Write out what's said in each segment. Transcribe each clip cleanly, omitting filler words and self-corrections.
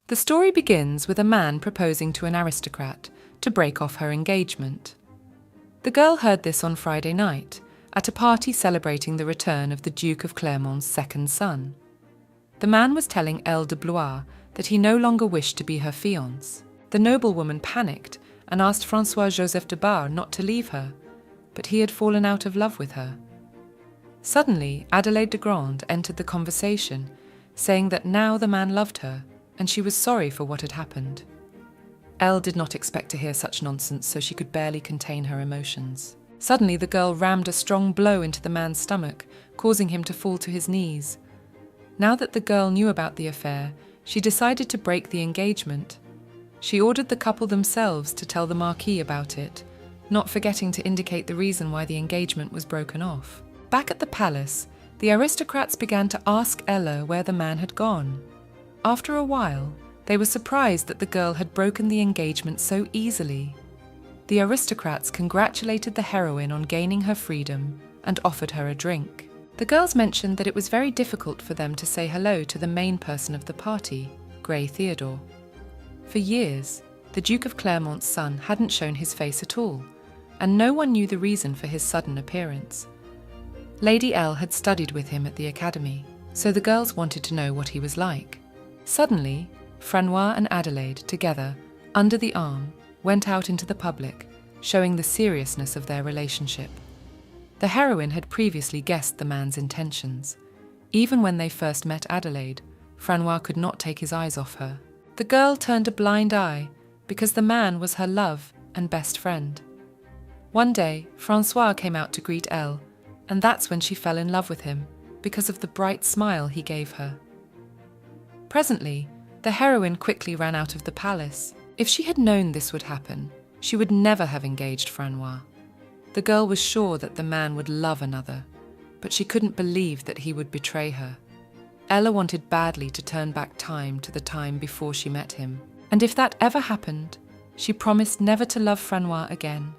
The story begins with a man proposing to an aristocrat to break off her engagement. The girl heard this on Friday night at a party celebrating the return of the Duke of Clermont's second son. The man was telling Elle de Blois that he no longer wished to be her fiancé. The noblewoman panicked and asked François-Joseph de Bar not to leave her, but he had fallen out of love with her. Suddenly, Adelaide de Grande entered the conversation, saying that now the man loved her, and she was sorry for what had happened. Elle did not expect to hear such nonsense, so she could barely contain her emotions. Suddenly, the girl rammed a strong blow into the man's stomach, causing him to fall to his knees. Now that the girl knew about the affair, she decided to break the engagement. She ordered the couple themselves to tell the Marquis about it, not forgetting to indicate the reason why the engagement was broken off. Back at the palace, the aristocrats began to ask Ella where the man had gone. After a while, they were surprised that the girl had broken the engagement so easily. The aristocrats congratulated the heroine on gaining her freedom and offered her a drink. The girls mentioned that it was very difficult for them to say hello to the main person of the party, Grey Theodore. For years, the Duke of Clermont's son hadn't shown his face at all, and no one knew the reason for his sudden appearance. Lady Elle had studied with him at the academy, so the girls wanted to know what he was like. Suddenly, Francois and Adelaide, together, under the arm, went out into the public, showing the seriousness of their relationship. The heroine had previously guessed the man's intentions. Even when they first met Adelaide, Francois could not take his eyes off her. The girl turned a blind eye because the man was her love and best friend. One day, Francois came out to greet Elle, and that's when she fell in love with him because of the bright smile he gave her. Presently, the heroine quickly ran out of the palace. If she had known this would happen, she would never have engaged Francois. The girl was sure that the man would love another, but she couldn't believe that he would betray her. Ella wanted badly to turn back time to the time before she met him, and if that ever happened, she promised never to love Francois again.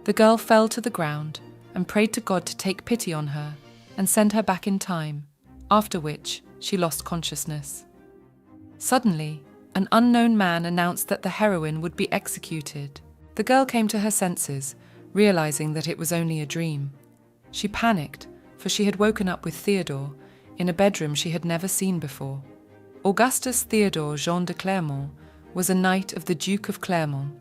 The girl fell to the ground and prayed to God to take pity on her and send her back in time, after which she lost consciousness. Suddenly, an unknown man announced that the heroine would be executed. The girl came to her senses, realizing that it was only a dream. She panicked, for she had woken up with Theodore in a bedroom she had never seen before. Augustus Theodore Jean de Clermont was a knight of the Duke of Clermont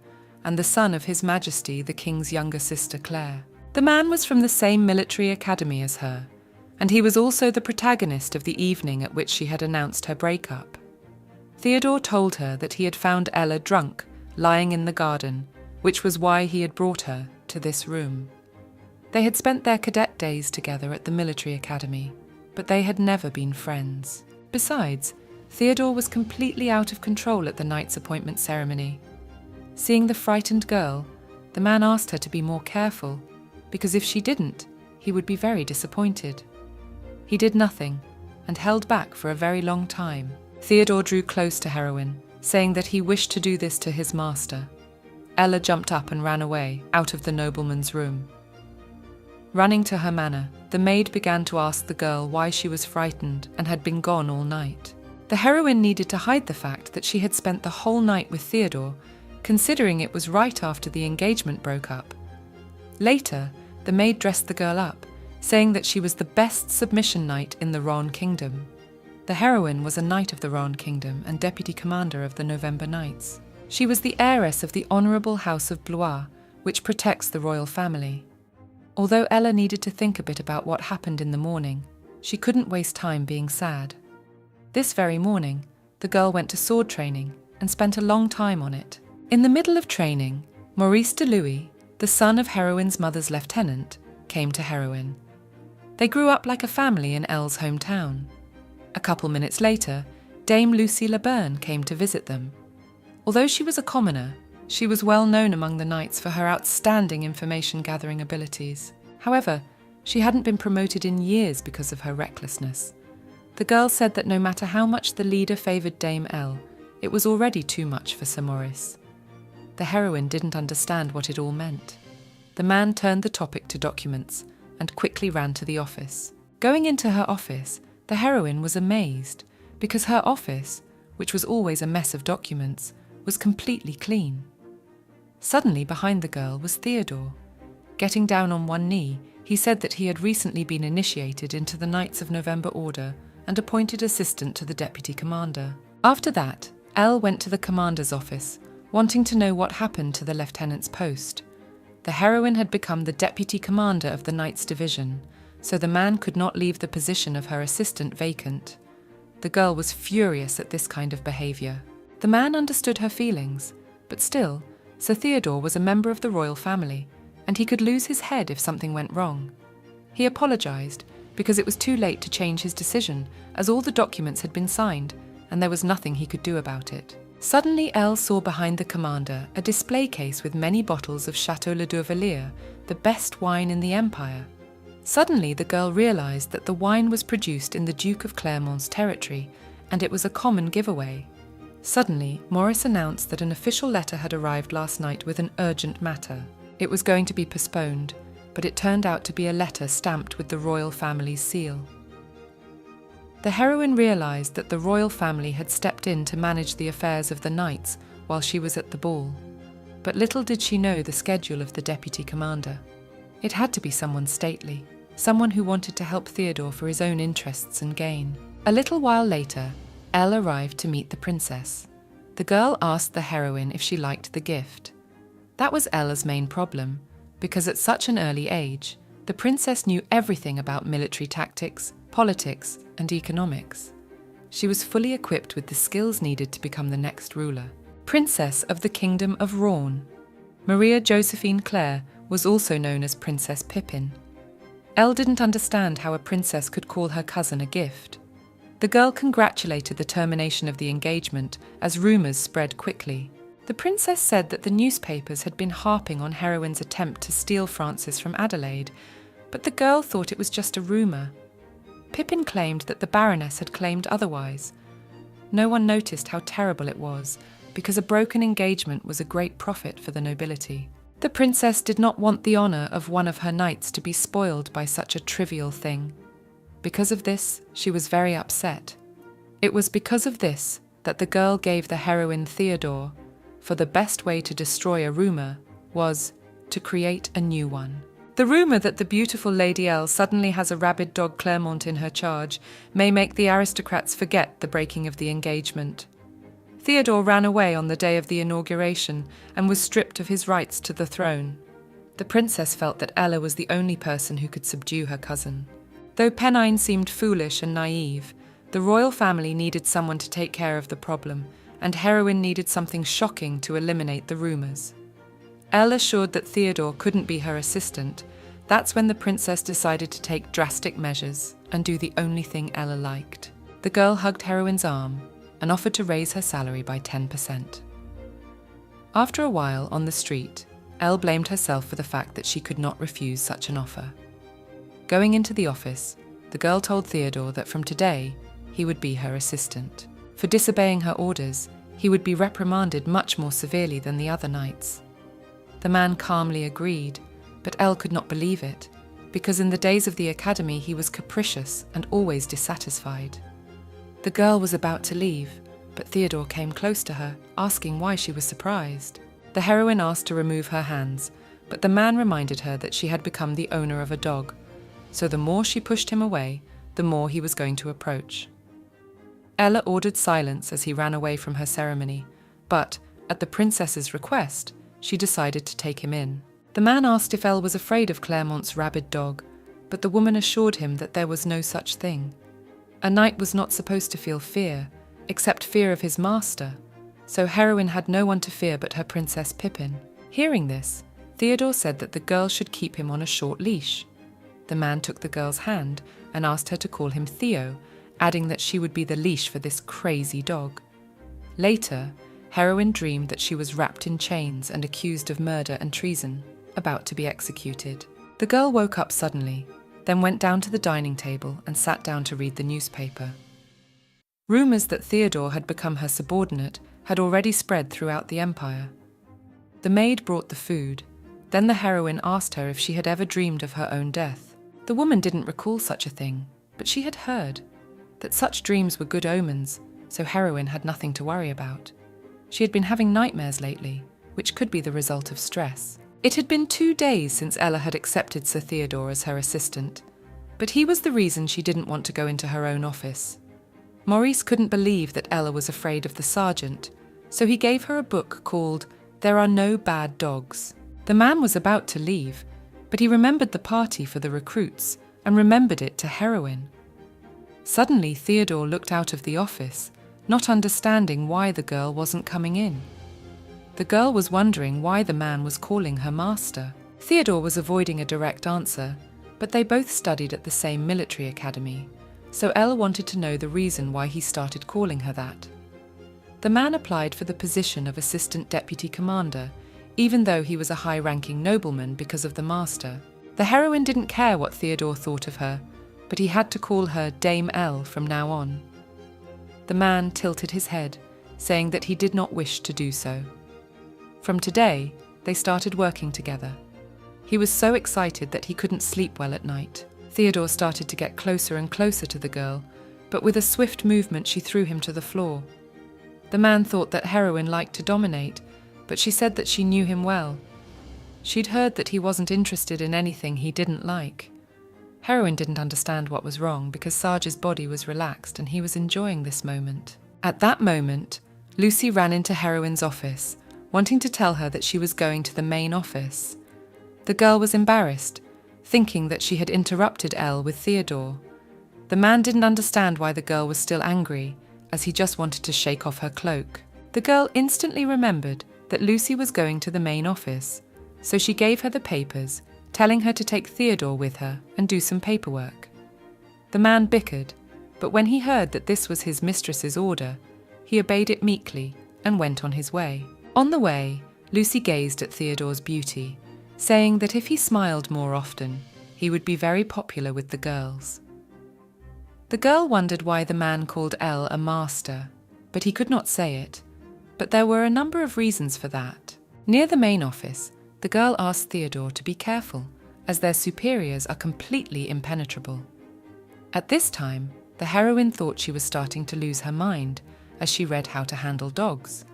and the son of His Majesty the King's younger sister Claire. The man was from the same military academy as her, and he was also the protagonist of the evening at which she had announced her breakup. Theodore told her that he had found Ella drunk, lying in the garden, which was why he had brought her to this room. They had spent their cadet days together at the military academy, but they had never been friends. Besides, Theodore was completely out of control at the knight's appointment ceremony. Seeing the frightened girl, the man asked her to be more careful, because if she didn't, he would be very disappointed. He did nothing, and held back for a very long time. Theodore drew close to heroine, saying that he wished to do this to his master. Ella jumped up and ran away, out of the nobleman's room. Running to her manor, the maid began to ask the girl why she was frightened and had been gone all night. The heroine needed to hide the fact that she had spent the whole night with Theodore, considering it was right after the engagement broke up. Later, the maid dressed the girl up, saying that she was the best submission knight in the Rhône Kingdom. The heroine was a knight of the Rhône Kingdom and deputy commander of the November Knights. She was the heiress of the Honourable House of Blois, which protects the royal family. Although Ella needed to think a bit about what happened in the morning, she couldn't waste time being sad. This very morning, the girl went to sword training and spent a long time on it. In the middle of training, Maurice de Louis, the son of heroine's mother's lieutenant, came to heroine. They grew up like a family in Elle's hometown. A couple minutes later, Dame Lucy Laberne came to visit them. Although she was a commoner, she was well known among the knights for her outstanding information-gathering abilities. However, she hadn't been promoted in years because of her recklessness. The girl said that no matter how much the leader favoured Dame Elle, it was already too much for Sir Maurice. The heroine didn't understand what it all meant. The man turned the topic to documents and quickly ran to the office. Going into her office, the heroine was amazed because her office, which was always a mess of documents, was completely clean. Suddenly, behind the girl was Theodore. Getting down on one knee, he said that he had recently been initiated into the Knights of November Order and appointed assistant to the deputy commander. After that, Elle went to the commander's office, wanting to know what happened to the lieutenant's post. The heroine had become the deputy commander of the Knights Division, so the man could not leave the position of her assistant vacant. The girl was furious at this kind of behaviour. The man understood her feelings, but still, Sir Theodore was a member of the royal family, and he could lose his head if something went wrong. He apologised, because it was too late to change his decision, as all the documents had been signed, and there was nothing he could do about it. Suddenly Elle saw behind the commander a display case with many bottles of Chateau Le Duvalier, the best wine in the empire. Suddenly the girl realised that the wine was produced in the Duke of Clermont's territory, and it was a common giveaway. Suddenly, Maurice announced that an official letter had arrived last night with an urgent matter. It was going to be postponed, but it turned out to be a letter stamped with the royal family's seal. The heroine realised that the royal family had stepped in to manage the affairs of the knights while she was at the ball, but little did she know the schedule of the deputy commander. It had to be someone stately, someone who wanted to help Theodore for his own interests and gain. A little while later, Elle arrived to meet the princess. The girl asked the heroine if she liked the gift. That was Ella's main problem, because at such an early age, the princess knew everything about military tactics, politics, and economics. She was fully equipped with the skills needed to become the next ruler. Princess of the Kingdom of Rouen. Maria Josephine Claire was also known as Princess Pippin. Elle didn't understand how a princess could call her cousin a gift. The girl congratulated the termination of the engagement as rumours spread quickly. The princess said that the newspapers had been harping on heroine's attempt to steal Francis from Adelaide, but the girl thought it was just a rumour. Pippin claimed that the Baroness had claimed otherwise. No one noticed how terrible it was, because a broken engagement was a great profit for the nobility. The princess did not want the honour of one of her knights to be spoiled by such a trivial thing. Because of this, she was very upset. It was because of this that the girl gave the heroine Theodore, for the best way to destroy a rumour was to create a new one. The rumour that the beautiful Lady Elle suddenly has a rabid dog Clermont in her charge may make the aristocrats forget the breaking of the engagement. Theodore ran away on the day of the inauguration and was stripped of his rights to the throne. The princess felt that Ella was the only person who could subdue her cousin. Though Pennine seemed foolish and naive, the royal family needed someone to take care of the problem, and heroine needed something shocking to eliminate the rumours. Elle assured that Theodore couldn't be her assistant. That's when the princess decided to take drastic measures and do the only thing Ella liked. The girl hugged heroine's arm and offered to raise her salary by 10%. After a while on the street, Elle blamed herself for the fact that she could not refuse such an offer. Going into the office, the girl told Theodore that from today, he would be her assistant. For disobeying her orders, he would be reprimanded much more severely than the other knights. The man calmly agreed, but Elle could not believe it, because in the days of the academy he was capricious and always dissatisfied. The girl was about to leave, but Theodore came close to her, asking why she was surprised. The heroine asked to remove her hands, but the man reminded her that she had become the owner of a dog, so the more she pushed him away, the more he was going to approach. Ella ordered silence as he ran away from her ceremony, but, at the princess's request, she decided to take him in. The man asked if Elle was afraid of Clermont's rabid dog, but the woman assured him that there was no such thing. A knight was not supposed to feel fear, except fear of his master, so heroine had no one to fear but her Princess Pippin. Hearing this, Theodore said that the girl should keep him on a short leash. The man took the girl's hand and asked her to call him Theo, adding that she would be the leash for this crazy dog. Later, heroine dreamed that she was wrapped in chains and accused of murder and treason, about to be executed. The girl woke up suddenly, then went down to the dining table and sat down to read the newspaper. Rumours that Theodore had become her subordinate had already spread throughout the empire. The maid brought the food. Then the heroine asked her if she had ever dreamed of her own death. The woman didn't recall such a thing, but she had heard that such dreams were good omens, so heroin had nothing to worry about. She had been having nightmares lately, which could be the result of stress. It had been 2 days since Ella had accepted Sir Theodore as her assistant, but he was the reason she didn't want to go into her own office. Maurice couldn't believe that Ella was afraid of the sergeant, so he gave her a book called There Are No Bad Dogs. The man was about to leave, but he remembered the party for the recruits and remembered it to heroin. Suddenly, Theodore looked out of the office, not understanding why the girl wasn't coming in. The girl was wondering why the man was calling her master. Theodore was avoiding a direct answer, but they both studied at the same military academy, so Elle wanted to know the reason why he started calling her that. The man applied for the position of assistant deputy commander, even though he was a high-ranking nobleman because of the master. The heroine didn't care what Theodore thought of her, but he had to call her Dame Elle from now on. The man tilted his head, saying that he did not wish to do so. From today, they started working together. He was so excited that he couldn't sleep well at night. Theodore started to get closer and closer to the girl, but with a swift movement she threw him to the floor. The man thought that heroine liked to dominate, but she said that she knew him well. She'd heard that he wasn't interested in anything he didn't like. Heroine didn't understand what was wrong because Sarge's body was relaxed and he was enjoying this moment. At that moment, Lucy ran into Heroine's office, wanting to tell her that she was going to the main office. The girl was embarrassed, thinking that she had interrupted Elle with Theodore. The man didn't understand why the girl was still angry, as he just wanted to shake off her cloak. The girl instantly remembered that Lucy was going to the main office, so she gave her the papers, telling her to take Theodore with her and do some paperwork. The man bickered, but when he heard that this was his mistress's order, he obeyed it meekly and went on his way. On the way, Lucy gazed at Theodore's beauty, saying that if he smiled more often, he would be very popular with the girls. The girl wondered why the man called Elle a master, but he could not say it. But there were a number of reasons for that. Near the main office, the girl asked Theodore to be careful, as their superiors are completely impenetrable. At this time, the heroine thought she was starting to lose her mind as she read how to handle dogs.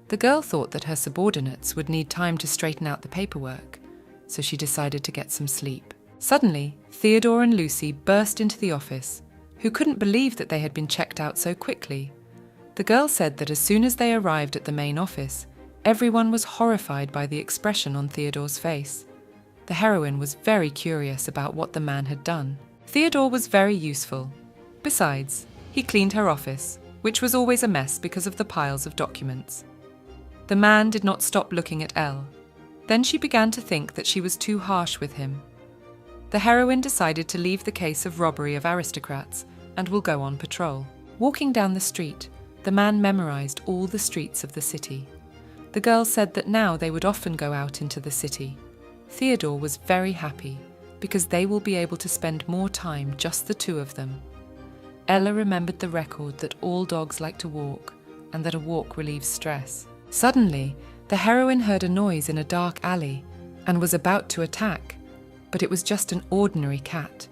The girl thought that her subordinates would need time to straighten out the paperwork, so she decided to get some sleep. Suddenly, Theodore and Lucy burst into the office, who couldn't believe that they had been checked out so quickly. The girl said that as soon as they arrived at the main office, everyone was horrified by the expression on Theodore's face. The heroine was very curious about what the man had done. Theodore was very useful. Besides, he cleaned her office, which was always a mess because of the piles of documents. The man did not stop looking at Elle. Then she began to think that she was too harsh with him. The heroine decided to leave the case of robbery of aristocrats and will go on patrol. Walking down the street, the man memorized all the streets of the city. The girl said that now they would often go out into the city. Theodore was very happy because they will be able to spend more time, just the two of them. Ella remembered the record that all dogs like to walk and that a walk relieves stress. Suddenly, the heroine heard a noise in a dark alley and was about to attack, but it was just an ordinary cat.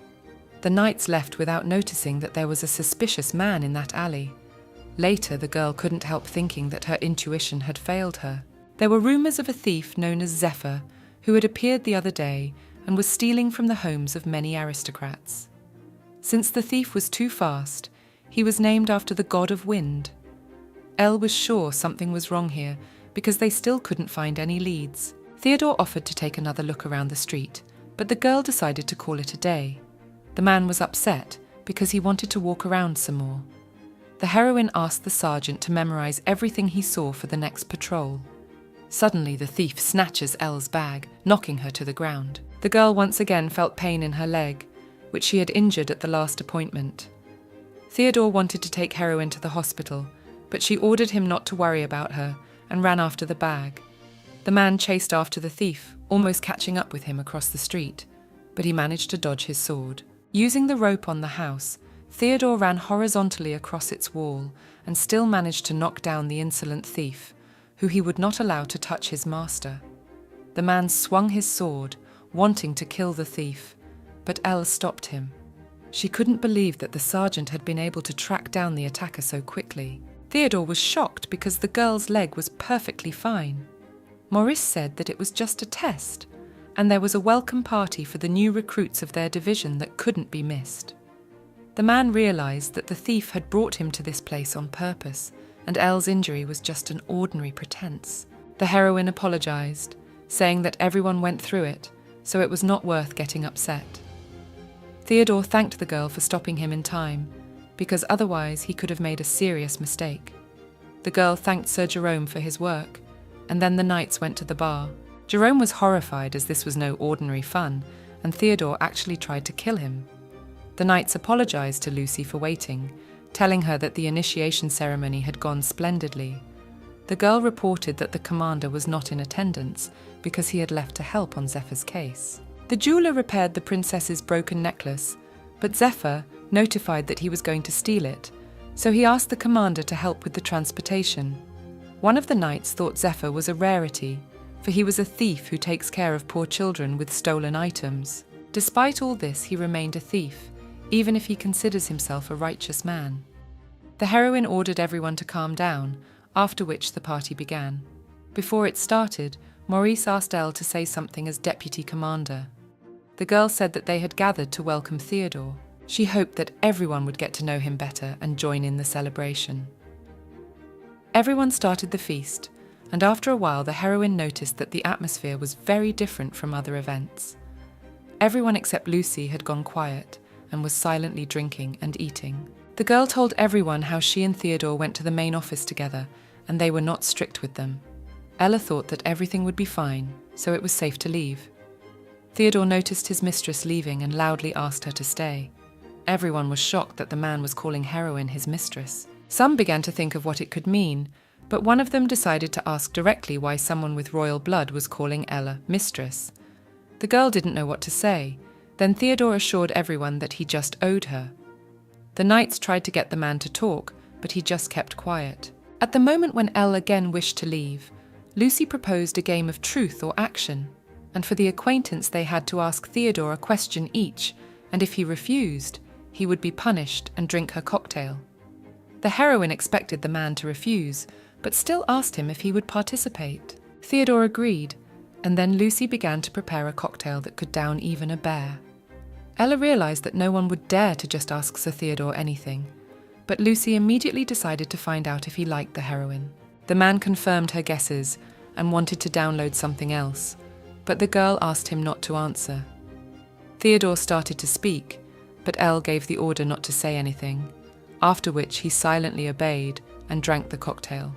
The knights left without noticing that there was a suspicious man in that alley. Later, the girl couldn't help thinking that her intuition had failed her. There were rumours of a thief known as Zephyr, who had appeared the other day and was stealing from the homes of many aristocrats. Since the thief was too fast, he was named after the god of wind. Elle was sure something was wrong here because they still couldn't find any leads. Theodore offered to take another look around the street, but the girl decided to call it a day. The man was upset because he wanted to walk around some more. The heroine asked the sergeant to memorize everything he saw for the next patrol. Suddenly, the thief snatches Elle's bag, knocking her to the ground. The girl once again felt pain in her leg, which she had injured at the last appointment. Theodore wanted to take heroine to the hospital, but she ordered him not to worry about her and ran after the bag. The man chased after the thief, almost catching up with him across the street, but he managed to dodge his sword. Using the rope on the house, Theodore ran horizontally across its wall and still managed to knock down the insolent thief, who he would not allow to touch his master. The man swung his sword, wanting to kill the thief, but Elle stopped him. She couldn't believe that the sergeant had been able to track down the attacker so quickly. Theodore was shocked because the girl's leg was perfectly fine. Maurice said that it was just a test, and there was a welcome party for the new recruits of their division that couldn't be missed. The man realized that the thief had brought him to this place on purpose, and Elle's injury was just an ordinary pretense. The heroine apologized, saying that everyone went through it, so it was not worth getting upset. Theodore thanked the girl for stopping him in time, because otherwise he could have made a serious mistake. The girl thanked Sir Jerome for his work, and then the knights went to the bar. Jerome was horrified as this was no ordinary fun, and Theodore actually tried to kill him. The knights apologized to Lucy for waiting, telling her that the initiation ceremony had gone splendidly. The girl reported that the commander was not in attendance because he had left to help on Zephyr's case. The jeweler repaired the princess's broken necklace, but Zephyr notified that he was going to steal it, so he asked the commander to help with the transportation. One of the knights thought Zephyr was a rarity, for he was a thief who takes care of poor children with stolen items. Despite all this, he remained a thief, even if he considers himself a righteous man. The heroine ordered everyone to calm down, after which the party began. Before it started, Maurice asked Elle to say something as deputy commander. The girl said that they had gathered to welcome Theodore. She hoped that everyone would get to know him better and join in the celebration. Everyone started the feast, and after a while the heroine noticed that the atmosphere was very different from other events. Everyone except Lucy had gone quiet and was silently drinking and eating. The girl told everyone how she and Theodore went to the main office together, and they were not strict with them. Ella thought that everything would be fine, so it was safe to leave. Theodore noticed his mistress leaving and loudly asked her to stay. Everyone was shocked that the man was calling heroine his mistress. Some began to think of what it could mean, but one of them decided to ask directly why someone with royal blood was calling Ella mistress. The girl didn't know what to say. Then Theodore assured everyone that he just owed her. The knights tried to get the man to talk, but he just kept quiet. At the moment when Elle again wished to leave, Lucy proposed a game of truth or action, and for the acquaintance they had to ask Theodore a question each, and if he refused, he would be punished and drink her cocktail. The heroine expected the man to refuse, but still asked him if he would participate. Theodore agreed, and then Lucy began to prepare a cocktail that could down even a bear. Ella realized that no one would dare to just ask Sir Theodore anything, but Lucy immediately decided to find out if he liked the heroine. The man confirmed her guesses and wanted to download something else, but the girl asked him not to answer. Theodore started to speak, but Elle gave the order not to say anything, after which he silently obeyed and drank the cocktail.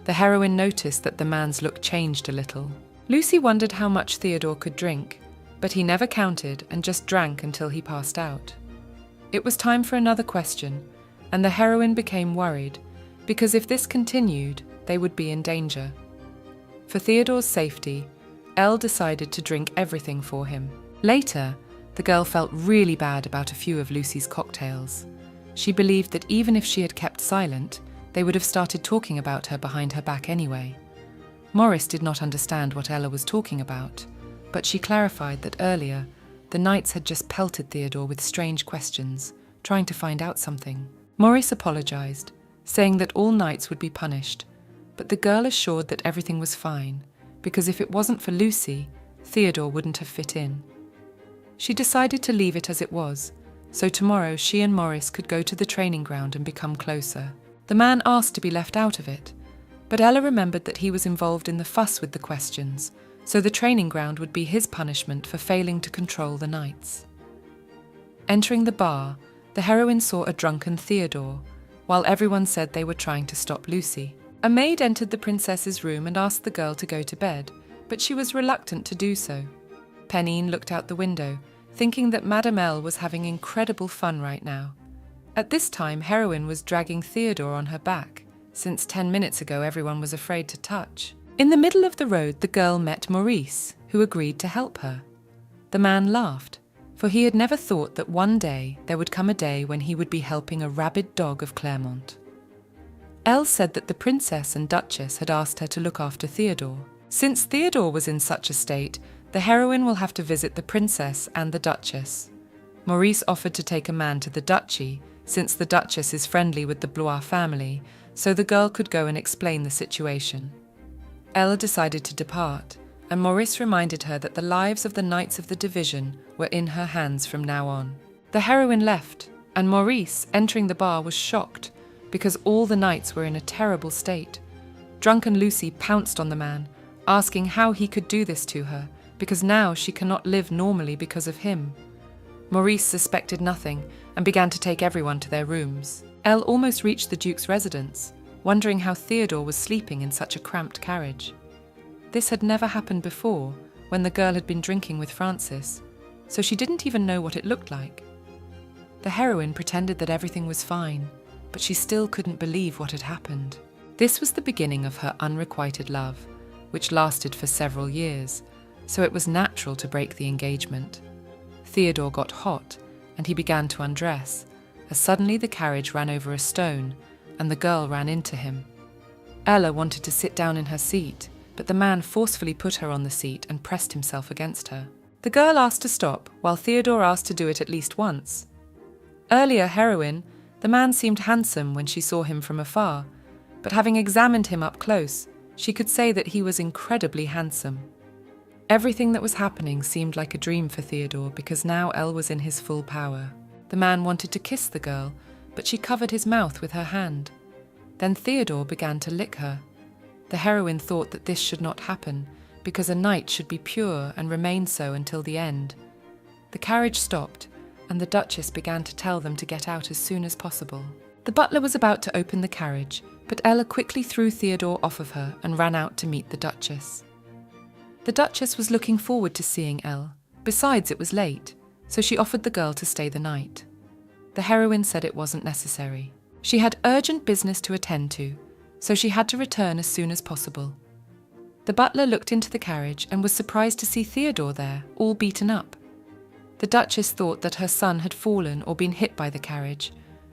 The heroine noticed that the man's look changed a little. Lucy wondered how much Theodore could drink, but he never counted and just drank until he passed out. It was time for another question, and the heroine became worried, because if this continued, they would be in danger. For Theodore's safety, Elle decided to drink everything for him. Later, the girl felt really bad about a few of Lucy's cocktails. She believed that even if she had kept silent, they would have started talking about her behind her back anyway. Maurice did not understand what Ella was talking about, but she clarified that earlier, the knights had just pelted Theodore with strange questions, trying to find out something. Maurice apologized, saying that all knights would be punished, but the girl assured that everything was fine, because if it wasn't for Lucy, Theodore wouldn't have fit in. She decided to leave it as it was, so tomorrow she and Maurice could go to the training ground and become closer. The man asked to be left out of it, but Ella remembered that he was involved in the fuss with the questions, so the training ground would be his punishment for failing to control the knights. Entering the bar, the heroine saw a drunken Theodore, while everyone said they were trying to stop Lucy. A maid entered the princess's room and asked the girl to go to bed, but she was reluctant to do so. Pennine looked out the window, thinking that Madame L was having incredible fun right now. At this time, heroine was dragging Theodore on her back, since 10 minutes ago everyone was afraid to touch. In the middle of the road, the girl met Maurice, who agreed to help her. The man laughed, for he had never thought that one day there would come a day when he would be helping a rabid dog of Claremont. Elle said that the princess and duchess had asked her to look after Theodore. Since Theodore was in such a state, the heroine will have to visit the princess and the duchess. Maurice offered to take a man to the duchy, since the Duchess is friendly with the Blois family, so the girl could go and explain the situation. Elle decided to depart, and Maurice reminded her that the lives of the Knights of the Division were in her hands from now on. The heroine left, and Maurice, entering the bar, was shocked, because all the knights were in a terrible state. Drunken Lucy pounced on the man, asking how he could do this to her, because now she cannot live normally because of him. Maurice suspected nothing and began to take everyone to their rooms. Elle almost reached the Duke's residence, wondering how Theodore was sleeping in such a cramped carriage. This had never happened before, when the girl had been drinking with Francis, so she didn't even know what it looked like. The heroine pretended that everything was fine, but she still couldn't believe what had happened. This was the beginning of her unrequited love, which lasted for several years, so it was natural to break the engagement. Theodore got hot, and he began to undress, as suddenly the carriage ran over a stone, and the girl ran into him. Ella wanted to sit down in her seat, but the man forcefully put her on the seat and pressed himself against her. The girl asked to stop, while Theodore asked to do it at least once. Earlier heroine, the man seemed handsome when she saw him from afar, but having examined him up close, she could say that he was incredibly handsome. Everything that was happening seemed like a dream for Theodore, because now Elle was in his full power. The man wanted to kiss the girl, but she covered his mouth with her hand. Then Theodore began to lick her. The heroine thought that this should not happen, because a knight should be pure and remain so until the end. The carriage stopped, and the Duchess began to tell them to get out as soon as possible. The butler was about to open the carriage, but Ella quickly threw Theodore off of her and ran out to meet the Duchess. The Duchess was looking forward to seeing Elle. Besides, it was late, so she offered the girl to stay the night. The heroine said it wasn't necessary. She had urgent business to attend to, so she had to return as soon as possible. The butler looked into the carriage and was surprised to see Theodore there, all beaten up. The Duchess thought that her son had fallen or been hit by the carriage,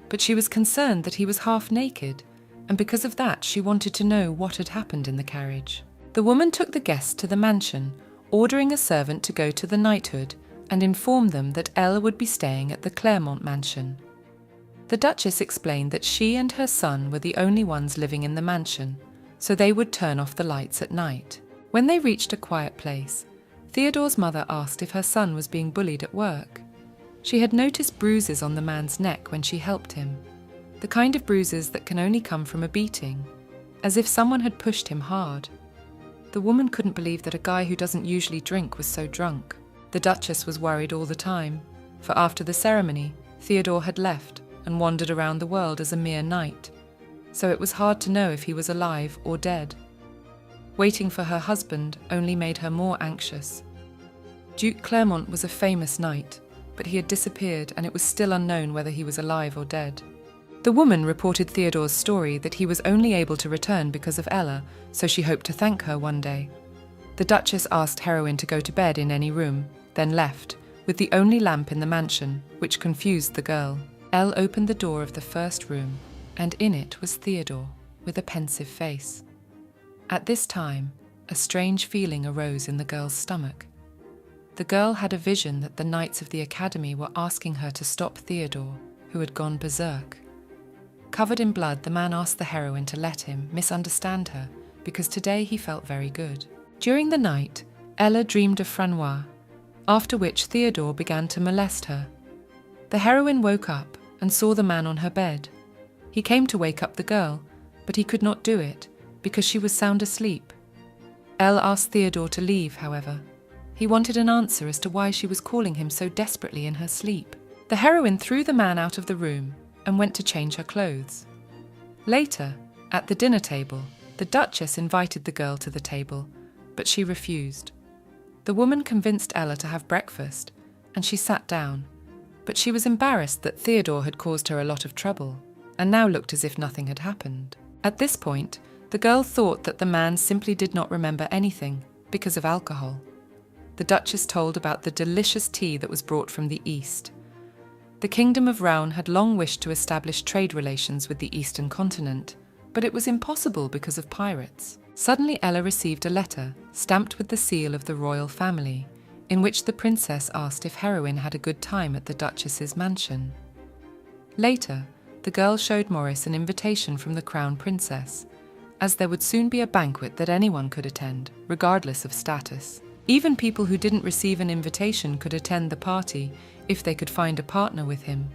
but she was concerned that he was half naked, and because of that she wanted to know what had happened in the carriage. The woman took the guests to the mansion, ordering a servant to go to the knighthood and inform them that Elle would be staying at the Clermont mansion. The Duchess explained that she and her son were the only ones living in the mansion, so they would turn off the lights at night. When they reached a quiet place, Theodore's mother asked if her son was being bullied at work. She had noticed bruises on the man's neck when she helped him, the kind of bruises that can only come from a beating, as if someone had pushed him hard. The woman couldn't believe that a guy who doesn't usually drink was so drunk. The Duchess was worried all the time, for after the ceremony, Theodore had left and wandered around the world as a mere knight, so it was hard to know if he was alive or dead. Waiting for her husband only made her more anxious. Duke Clermont was a famous knight, but he had disappeared and it was still unknown whether he was alive or dead. The woman reported Theodore's story that he was only able to return because of Ella, so she hoped to thank her one day. The Duchess asked heroine to go to bed in any room, then left, with the only lamp in the mansion, which confused the girl. Elle opened the door of the first room, and in it was Theodore, with a pensive face. At this time, a strange feeling arose in the girl's stomach. The girl had a vision that the knights of the academy were asking her to stop Theodore, who had gone berserk. Covered in blood, the man asked the heroine to let him misunderstand her, because today he felt very good. During the night, Ella dreamed of Manhwa, after which Theodore began to molest her. The heroine woke up and saw the man on her bed. He came to wake up the girl, but he could not do it, because she was sound asleep. Elle asked Theodore to leave, however. He wanted an answer as to why she was calling him so desperately in her sleep. The heroine threw the man out of the room and went to change her clothes. Later, at the dinner table, the Duchess invited the girl to the table, but she refused. The woman convinced Ella to have breakfast, and she sat down, but she was embarrassed that Theodore had caused her a lot of trouble, and now looked as if nothing had happened. At this point, the girl thought that the man simply did not remember anything because of alcohol. The Duchess told about the delicious tea that was brought from the East. The Kingdom of Rouen had long wished to establish trade relations with the Eastern continent, but it was impossible because of pirates. Suddenly Ella received a letter, stamped with the seal of the royal family, in which the princess asked if Heroine had a good time at the Duchess's mansion. Later, the girl showed Maurice an invitation from the Crown Princess, as there would soon be a banquet that anyone could attend, regardless of status. Even people who didn't receive an invitation could attend the party if they could find a partner with him.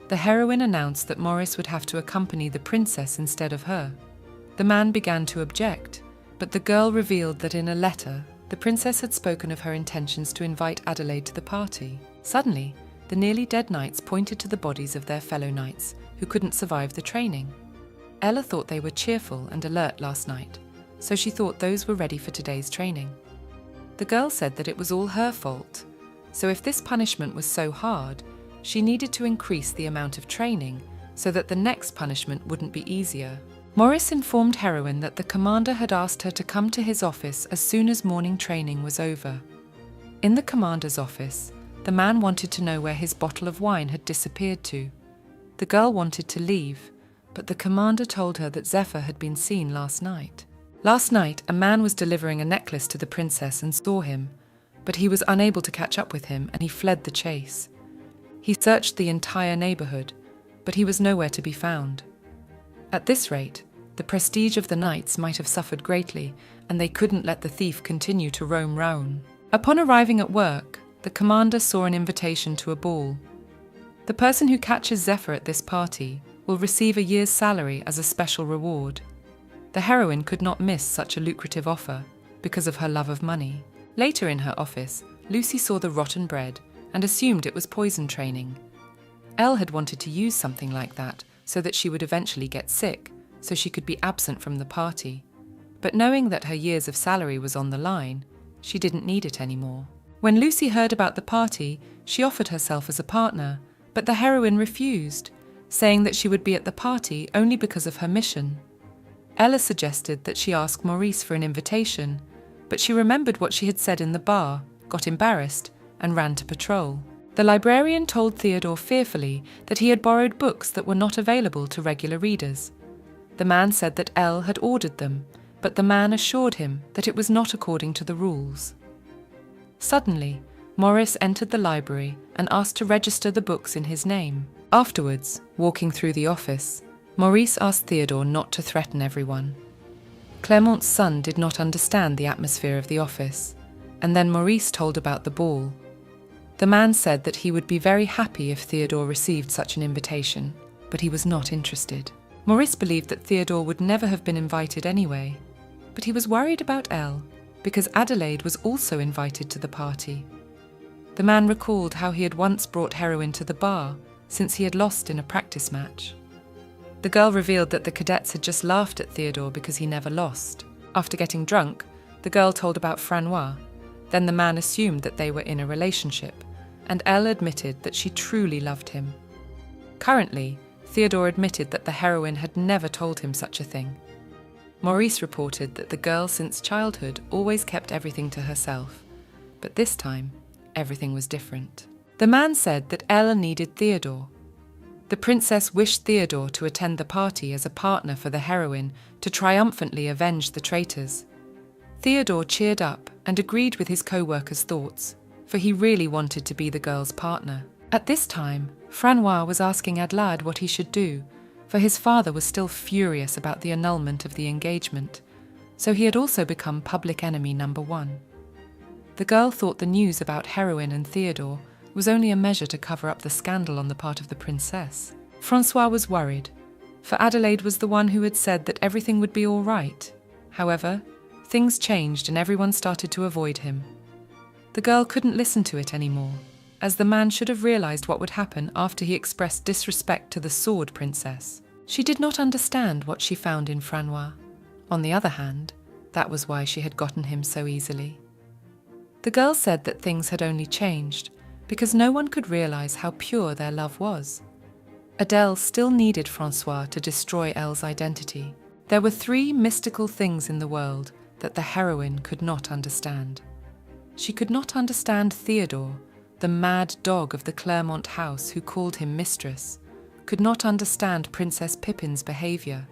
The heroine announced that Maurice would have to accompany the princess instead of her. The man began to object, but the girl revealed that in a letter, the princess had spoken of her intentions to invite Adelaide to the party. Suddenly, the nearly dead knights pointed to the bodies of their fellow knights who couldn't survive the training. Ella thought they were cheerful and alert last night, so she thought those were ready for today's training. The girl said that it was all her fault, so if this punishment was so hard, she needed to increase the amount of training so that the next punishment wouldn't be easier. Maurice informed Heroine that the commander had asked her to come to his office as soon as morning training was over. In the commander's office, the man wanted to know where his bottle of wine had disappeared to. The girl wanted to leave, but the commander told her that Zephyr had been seen last night. Last night, a man was delivering a necklace to the princess and saw him, but he was unable to catch up with him and he fled the chase. He searched the entire neighborhood, but he was nowhere to be found. At this rate, the prestige of the knights might have suffered greatly, and they couldn't let the thief continue to roam round. Upon arriving at work, the commander saw an invitation to a ball. The person who catches Zephyr at this party will receive a year's salary as a special reward. The heroine could not miss such a lucrative offer because of her love of money. Later in her office, Lucy saw the rotten bread and assumed it was poison training. Elle had wanted to use something like that so that she would eventually get sick, so she could be absent from the party. But knowing that her years of salary was on the line, she didn't need it anymore. When Lucy heard about the party, she offered herself as a partner, but the heroine refused, saying that she would be at the party only because of her mission. Ella suggested that she ask Maurice for an invitation, but she remembered what she had said in the bar, got embarrassed, and ran to patrol. The librarian told Theodore fearfully that he had borrowed books that were not available to regular readers. The man said that Elle had ordered them, but the man assured him that it was not according to the rules. Suddenly, Maurice entered the library and asked to register the books in his name. Afterwards, walking through the office, Maurice asked Theodore not to threaten everyone. Clermont's son did not understand the atmosphere of the office, and then Maurice told about the ball. The man said that he would be very happy if Theodore received such an invitation, but he was not interested. Maurice believed that Theodore would never have been invited anyway, but he was worried about Elle, because Adelaide was also invited to the party. The man recalled how he had once brought Heroine to the bar, since he had lost in a practice match. The girl revealed that the cadets had just laughed at Theodore because he never lost. After getting drunk, the girl told about Francois. Then the man assumed that they were in a relationship, and Elle admitted that she truly loved him. Currently, Theodore admitted that the heroine had never told him such a thing. Maurice reported that the girl since childhood always kept everything to herself, but this time, everything was different. The man said that Elle needed Theodore. The princess wished Theodore to attend the party as a partner for the heroine to triumphantly avenge the traitors. Theodore cheered up and agreed with his co-workers' thoughts, for he really wanted to be the girl's partner. At this time, Francois was asking Adelaide what he should do, for his father was still furious about the annulment of the engagement, so he had also become public enemy number one. The girl thought the news about Heroine and Theodore was only a measure to cover up the scandal on the part of the princess. Francois was worried, for Adelaide was the one who had said that everything would be all right. However, things changed and everyone started to avoid him. The girl couldn't listen to it anymore, as the man should have realized what would happen after he expressed disrespect to the sword princess. She did not understand what she found in Francois. On the other hand, that was why she had gotten him so easily. The girl said that things had only changed because no one could realize how pure their love was. Adele still needed Francois to destroy Elle's identity. There were 3 mystical things in the world that the heroine could not understand. She could not understand Theodore, the mad dog of the Clermont house who called him mistress, could not understand Princess Pippin's behavior,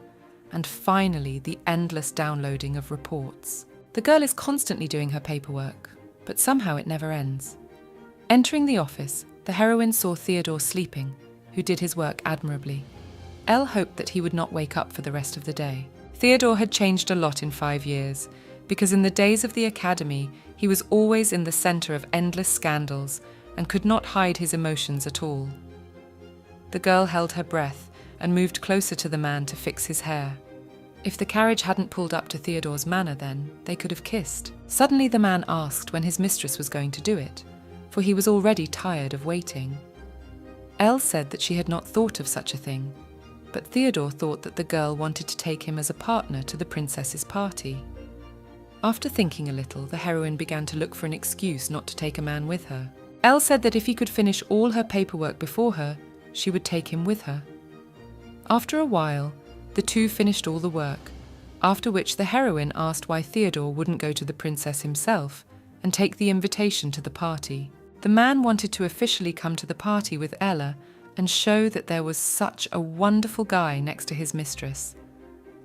and finally the endless downloading of reports. The girl is constantly doing her paperwork, but somehow it never ends. Entering the office, the heroine saw Theodore sleeping, who did his work admirably. Elle hoped that he would not wake up for the rest of the day. Theodore had changed a lot in 5 years, because in the days of the academy, he was always in the center of endless scandals and could not hide his emotions at all. The girl held her breath and moved closer to the man to fix his hair. If the carriage hadn't pulled up to Theodore's manor then, they could have kissed. Suddenly the man asked when his mistress was going to do it, for he was already tired of waiting. Elle said that she had not thought of such a thing, but Theodore thought that the girl wanted to take him as a partner to the princess's party. After thinking a little, the heroine began to look for an excuse not to take a man with her. Elle said that if he could finish all her paperwork before her, she would take him with her. After a while, the two finished all the work, after which the heroine asked why Theodore wouldn't go to the princess himself and take the invitation to the party. The man wanted to officially come to the party with Ella and show that there was such a wonderful guy next to his mistress.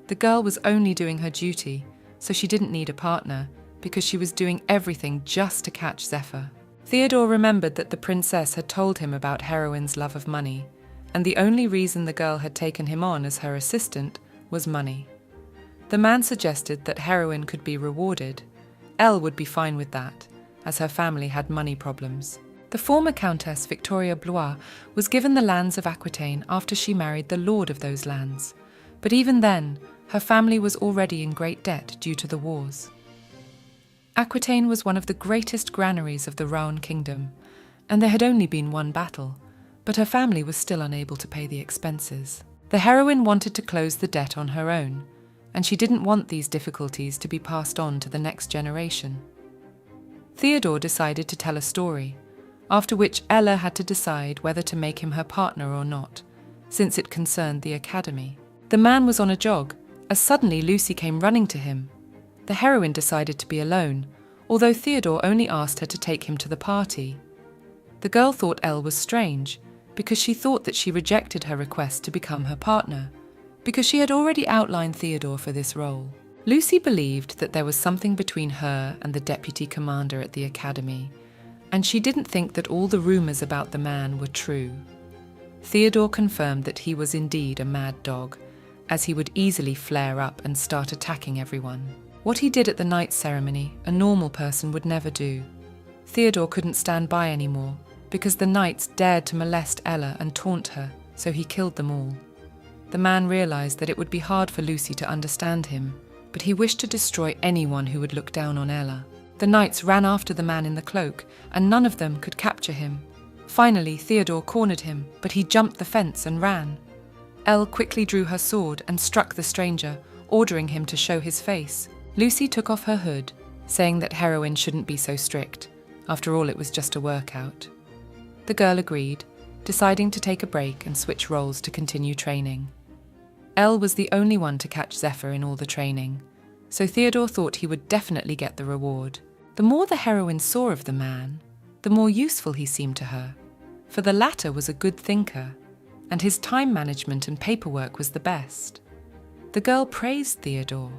The girl was only doing her duty, so she didn't need a partner, because she was doing everything just to catch Zephyr. Theodore remembered that the princess had told him about heroine's love of money, and the only reason the girl had taken him on as her assistant was money. The man suggested that heroine could be rewarded. Elle would be fine with that, as her family had money problems. The former Countess Victoria Blois was given the lands of Aquitaine after she married the lord of those lands, but even then, her family was already in great debt due to the wars. Aquitaine was one of the greatest granaries of the Rouen kingdom, and there had only been one battle, but her family was still unable to pay the expenses. The heroine wanted to close the debt on her own, and she didn't want these difficulties to be passed on to the next generation. Theodore decided to tell a story, after which Ella had to decide whether to make him her partner or not, since it concerned the academy. The man was on a jog, as suddenly Lucy came running to him. The heroine decided to be alone, although Theodore only asked her to take him to the party. The girl thought Elle was strange, because she thought that she rejected her request to become her partner, because she had already outlined Theodore for this role. Lucy believed that there was something between her and the deputy commander at the academy, and she didn't think that all the rumours about the man were true. Theodore confirmed that he was indeed a mad dog, as he would easily flare up and start attacking everyone. What he did at the night ceremony, a normal person would never do. Theodore couldn't stand by anymore, because the knights dared to molest Ella and taunt her, so he killed them all. The man realised that it would be hard for Lucy to understand him, but he wished to destroy anyone who would look down on Ella. The knights ran after the man in the cloak, and none of them could capture him. Finally, Theodore cornered him, but he jumped the fence and ran. Elle quickly drew her sword and struck the stranger, ordering him to show his face. Lucy took off her hood, saying that heroine shouldn't be so strict. After all, it was just a workout. The girl agreed, deciding to take a break and switch roles to continue training. Elle was the only one to catch Zephyr in all the training, so Theodore thought he would definitely get the reward. The more the heroine saw of the man, the more useful he seemed to her, for the latter was a good thinker, and his time management and paperwork was the best. The girl praised Theodore,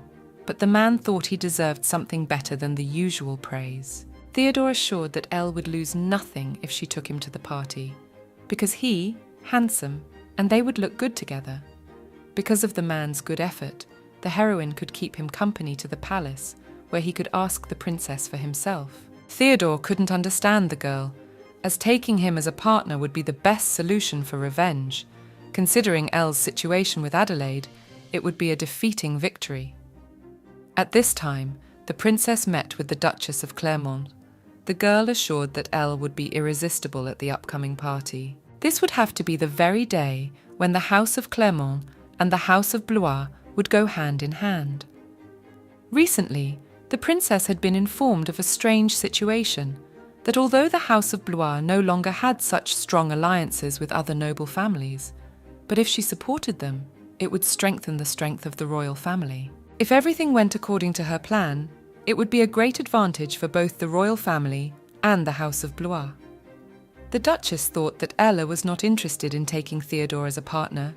but the man thought he deserved something better than the usual praise. Theodore assured that Elle would lose nothing if she took him to the party, because he, handsome, and they would look good together. Because of the man's good effort, the heroine could keep him company to the palace, where he could ask the princess for himself. Theodore couldn't understand the girl, as taking him as a partner would be the best solution for revenge. Considering Elle's situation with Adelaide, it would be a defeating victory. At this time, the princess met with the Duchess of Clermont. The girl assured that Elle would be irresistible at the upcoming party. This would have to be the very day when the House of Clermont and the House of Blois would go hand in hand. Recently, the princess had been informed of a strange situation, that although the House of Blois no longer had such strong alliances with other noble families, but if she supported them, it would strengthen the strength of the royal family. If everything went according to her plan, it would be a great advantage for both the royal family and the House of Blois. The Duchess thought that Ella was not interested in taking Theodore as a partner,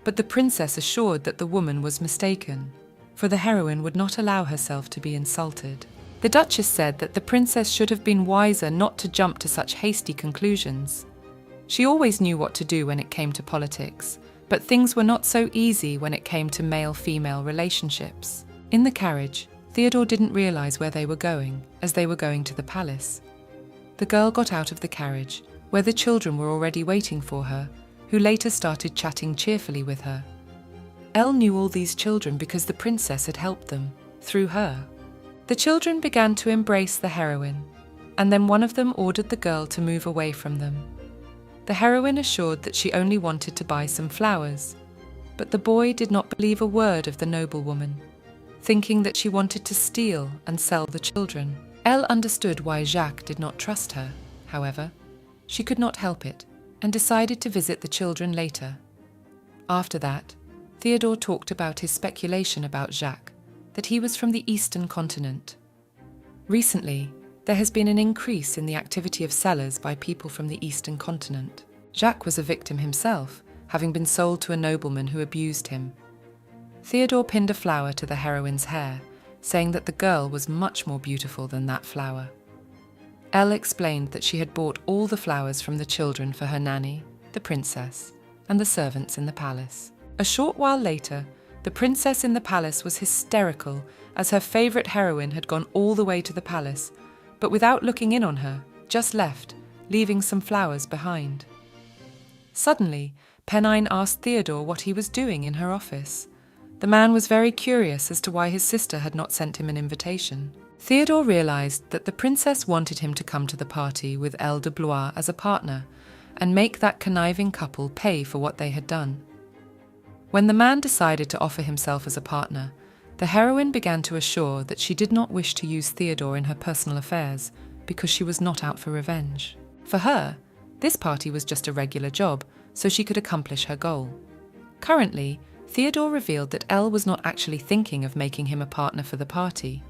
but the princess assured that the woman was mistaken, for the heroine would not allow herself to be insulted. The Duchess said that the princess should have been wiser not to jump to such hasty conclusions. She always knew what to do when it came to politics, but things were not so easy when it came to male-female relationships. In the carriage, Theodore didn't realize where they were going, as they were going to the palace. The girl got out of the carriage, where the children were already waiting for her, who later started chatting cheerfully with her. Elle knew all these children because the princess had helped them, through her. The children began to embrace the heroine, and then one of them ordered the girl to move away from them. The heroine assured that she only wanted to buy some flowers, but the boy did not believe a word of the noblewoman, thinking that she wanted to steal and sell the children. Elle understood why Jacques did not trust her, however. She could not help it, and decided to visit the children later. After that, Theodore talked about his speculation about Jacques, that he was from the Eastern continent. Recently, there has been an increase in the activity of sellers by people from the Eastern continent. Jacques was a victim himself, having been sold to a nobleman who abused him. Theodore pinned a flower to the heroine's hair, saying that the girl was much more beautiful than that flower. Elle explained that she had bought all the flowers from the children for her nanny, the princess, and the servants in the palace. A short while later, the princess in the palace was hysterical as her favourite heroine had gone all the way to the palace, but without looking in on her, just left, leaving some flowers behind. Suddenly, Pennine asked Theodore what he was doing in her office. The man was very curious as to why his sister had not sent him an invitation. Theodore realised that the princess wanted him to come to the party with Elle de Blois as a partner and make that conniving couple pay for what they had done. When the man decided to offer himself as a partner, the heroine began to assure that she did not wish to use Theodore in her personal affairs because she was not out for revenge. For her, this party was just a regular job, so she could accomplish her goal. Currently, Theodore revealed that Elle was not actually thinking of making him a partner for the party.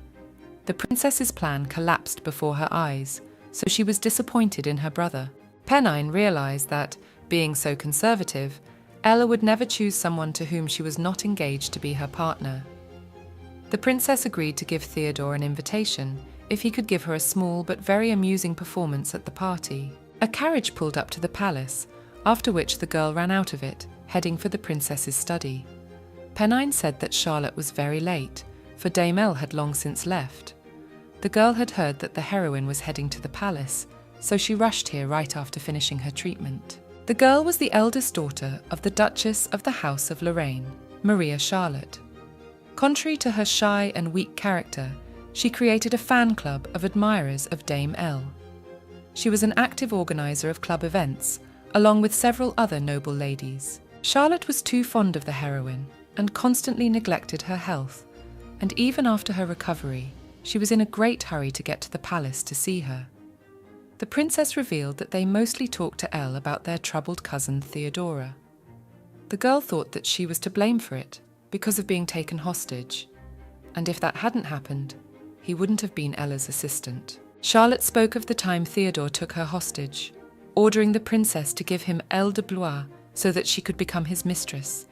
The princess's plan collapsed before her eyes, so she was disappointed in her brother. Pennine realised that, being so conservative, Ella would never choose someone to whom she was not engaged to be her partner. The princess agreed to give Theodore an invitation if he could give her a small but very amusing performance at the party. A carriage pulled up to the palace, after which the girl ran out of it, heading for the princess's study. Pennine said that Charlotte was very late, for Dame Elle had long since left. The girl had heard that the heroine was heading to the palace, so she rushed here right after finishing her treatment. The girl was the eldest daughter of the Duchess of the House of Lorraine, Maria Charlotte. Contrary to her shy and weak character, she created a fan club of admirers of Dame Elle. She was an active organiser of club events, along with several other noble ladies. Charlotte was too fond of the heroine and constantly neglected her health, and even after her recovery, she was in a great hurry to get to the palace to see her. The princess revealed that they mostly talked to Elle about their troubled cousin Theodora. The girl thought that she was to blame for it, because of being taken hostage, and if that hadn't happened, he wouldn't have been Ella's assistant. Charlotte spoke of the time Theodore took her hostage, ordering the princess to give him Elle de Blois so that she could become his mistress.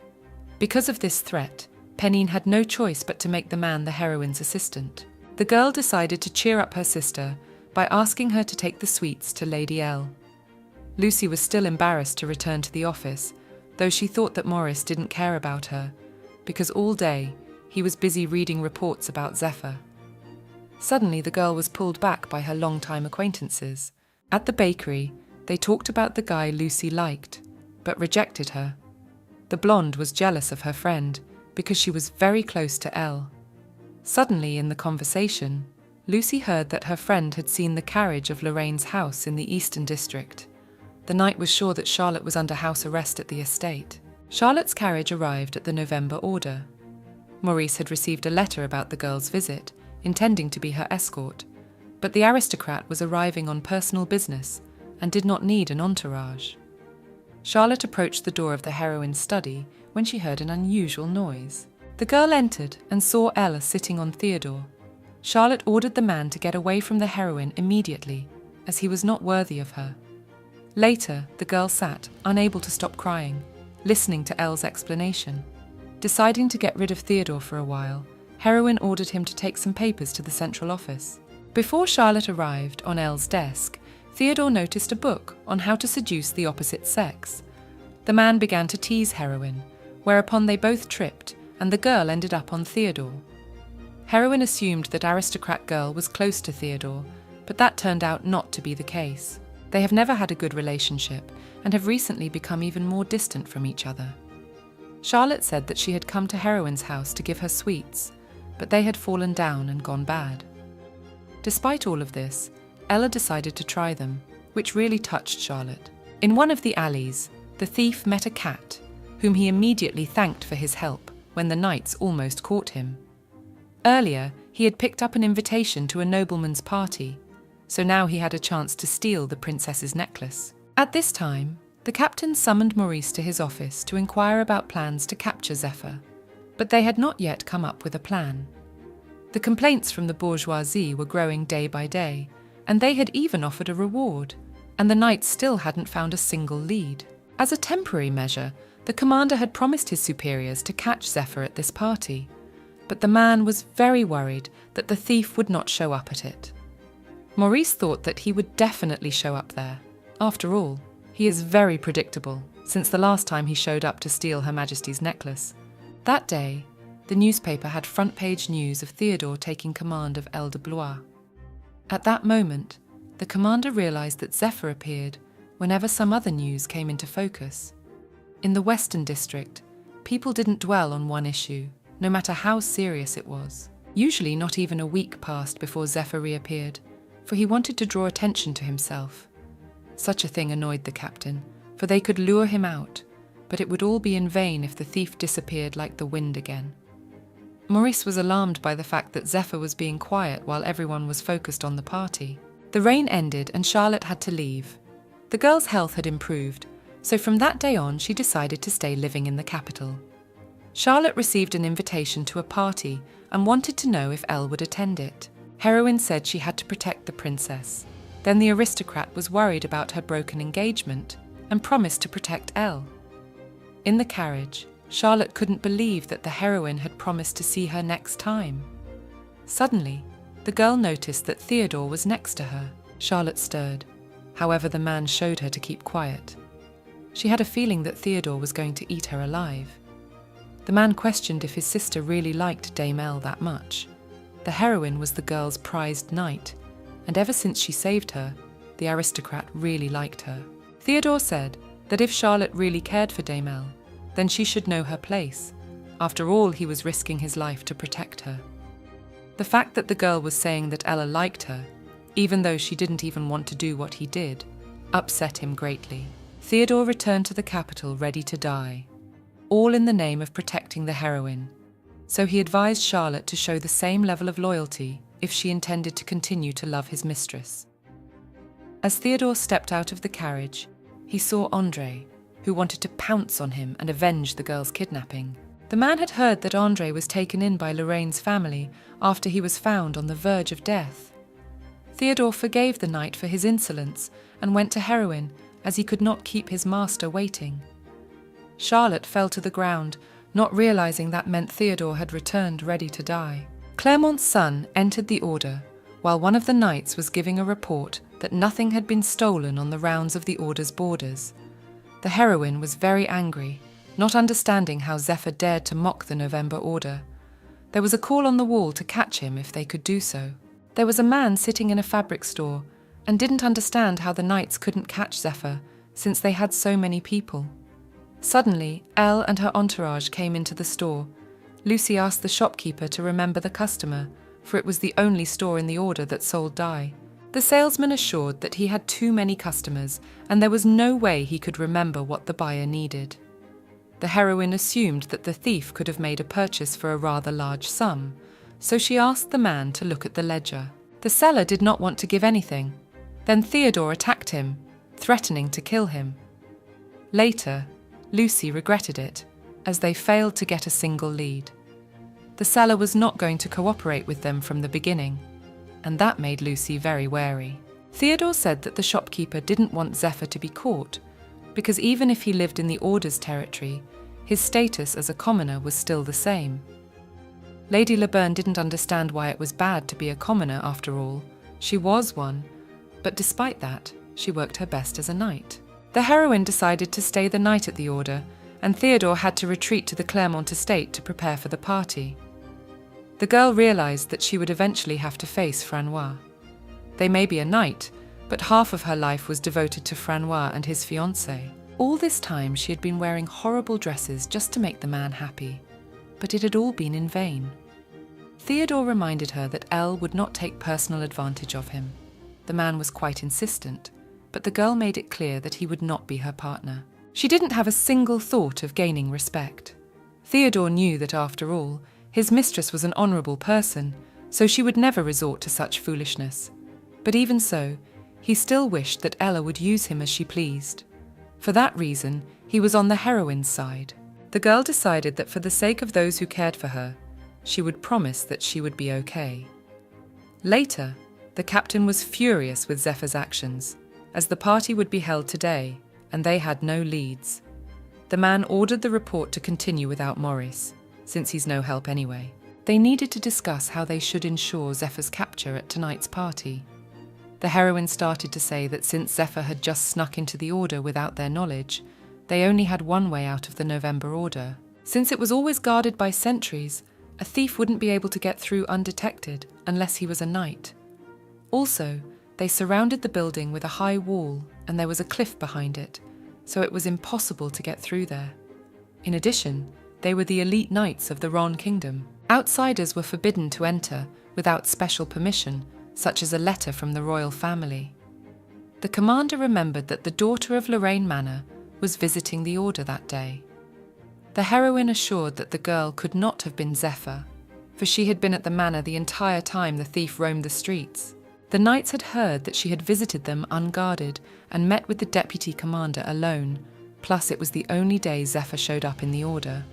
Because of this threat, Pennine had no choice but to make the man the heroine's assistant. The girl decided to cheer up her sister by asking her to take the sweets to Lady Elle. Lucy was still embarrassed to return to the office, though she thought that Maurice didn't care about her, because all day he was busy reading reports about Zephyr. Suddenly the girl was pulled back by her long-time acquaintances. At the bakery, they talked about the guy Lucy liked, but rejected her. The blonde was jealous of her friend because she was very close to Elle. Suddenly in the conversation, Lucy heard that her friend had seen the carriage of Lorraine's house in the Eastern District. The knight was sure that Charlotte was under house arrest at the estate. Charlotte's carriage arrived at the November order. Maurice had received a letter about the girl's visit, intending to be her escort, but the aristocrat was arriving on personal business and did not need an entourage. Charlotte approached the door of the heroine's study when she heard an unusual noise. The girl entered and saw Ella sitting on Theodore. Charlotte ordered the man to get away from the heroine immediately, as he was not worthy of her. Later, the girl sat, unable to stop crying, listening to Elle's explanation. Deciding to get rid of Theodore for a while, heroine ordered him to take some papers to the central office. Before Charlotte arrived on Elle's desk, Theodore noticed a book on how to seduce the opposite sex. The man began to tease Heroine, whereupon they both tripped and the girl ended up on Theodore. Heroine assumed that aristocrat girl was close to Theodore, but that turned out not to be the case. They have never had a good relationship and have recently become even more distant from each other. Charlotte said that she had come to Heroine's house to give her sweets, but they had fallen down and gone bad. Despite all of this, Ella decided to try them, which really touched Charlotte. In one of the alleys, the thief met a cat, whom he immediately thanked for his help when the knights almost caught him. Earlier, he had picked up an invitation to a nobleman's party, so now he had a chance to steal the princess's necklace. At this time, the captain summoned Maurice to his office to inquire about plans to capture Zephyr, but they had not yet come up with a plan. The complaints from the bourgeoisie were growing day by day, and they had even offered a reward, and the knights still hadn't found a single lead. As a temporary measure, the commander had promised his superiors to catch Zephyr at this party, but the man was very worried that the thief would not show up at it. Maurice thought that he would definitely show up there. After all, he is very predictable, since the last time he showed up to steal Her Majesty's necklace. That day, the newspaper had front-page news of Theodore taking command of El de Blois. At that moment, the commander realized that Zephyr appeared whenever some other news came into focus. In the Western District, people didn't dwell on one issue, no matter how serious it was. Usually not even a week passed before Zephyr reappeared, for he wanted to draw attention to himself. Such a thing annoyed the captain, for they could lure him out, but it would all be in vain if the thief disappeared like the wind again. Maurice was alarmed by the fact that Zephyr was being quiet while everyone was focused on the party. The rain ended and Charlotte had to leave. The girl's health had improved, so from that day on she decided to stay living in the capital. Charlotte received an invitation to a party and wanted to know if Elle would attend it. Heroine said she had to protect the princess. Then the aristocrat was worried about her broken engagement and promised to protect Elle. In the carriage, Charlotte couldn't believe that the heroine had promised to see her next time. Suddenly, the girl noticed that Theodore was next to her. Charlotte stirred. However, the man showed her to keep quiet. She had a feeling that Theodore was going to eat her alive. The man questioned if his sister really liked Dame Elle that much. The heroine was the girl's prized knight, and ever since she saved her, the aristocrat really liked her. Theodore said that if Charlotte really cared for Dame Elle, then she should know her place. After all, he was risking his life to protect her. The fact that the girl was saying that Ella liked her, even though she didn't even want to do what he did, upset him greatly. Theodore returned to the capital ready to die, all in the name of protecting the heroine. So he advised Charlotte to show the same level of loyalty if she intended to continue to love his mistress. As Theodore stepped out of the carriage, he saw André, who wanted to pounce on him and avenge the girl's kidnapping. The man had heard that André was taken in by Lorraine's family after he was found on the verge of death. Theodore forgave the knight for his insolence and went to Heroine, as he could not keep his master waiting. Charlotte fell to the ground, not realizing that meant Theodore had returned ready to die. Clermont's son entered the order, while one of the knights was giving a report that nothing had been stolen on the rounds of the order's borders. The heroine was very angry, not understanding how Zephyr dared to mock the November order. There was a call on the wall to catch him if they could do so. There was a man sitting in a fabric store and didn't understand how the knights couldn't catch Zephyr since they had so many people. Suddenly, Elle and her entourage came into the store. Lucy asked the shopkeeper to remember the customer, for it was the only store in the order that sold dye. The salesman assured that he had too many customers and there was no way he could remember what the buyer needed. The heroine assumed that the thief could have made a purchase for a rather large sum, so she asked the man to look at the ledger. The seller did not want to give anything. Then Theodore attacked him, threatening to kill him. Later, Lucy regretted it, as they failed to get a single lead. The seller was not going to cooperate with them from the beginning, and that made Lucy very wary. Theodore said that the shopkeeper didn't want Zephyr to be caught, because even if he lived in the Order's territory, his status as a commoner was still the same. Lady Leburn didn't understand why it was bad to be a commoner after all, She was one, but despite that, she worked her best as a knight. The heroine decided to stay the night at the Order, and Theodore had to retreat to the Clermont estate to prepare for the party. The girl realized that she would eventually have to face Francois. They may be a knight, but half of her life was devoted to Francois and his fiancée. All this time she had been wearing horrible dresses just to make the man happy, but it had all been in vain. Theodore reminded her that Elle would not take personal advantage of him. The man was quite insistent, but the girl made it clear that he would not be her partner. She didn't have a single thought of gaining respect. Theodore knew that after all, his mistress was an honourable person, so she would never resort to such foolishness. But even so, he still wished that Ella would use him as she pleased. For that reason, he was on the heroine's side. The girl decided that for the sake of those who cared for her, she would promise that she would be okay. Later, the captain was furious with Zephyr's actions, as the party would be held today, and they had no leads. The man ordered the report to continue without Maurice, since he's no help anyway. They needed to discuss how they should ensure Zephyr's capture at tonight's party. The heroine started to say that since Zephyr had just snuck into the Order without their knowledge, they only had one way out of the November Order. Since it was always guarded by sentries, a thief wouldn't be able to get through undetected unless he was a knight. Also, they surrounded the building with a high wall and there was a cliff behind it, so it was impossible to get through there. In addition, they were the elite knights of the Ron Kingdom. Outsiders were forbidden to enter without special permission, such as a letter from the royal family. The commander remembered that the daughter of Lorraine Manor was visiting the Order that day. The heroine assured that the girl could not have been Zephyr, for she had been at the manor the entire time the thief roamed the streets. The knights had heard that she had visited them unguarded and met with the deputy commander alone, plus it was the only day Zephyr showed up in the Order.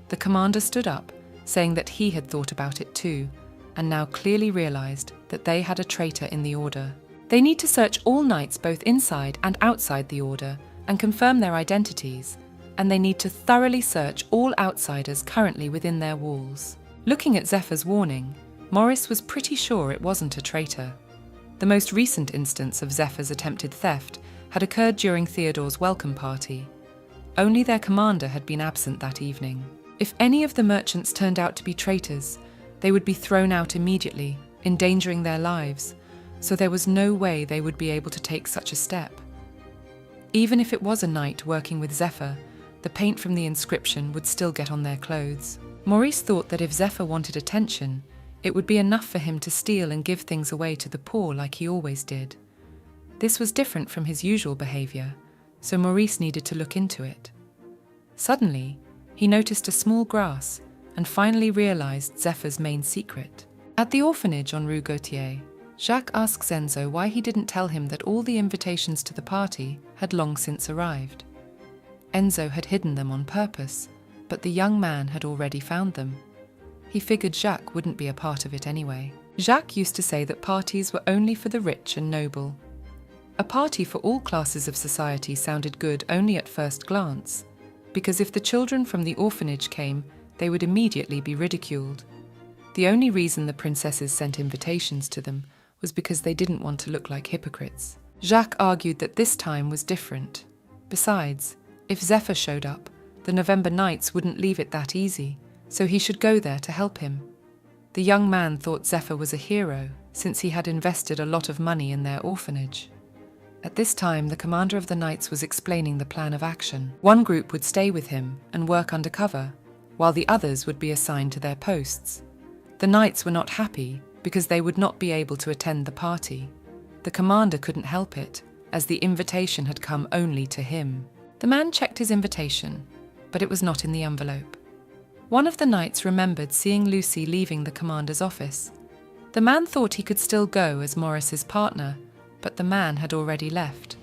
The commander stood up, saying that he had thought about it too, and now clearly realized that they had a traitor in the Order. They need to search all knights both inside and outside the Order and confirm their identities, and they need to thoroughly search all outsiders currently within their walls. Looking at Zephyr's warning, Maurice was pretty sure it wasn't a traitor. The most recent instance of Zephyr's attempted theft had occurred during Theodore's welcome party. Only their commander had been absent that evening. If any of the merchants turned out to be traitors, they would be thrown out immediately, endangering their lives, so there was no way they would be able to take such a step. Even if it was a knight working with Zephyr, the paint from the inscription would still get on their clothes. Maurice thought that if Zephyr wanted attention, it would be enough for him to steal and give things away to the poor like he always did. This was different from his usual behaviour, so Maurice needed to look into it. Suddenly, he noticed a small grass and finally realised Zephyr's main secret. At the orphanage on Rue Gautier, Jacques asks Enzo why he didn't tell him that all the invitations to the party had long since arrived. Enzo had hidden them on purpose, but the young man had already found them. He figured Jacques wouldn't be a part of it anyway. Jacques used to say that parties were only for the rich and noble. A party for all classes of society sounded good only at first glance, because if the children from the orphanage came, they would immediately be ridiculed. The only reason the princesses sent invitations to them was because they didn't want to look like hypocrites. Jacques argued that this time was different. Besides, if Zephyr showed up, the November Knights wouldn't leave it that easy, so he should go there to help him. The young man thought Zephyr was a hero, since he had invested a lot of money in their orphanage. At this time, the commander of the Knights was explaining the plan of action. One group would stay with him and work undercover, while the others would be assigned to their posts. The Knights were not happy because they would not be able to attend the party. The commander couldn't help it, as the invitation had come only to him. The man checked his invitation, but it was not in the envelope. One of the knights remembered seeing Lucy leaving the commander's office. The man thought he could still go as Maurice's partner, but the man had already left.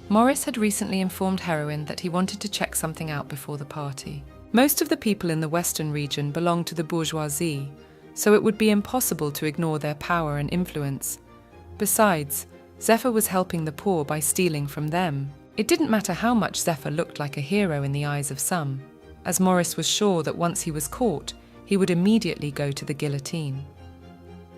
Maurice had recently informed Heroine that he wanted to check something out before the party. Most of the people in the western region belonged to the bourgeoisie, so it would be impossible to ignore their power and influence. Besides, Zephyr was helping the poor by stealing from them. It didn't matter how much Zephyr looked like a hero in the eyes of some, as Maurice was sure that once he was caught, he would immediately go to the guillotine.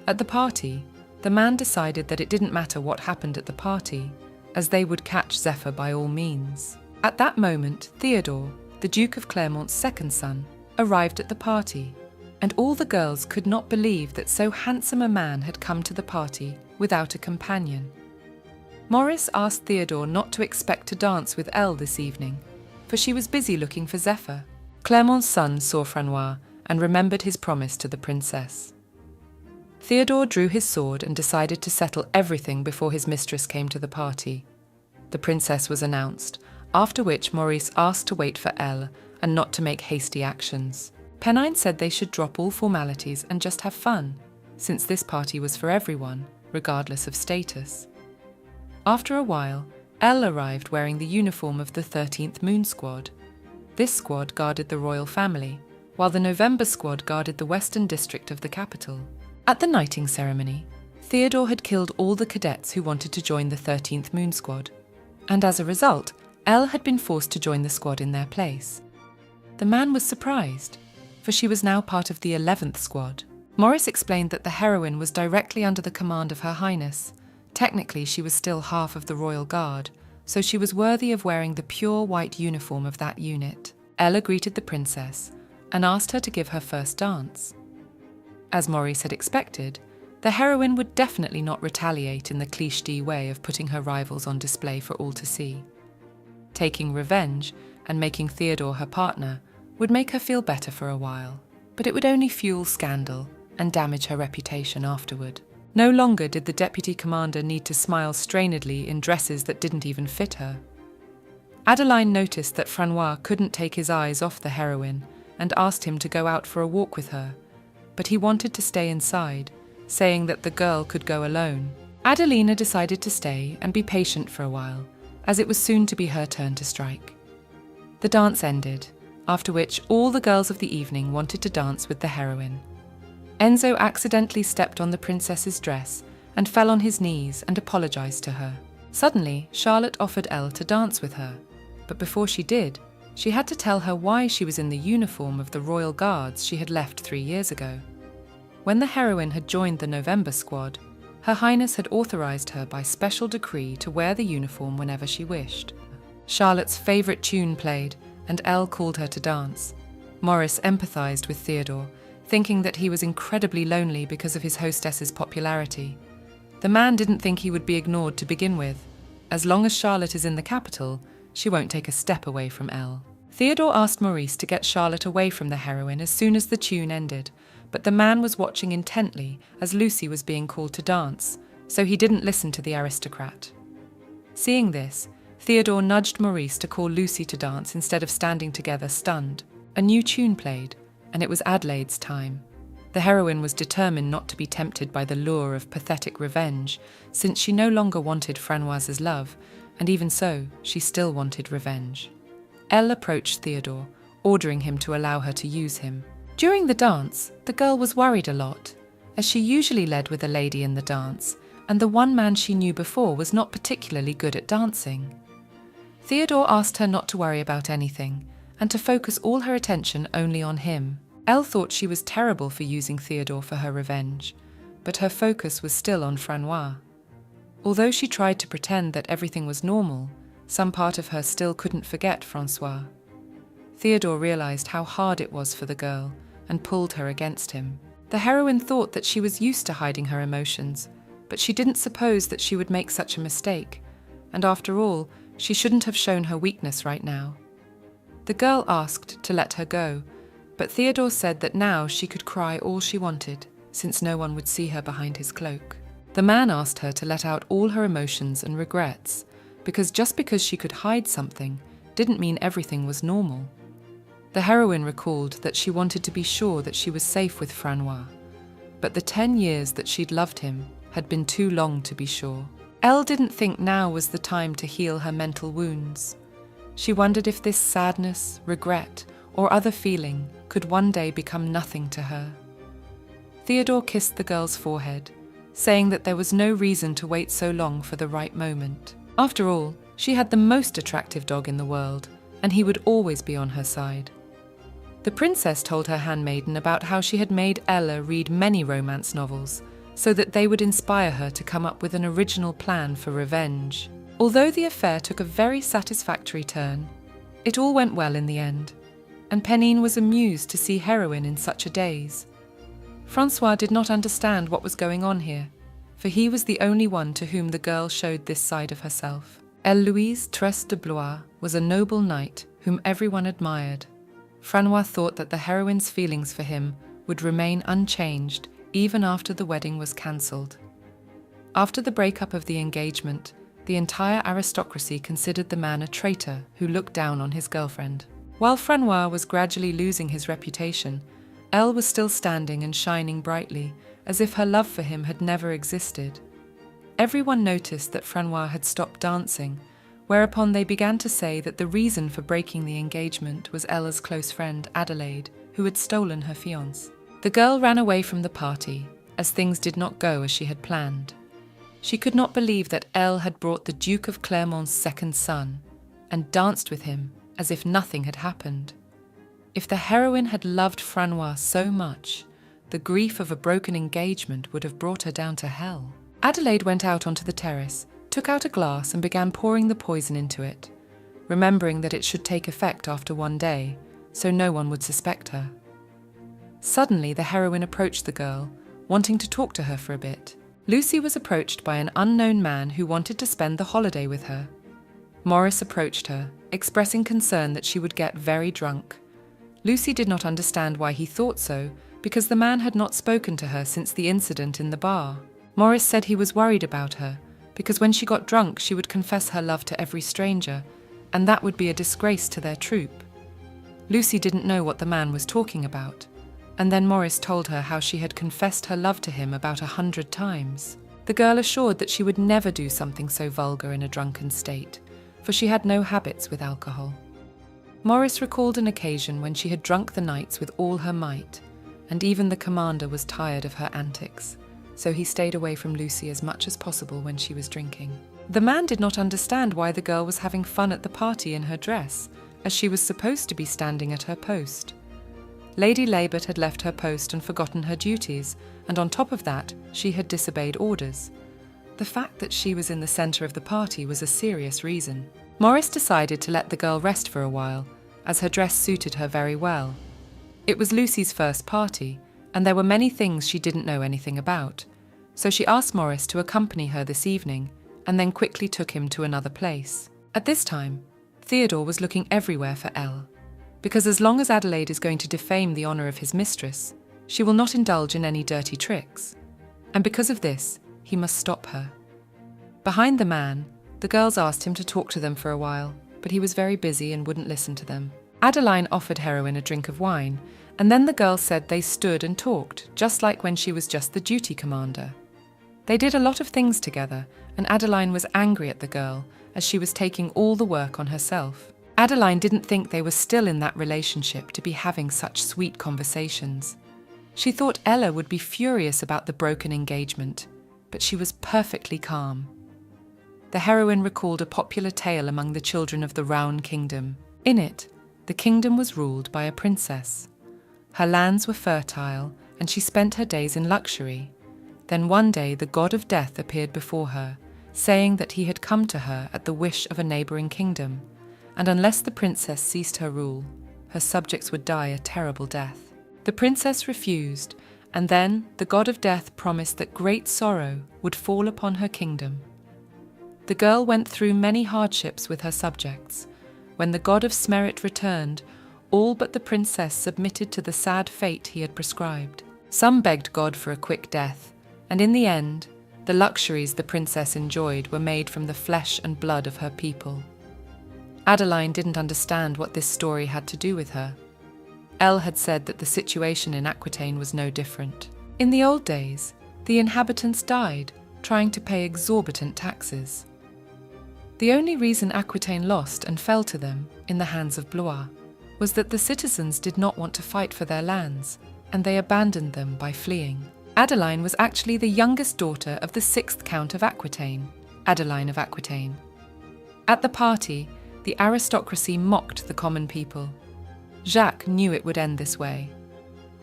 At the party, the man decided that it didn't matter what happened at the party, as they would catch Zephyr by all means. At that moment, Theodore, the Duke of Clermont's second son, arrived at the party, and all the girls could not believe that so handsome a man had come to the party without a companion. Maurice asked Theodore not to expect to dance with Elle this evening, for she was busy looking for Zephyr. Clermont's son saw Francois and remembered his promise to the princess. Theodore drew his sword and decided to settle everything before his mistress came to the party. The princess was announced, after which Maurice asked to wait for Elle and not to make hasty actions. Pennine said they should drop all formalities and just have fun, since this party was for everyone, regardless of status. After a while, Elle arrived wearing the uniform of the 13th Moon Squad. This squad guarded the royal family, while the November Squad guarded the western district of the capital. At the knighting ceremony, Theodore had killed all the cadets who wanted to join the 13th Moon Squad, and as a result, Elle had been forced to join the squad in their place. The man was surprised, for she was now part of the 11th Squad. Maurice explained that the heroine was directly under the command of Her Highness. Technically, she was still half of the Royal Guard, so she was worthy of wearing the pure white uniform of that unit. Elle greeted the princess and asked her to give her first dance. As Maurice had expected, the heroine would definitely not retaliate in the cliché way of putting her rivals on display for all to see. Taking revenge and making Theodore her partner would make her feel better for a while, but it would only fuel scandal and damage her reputation afterward. No longer did the deputy commander need to smile strainedly in dresses that didn't even fit her. Adeline noticed that Francois couldn't take his eyes off the heroine and asked him to go out for a walk with her, but he wanted to stay inside, saying that the girl could go alone. Adelina decided to stay and be patient for a while, as it was soon to be her turn to strike. The dance ended, after which all the girls of the evening wanted to dance with the heroine. Enzo accidentally stepped on the princess's dress and fell on his knees and apologized to her. Suddenly, Charlotte offered Elle to dance with her, but before she did, she had to tell her why she was in the uniform of the Royal Guards she had left 3 years ago. When the heroine had joined the November Squad, Her Highness had authorized her by special decree to wear the uniform whenever she wished. Charlotte's favorite tune played, and Elle called her to dance. Maurice empathized with Theodore, thinking that he was incredibly lonely because of his hostess's popularity. The man didn't think he would be ignored to begin with. As long as Charlotte is in the capital, she won't take a step away from Elle. Theodore asked Maurice to get Charlotte away from the heroine as soon as the tune ended, but the man was watching intently as Lucy was being called to dance, so he didn't listen to the aristocrat. Seeing this, Theodore nudged Maurice to call Lucy to dance instead of standing together stunned. A new tune played, and it was Adelaide's time. The heroine was determined not to be tempted by the lure of pathetic revenge, since she no longer wanted Francoise's love, and even so, she still wanted revenge. Elle approached Theodore, ordering him to allow her to use him. During the dance, the girl was worried a lot, as she usually led with a lady in the dance, and the one man she knew before was not particularly good at dancing. Theodore asked her not to worry about anything, and to focus all her attention only on him. Elle thought she was terrible for using Theodore for her revenge, but her focus was still on Francois. Although she tried to pretend that everything was normal, some part of her still couldn't forget Francois. Theodore realized how hard it was for the girl and pulled her against him. The heroine thought that she was used to hiding her emotions, but she didn't suppose that she would make such a mistake, and after all, she shouldn't have shown her weakness right now. The girl asked to let her go, but Theodore said that now she could cry all she wanted, since no one would see her behind his cloak. The man asked her to let out all her emotions and regrets, because just because she could hide something didn't mean everything was normal. The heroine recalled that she wanted to be sure that she was safe with Francois, but the 10 years that she'd loved him had been too long to be sure. Elle didn't think now was the time to heal her mental wounds. She wondered if this sadness, regret, or other feeling could one day become nothing to her. Theodore kissed the girl's forehead, saying that there was no reason to wait so long for the right moment. After all, she had the most attractive dog in the world, and he would always be on her side. The princess told her handmaiden about how she had made Ella read many romance novels, so that they would inspire her to come up with an original plan for revenge. Although the affair took a very satisfactory turn, it all went well in the end, and Pénine was amused to see heroine in such a daze. François did not understand what was going on here, for he was the only one to whom the girl showed this side of herself. Eloise Tresse de Blois was a noble knight whom everyone admired. François thought that the heroine's feelings for him would remain unchanged even after the wedding was cancelled. After the breakup of the engagement, the entire aristocracy considered the man a traitor who looked down on his girlfriend. While François was gradually losing his reputation, Elle was still standing and shining brightly, as if her love for him had never existed. Everyone noticed that François had stopped dancing, whereupon they began to say that the reason for breaking the engagement was Ella's close friend Adelaide, who had stolen her fiancé. The girl ran away from the party, as things did not go as she had planned. She could not believe that Elle had brought the Duke of Clermont's second son, and danced with him as if nothing had happened. If the heroine had loved François so much, the grief of a broken engagement would have brought her down to hell. Adelaide went out onto the terrace, took out a glass and began pouring the poison into it, remembering that it should take effect after one day, so no one would suspect her. Suddenly the heroine approached the girl, wanting to talk to her for a bit. Lucy was approached by an unknown man who wanted to spend the holiday with her. Maurice approached her, expressing concern that she would get very drunk. Lucy did not understand why he thought so, because the man had not spoken to her since the incident in the bar. Maurice said he was worried about her, because when she got drunk she would confess her love to every stranger, and that would be a disgrace to their troupe. Lucy didn't know what the man was talking about, and then Maurice told her how she had confessed her love to him about 100 times. The girl assured that she would never do something so vulgar in a drunken state, for she had no habits with alcohol. Maurice recalled an occasion when she had drunk the nights with all her might, and even the commander was tired of her antics, so he stayed away from Lucy as much as possible when she was drinking. The man did not understand why the girl was having fun at the party in her dress, as she was supposed to be standing at her post. Lady Labert had left her post and forgotten her duties, and on top of that, she had disobeyed orders. The fact that she was in the centre of the party was a serious reason. Maurice decided to let the girl rest for a while, as her dress suited her very well. It was Lucy's first party, and there were many things she didn't know anything about, so she asked Maurice to accompany her this evening, and then quickly took him to another place. At this time, Theodore was looking everywhere for Elle, because as long as Adelaide is going to defame the honour of his mistress, she will not indulge in any dirty tricks, and because of this, he must stop her. Behind the man, the girls asked him to talk to them for a while, but he was very busy and wouldn't listen to them. Adeline offered heroine a drink of wine, and then the girls said they stood and talked, just like when she was just the duty commander. They did a lot of things together, and Adeline was angry at the girl, as she was taking all the work on herself. Adeline didn't think they were still in that relationship to be having such sweet conversations. She thought Ella would be furious about the broken engagement, but she was perfectly calm. The heroine recalled a popular tale among the children of the Rouen Kingdom. In it, the kingdom was ruled by a princess. Her lands were fertile, and she spent her days in luxury. Then one day the god of death appeared before her, saying that he had come to her at the wish of a neighbouring kingdom, and unless the princess ceased her rule, her subjects would die a terrible death. The princess refused, and then the god of death promised that great sorrow would fall upon her kingdom. The girl went through many hardships with her subjects. When the god of Smerit returned, all but the princess submitted to the sad fate he had prescribed. Some begged God for a quick death, and in the end, the luxuries the princess enjoyed were made from the flesh and blood of her people. Adeline didn't understand what this story had to do with her. Elle had said that the situation in Aquitaine was no different. In the old days, the inhabitants died trying to pay exorbitant taxes. The only reason Aquitaine lost and fell to them, in the hands of Blois, was that the citizens did not want to fight for their lands, and they abandoned them by fleeing. Adeline was actually the youngest daughter of the 6th Count of Aquitaine, Adeline of Aquitaine. At the party, the aristocracy mocked the common people. Jacques knew it would end this way.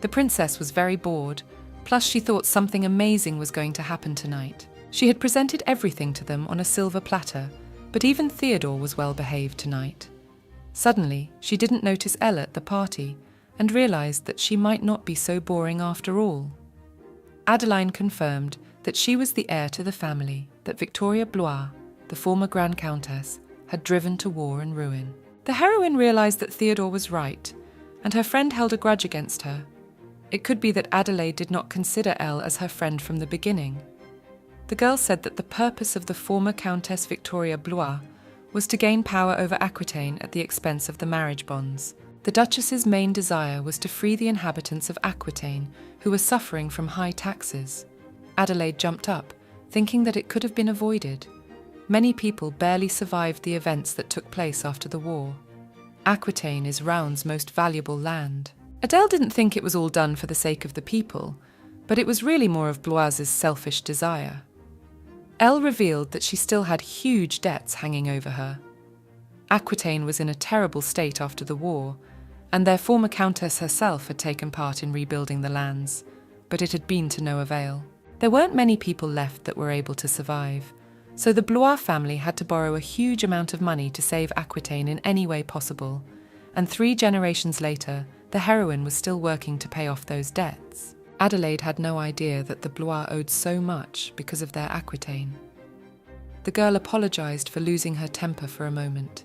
The princess was very bored, Plus, she thought something amazing was going to happen tonight. She had presented everything to them on a silver platter, but even Theodore was well behaved tonight. Suddenly, she didn't notice Ella at the party and realized that she might not be so boring after all. Adeline confirmed that she was the heir to the family that Victoria Blois, the former Grand Countess, had driven to war and ruin. The heroine realized that Theodore was right, and her friend held a grudge against her. It could be that Adelaide did not consider Elle as her friend from the beginning. The girl said that the purpose of the former Countess Victoria Blois was to gain power over Aquitaine at the expense of the marriage bonds. The Duchess's main desire was to free the inhabitants of Aquitaine, who were suffering from high taxes. Adelaide jumped up, thinking that it could have been avoided. Many people barely survived the events that took place after the war. Aquitaine is Round's most valuable land. Adele didn't think it was all done for the sake of the people, but it was really more of Blois's selfish desire. Elle revealed that she still had huge debts hanging over her. Aquitaine was in a terrible state after the war, and their former countess herself had taken part in rebuilding the lands, but it had been to no avail. There weren't many people left that were able to survive, so the Blois family had to borrow a huge amount of money to save Aquitaine in any way possible, and 3 generations later, the heroine was still working to pay off those debts. Adelaide had no idea that the Blois owed so much because of their Aquitaine. The girl apologized for losing her temper for a moment.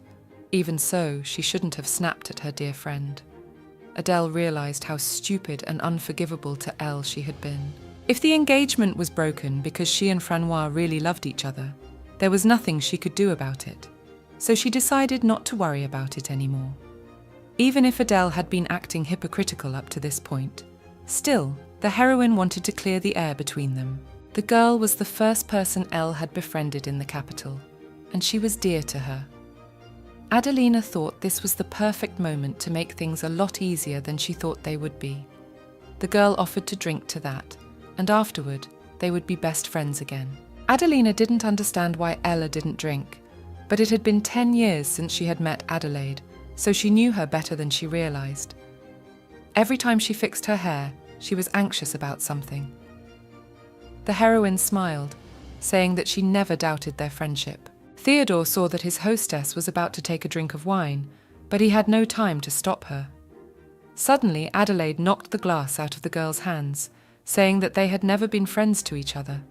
Even so, she shouldn't have snapped at her dear friend. Adele realized how stupid and unforgivable to Elle she had been. If the engagement was broken because she and Francois really loved each other, there was nothing she could do about it, so she decided not to worry about it anymore. Even if Adele had been acting hypocritical up to this point, still, the heroine wanted to clear the air between them. The girl was the first person Elle had befriended in the capital, and she was dear to her. Adelina thought this was the perfect moment to make things a lot easier than she thought they would be. The girl offered to drink to that, and afterward, they would be best friends again. Adelina didn't understand why Ella didn't drink, but it had been 10 years since she had met Adelaide, so she knew her better than she realized. Every time she fixed her hair, she was anxious about something. The heroine smiled, saying that she never doubted their friendship. Theodore saw that his hostess was about to take a drink of wine, but he had no time to stop her. Suddenly, Adelaide knocked the glass out of the girl's hands, saying that they had never been friends to each other.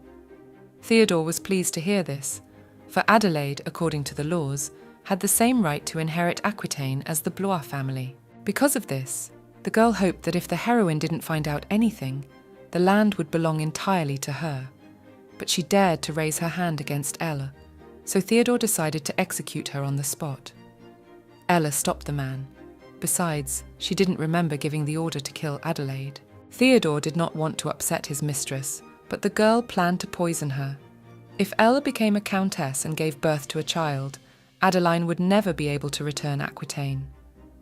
Theodore was pleased to hear this, for Adelaide, according to the laws, had the same right to inherit Aquitaine as the Blois family. Because of this, the girl hoped that if the heroine didn't find out anything, the land would belong entirely to her. But she dared to raise her hand against Ella, so Theodore decided to execute her on the spot. Ella stopped the man. Besides, she didn't remember giving the order to kill Adelaide. Theodore did not want to upset his mistress, but the girl planned to poison her. If Ella became a countess and gave birth to a child, Adeline would never be able to return Aquitaine.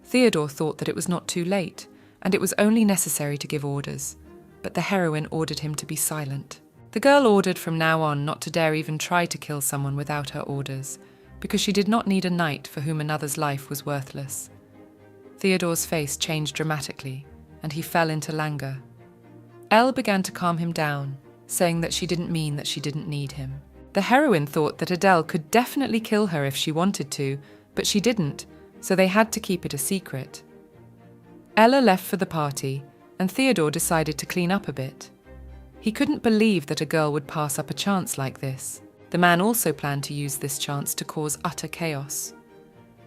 Theodore thought that it was not too late, and it was only necessary to give orders, but the heroine ordered him to be silent. The girl ordered from now on not to dare even try to kill someone without her orders, because she did not need a knight for whom another's life was worthless. Theodore's face changed dramatically, and he fell into languor. Elle began to calm him down, saying that she didn't mean that she didn't need him. The heroine thought that Adele could definitely kill her if she wanted to, but she didn't, so they had to keep it a secret. Ella left for the party, and Theodore decided to clean up a bit. He couldn't believe that a girl would pass up a chance like this. The man also planned to use this chance to cause utter chaos.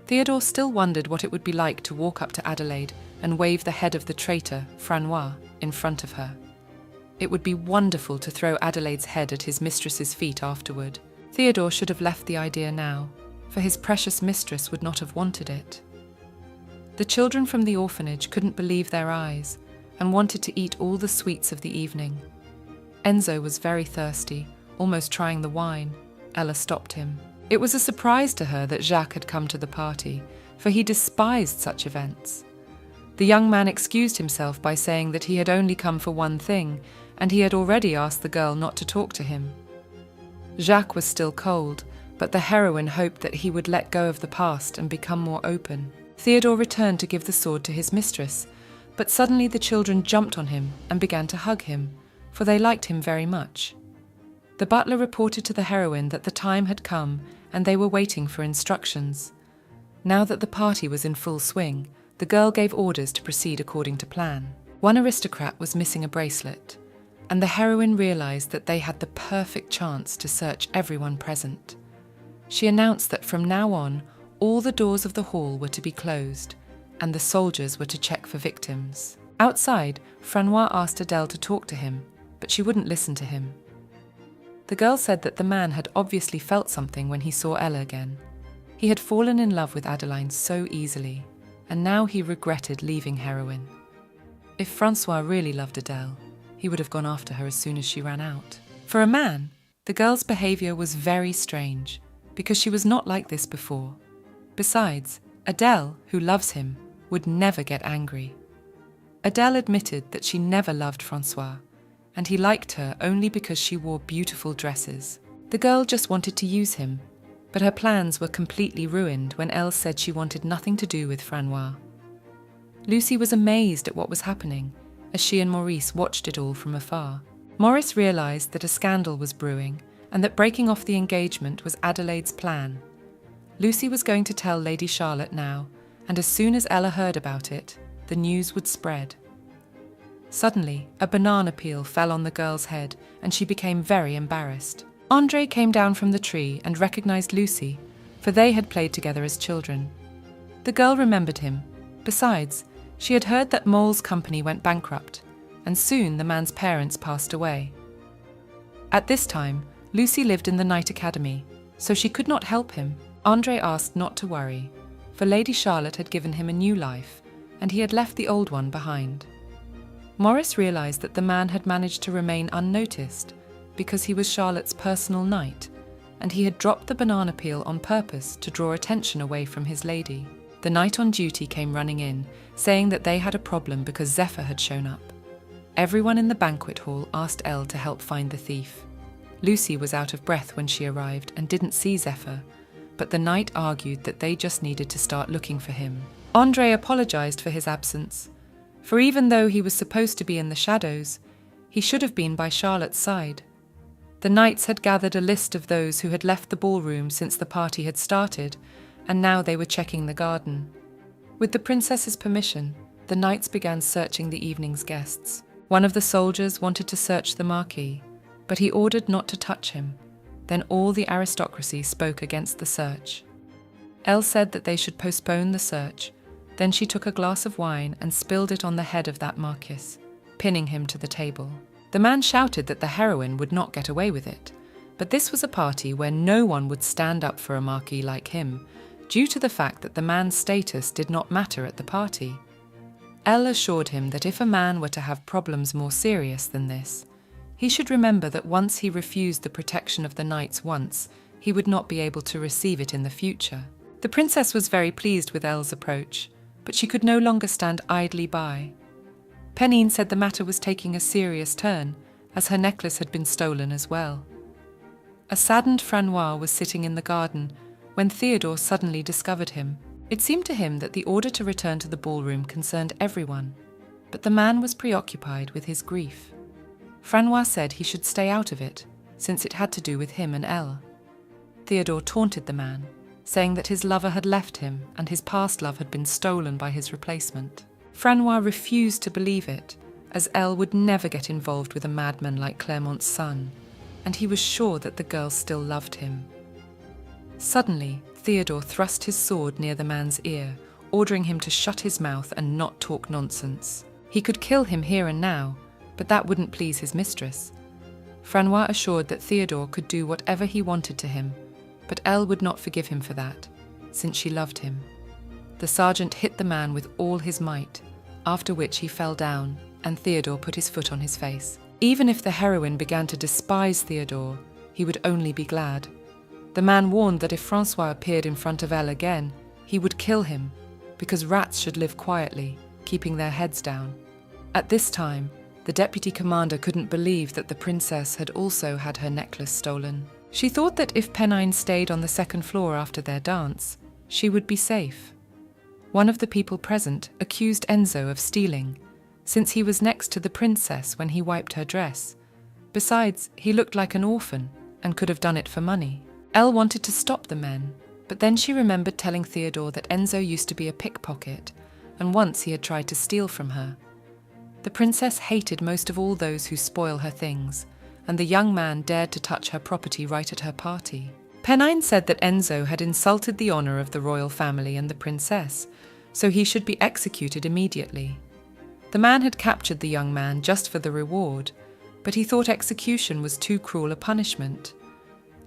Theodore still wondered what it would be like to walk up to Adelaide and wave the head of the traitor, Francois, in front of her. It would be wonderful to throw Adelaide's head at his mistress's feet afterward. Theodore should have left the idea now, for his precious mistress would not have wanted it. The children from the orphanage couldn't believe their eyes and wanted to eat all the sweets of the evening. Enzo was very thirsty, almost trying the wine. Ella stopped him. It was a surprise to her that Jacques had come to the party, for he despised such events. The young man excused himself by saying that he had only come for one thing, and he had already asked the girl not to talk to him. Jacques was still cold, but the heroine hoped that he would let go of the past and become more open. Theodore returned to give the sword to his mistress, but suddenly the children jumped on him and began to hug him, for they liked him very much. The butler reported to the heroine that the time had come and they were waiting for instructions. Now that the party was in full swing, the girl gave orders to proceed according to plan. One aristocrat was missing a bracelet, and the heroine realized that they had the perfect chance to search everyone present. She announced that from now on, all the doors of the hall were to be closed, and the soldiers were to check for victims. Outside, Francois asked Adele to talk to him, but she wouldn't listen to him. The girl said that the man had obviously felt something when he saw Ella again. He had fallen in love with Adeline so easily, and now he regretted leaving heroine. If Francois really loved Adele, he would have gone after her as soon as she ran out. For a man, the girl's behavior was very strange, because she was not like this before. Besides, Adele, who loves him, would never get angry. Adele admitted that she never loved Francois, and he liked her only because she wore beautiful dresses. The girl just wanted to use him, but her plans were completely ruined when Elle said she wanted nothing to do with Francois. Lucy was amazed at what was happening, as she and Maurice watched it all from afar. Maurice realized that a scandal was brewing, and that breaking off the engagement was Adelaide's plan. Lucy was going to tell Lady Charlotte now, and as soon as Ella heard about it, the news would spread. Suddenly, a banana peel fell on the girl's head, and she became very embarrassed. André came down from the tree and recognized Lucy, for they had played together as children. The girl remembered him. Besides, she had heard that Mole's company went bankrupt, and soon the man's parents passed away. At this time, Lucy lived in the Night Academy, so she could not help him. André asked not to worry, for Lady Charlotte had given him a new life, and he had left the old one behind. Maurice realized that the man had managed to remain unnoticed because he was Charlotte's personal knight, and he had dropped the banana peel on purpose to draw attention away from his lady. The knight on duty came running in, saying that they had a problem because Zephyr had shown up. Everyone in the banquet hall asked Elle to help find the thief. Lucy was out of breath when she arrived and didn't see Zephyr, but the knight argued that they just needed to start looking for him. André apologized for his absence, for even though he was supposed to be in the shadows, he should have been by Charlotte's side. The knights had gathered a list of those who had left the ballroom since the party had started, and now they were checking the garden. With the princess's permission, the knights began searching the evening's guests. One of the soldiers wanted to search the marquis, but he ordered not to touch him. Then all the aristocracy spoke against the search. Elle said that they should postpone the search. Then she took a glass of wine and spilled it on the head of that marquis, pinning him to the table. The man shouted that the heroine would not get away with it, but this was a party where no one would stand up for a marquis like him, due to the fact that the man's status did not matter at the party. Elle assured him that if a man were to have problems more serious than this, he should remember that once he refused the protection of the knights once, he would not be able to receive it in the future. The princess was very pleased with Elle's approach, but she could no longer stand idly by. Pennine said the matter was taking a serious turn, as her necklace had been stolen as well. A saddened Francois was sitting in the garden when Theodore suddenly discovered him. It seemed to him that the order to return to the ballroom concerned everyone, but the man was preoccupied with his grief. Francois said he should stay out of it, since it had to do with him and Elle. Theodore taunted the man, saying that his lover had left him and his past love had been stolen by his replacement. Francois refused to believe it, as Elle would never get involved with a madman like Clermont's son, and he was sure that the girl still loved him. Suddenly, Theodore thrust his sword near the man's ear, ordering him to shut his mouth and not talk nonsense. He could kill him here and now, but that wouldn't please his mistress. Francois assured that Theodore could do whatever he wanted to him, but Elle would not forgive him for that, since she loved him. The sergeant hit the man with all his might, after which he fell down, and Theodore put his foot on his face. Even if the heroine began to despise Theodore, he would only be glad. The man warned that if Francois appeared in front of Elle again, he would kill him, because rats should live quietly, keeping their heads down. At this time, the deputy commander couldn't believe that the princess had also had her necklace stolen. She thought that if Pennine stayed on the second floor after their dance, she would be safe. One of the people present accused Enzo of stealing, since he was next to the princess when he wiped her dress, Besides, he looked like an orphan and could have done it for money. Elle wanted to stop the men, but then she remembered telling Theodore that Enzo used to be a pickpocket, and once he had tried to steal from her. The princess hated most of all those who spoil her things, and the young man dared to touch her property right at her party. Pennine said that Enzo had insulted the honor of the royal family and the princess, so he should be executed immediately. The man had captured the young man just for the reward, but he thought execution was too cruel a punishment.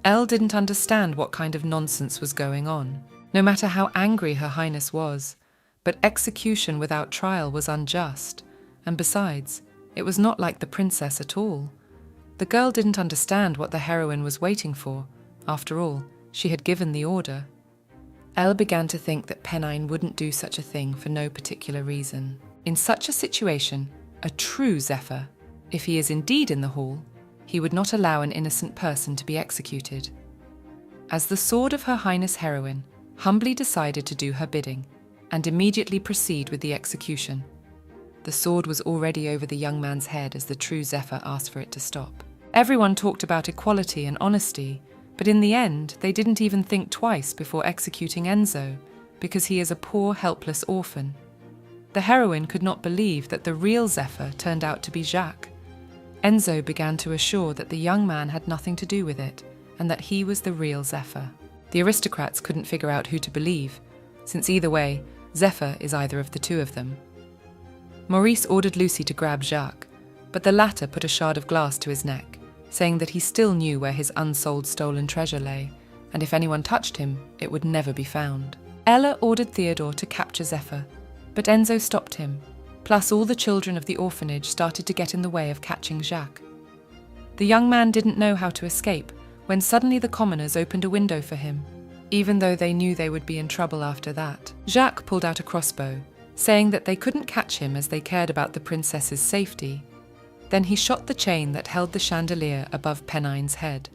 Elle didn't understand what kind of nonsense was going on, no matter how angry Her Highness was, but execution without trial was unjust, and besides, it was not like the princess at all. The girl didn't understand what the heroine was waiting for. After all, she had given the order. Elle began to think that Pennine wouldn't do such a thing for no particular reason. In such a situation, a true Zephyr, if he is indeed in the hall, he would not allow an innocent person to be executed. As the sword of Her Highness heroine humbly decided to do her bidding and immediately proceed with the execution. The sword was already over the young man's head as the true Zephyr asked for it to stop. Everyone talked about equality and honesty, but in the end they didn't even think twice before executing Enzo, because he is a poor, helpless orphan. The heroine could not believe that the real Zephyr turned out to be Jacques. Enzo began to assure that the young man had nothing to do with it, and that he was the real Zephyr. The aristocrats couldn't figure out who to believe, since either way, Zephyr is either of the two of them. Maurice ordered Lucy to grab Jacques, but the latter put a shard of glass to his neck, saying that he still knew where his unsold stolen treasure lay, and if anyone touched him, it would never be found. Ella ordered Theodore to capture Zephyr, but Enzo stopped him. Plus all the children of the orphanage started to get in the way of catching Jacques. The young man didn't know how to escape when suddenly the commoners opened a window for him, even though they knew they would be in trouble after that. Jacques pulled out a crossbow, saying that they couldn't catch him as they cared about the princess's safety. Then he shot the chain that held the chandelier above Pennine's head.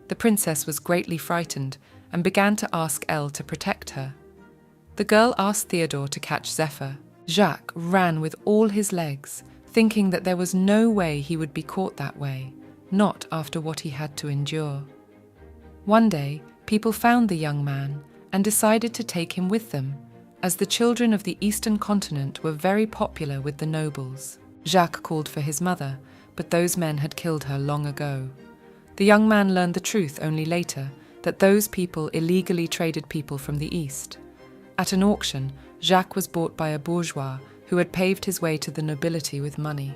The princess was greatly frightened and began to ask Elle to protect her. The girl asked Theodore to catch Zephyr. Jacques ran with all his legs, thinking that there was no way he would be caught that way, not after what he had to endure. One day, people found the young man and decided to take him with them, as the children of the Eastern continent were very popular with the nobles. Jacques called for his mother, but those men had killed her long ago. The young man learned the truth only later, that those people illegally traded people from the East. At an auction, Jacques was bought by a bourgeois who had paved his way to the nobility with money.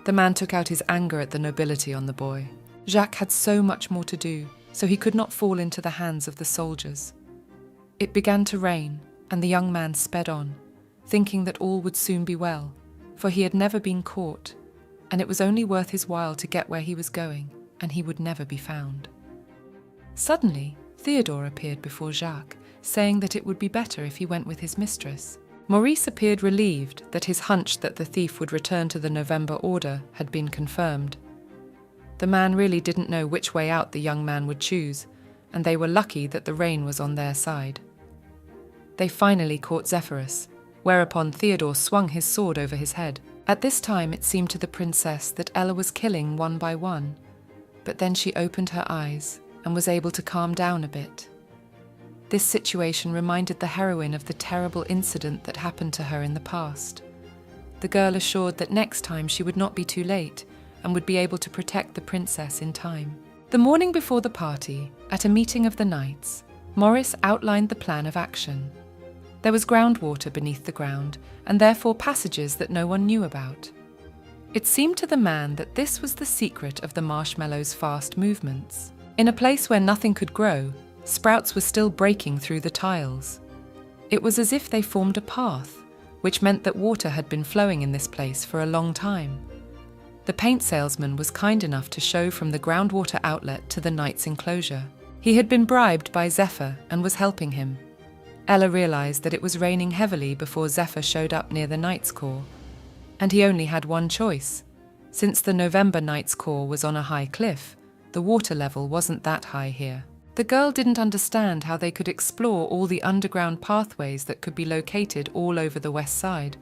The man took out his anger at the nobility on the boy. Jacques had so much more to do, so he could not fall into the hands of the soldiers. It began to rain, and the young man sped on, thinking that all would soon be well, for he had never been caught, and it was only worth his while to get where he was going, and he would never be found. Suddenly, Theodore appeared before Jacques, saying that it would be better if he went with his mistress. Maurice appeared relieved that his hunch that the thief would return to the November order had been confirmed. The man really didn't know which way out the young man would choose, and they were lucky that the rain was on their side. They finally caught Zephyrus, whereupon Theodore swung his sword over his head. At this time it seemed to the princess that Ella was killing one by one, but then she opened her eyes and was able to calm down a bit. This situation reminded the heroine of the terrible incident that happened to her in the past. The girl assured that next time she would not be too late and would be able to protect the princess in time. The morning before the party, at a meeting of the knights, Maurice outlined the plan of action. There was groundwater beneath the ground, and therefore passages that no one knew about. It seemed to the man that this was the secret of the marshmallow's fast movements. In a place where nothing could grow, sprouts were still breaking through the tiles. It was as if they formed a path, which meant that water had been flowing in this place for a long time. The paint salesman was kind enough to show from the groundwater outlet to the knight's enclosure. He had been bribed by Zephyr and was helping him. Ella realized that it was raining heavily before Zephyr showed up near the knight's core, and he only had one choice. Since the November knight's core was on a high cliff, the water level wasn't that high here. The girl didn't understand how they could explore all the underground pathways that could be located all over the west side.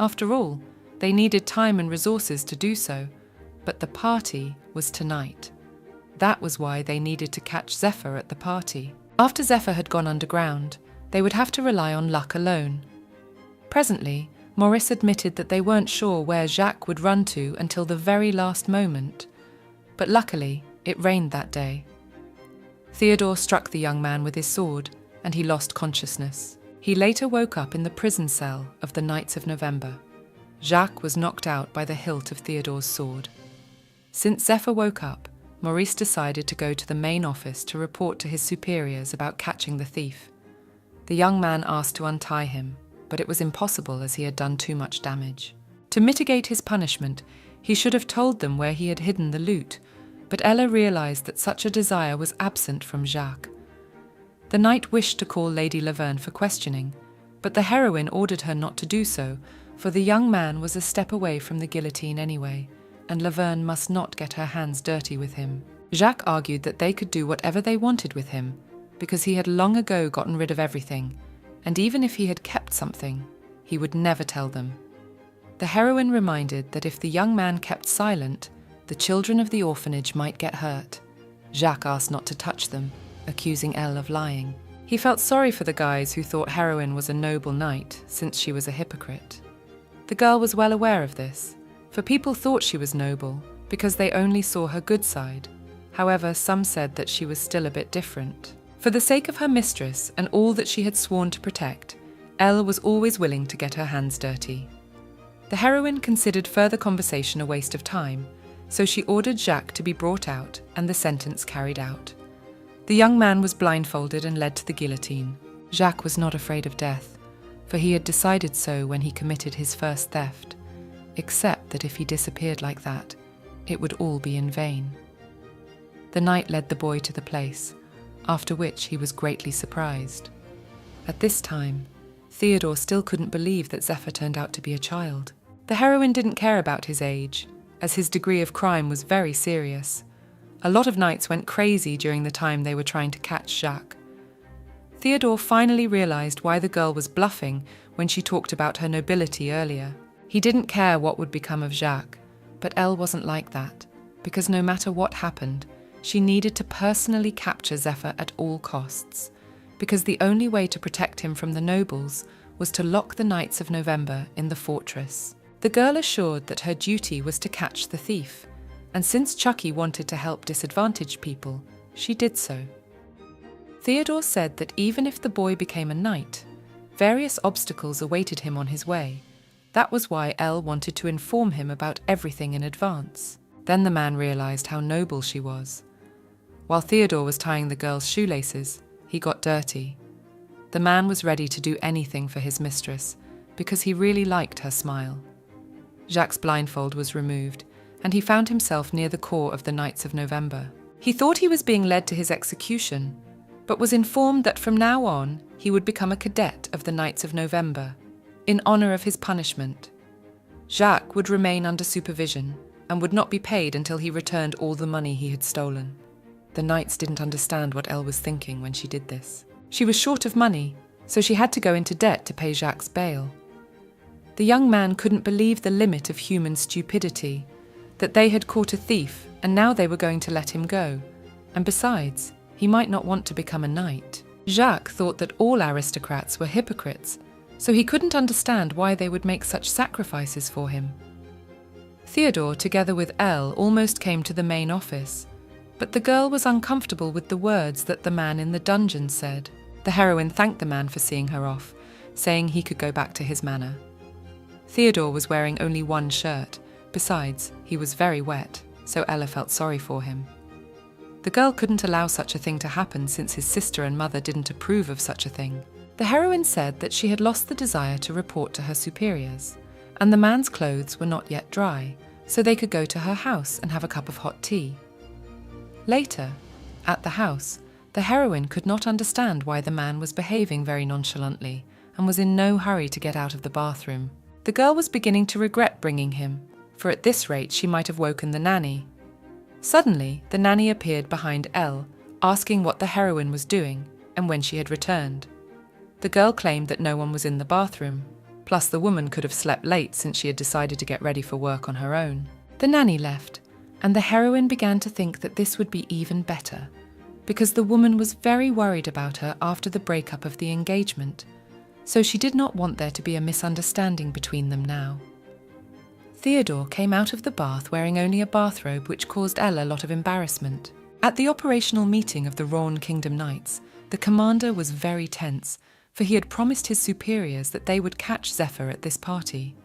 After all, they needed time and resources to do so, but the party was tonight. That was why they needed to catch Zephyr at the party. After Zephyr had gone underground, they would have to rely on luck alone. Presently, Maurice admitted that they weren't sure where Jacques would run to until the very last moment. But luckily, it rained that day. Theodore struck the young man with his sword, and he lost consciousness. He later woke up in the prison cell of the Knights of November. Jacques was knocked out by the hilt of Theodore's sword. Since Zephyr woke up, Maurice decided to go to the main office to report to his superiors about catching the thief. The young man asked to untie him, but it was impossible as he had done too much damage. To mitigate his punishment, he should have told them where he had hidden the loot, but Ella realized that such a desire was absent from Jacques. The knight wished to call Lady Laverne for questioning, but the heroine ordered her not to do so, for the young man was a step away from the guillotine anyway, and Laverne must not get her hands dirty with him. Jacques argued that they could do whatever they wanted with him, because he had long ago gotten rid of everything, and even if he had kept something, he would never tell them. The heroine reminded that if the young man kept silent, the children of the orphanage might get hurt. Jacques asked not to touch them, accusing Elle of lying. He felt sorry for the guys who thought heroine was a noble knight, since she was a hypocrite. The girl was well aware of this, for people thought she was noble because they only saw her good side. However, some said that she was still a bit different. For the sake of her mistress and all that she had sworn to protect, Elle was always willing to get her hands dirty. The heroine considered further conversation a waste of time, so she ordered Jacques to be brought out and the sentence carried out. The young man was blindfolded and led to the guillotine. Jacques was not afraid of death, for he had decided so when he committed his first theft, except that if he disappeared like that, it would all be in vain. The knight led the boy to the place, after which he was greatly surprised. At this time, Theodore still couldn't believe that Zephyr turned out to be a child. The heroine didn't care about his age, as his degree of crime was very serious. A lot of knights went crazy during the time they were trying to catch Jacques. Theodore finally realized why the girl was bluffing when she talked about her nobility earlier. He didn't care what would become of Jacques, but Elle wasn't like that, because no matter what happened, she needed to personally capture Zephyr at all costs, because the only way to protect him from the nobles was to lock the Knights of November in the fortress. The girl assured that her duty was to catch the thief, and since Chucky wanted to help disadvantaged people, she did so. Theodore said that even if the boy became a knight, various obstacles awaited him on his way. That was why Elle wanted to inform him about everything in advance. Then the man realized how noble she was. While Theodore was tying the girl's shoelaces, he got dirty. The man was ready to do anything for his mistress, because he really liked her smile. Jacques' blindfold was removed, and he found himself near the core of the Knights of November. He thought he was being led to his execution, but was informed that from now on he would become a cadet of the Knights of November, in honor of his punishment. Jacques would remain under supervision and would not be paid until he returned all the money he had stolen. The knights didn't understand what Elle was thinking when she did this. She was short of money, so she had to go into debt to pay Jacques' bail. The young man couldn't believe the limit of human stupidity, that they had caught a thief and now they were going to let him go. And besides, he might not want to become a knight. Jacques thought that all aristocrats were hypocrites, so he couldn't understand why they would make such sacrifices for him. Theodore, together with Elle, almost came to the main office, but the girl was uncomfortable with the words that the man in the dungeon said. The heroine thanked the man for seeing her off, saying he could go back to his manor. Theodore was wearing only one shirt. Besides, he was very wet, so Ella felt sorry for him. The girl couldn't allow such a thing to happen since his sister and mother didn't approve of such a thing. The heroine said that she had lost the desire to report to her superiors, and the man's clothes were not yet dry, so they could go to her house and have a cup of hot tea. Later, at the house, the heroine could not understand why the man was behaving very nonchalantly and was in no hurry to get out of the bathroom. The girl was beginning to regret bringing him, for at this rate she might have woken the nanny. Suddenly, the nanny appeared behind Elle, asking what the heroine was doing and when she had returned. The girl claimed that no one was in the bathroom, plus the woman could have slept late since she had decided to get ready for work on her own. The nanny left, And the heroine began to think that this would be even better, because the woman was very worried about her after the breakup of the engagement, so she did not want there to be a misunderstanding between them now. Theodore came out of the bath wearing only a bathrobe, which caused Elle a lot of embarrassment. At the operational meeting of the Rawn Kingdom Knights, the commander was very tense, for he had promised his superiors that they would catch Zephyr at this party.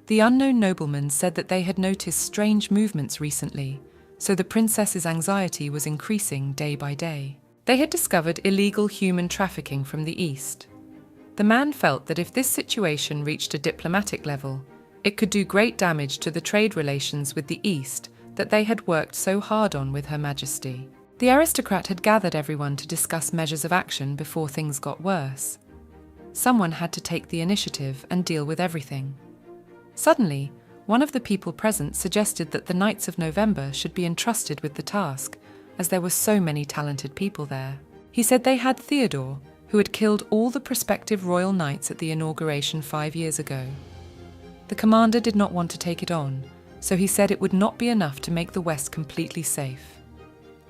The unknown nobleman said that they had noticed strange movements recently, so the princess's anxiety was increasing day by day. They had discovered illegal human trafficking from the east. The man felt that if this situation reached a diplomatic level, it could do great damage to the trade relations with the east that they had worked so hard on with Her Majesty. The aristocrat had gathered everyone to discuss measures of action before things got worse. Someone had to take the initiative and deal with everything. Suddenly, one of the people present suggested that the Knights of November should be entrusted with the task, as there were so many talented people there. He said they had Theodore, who had killed all the prospective royal knights at the inauguration 5 years ago. The commander did not want to take it on, so he said it would not be enough to make the West completely safe.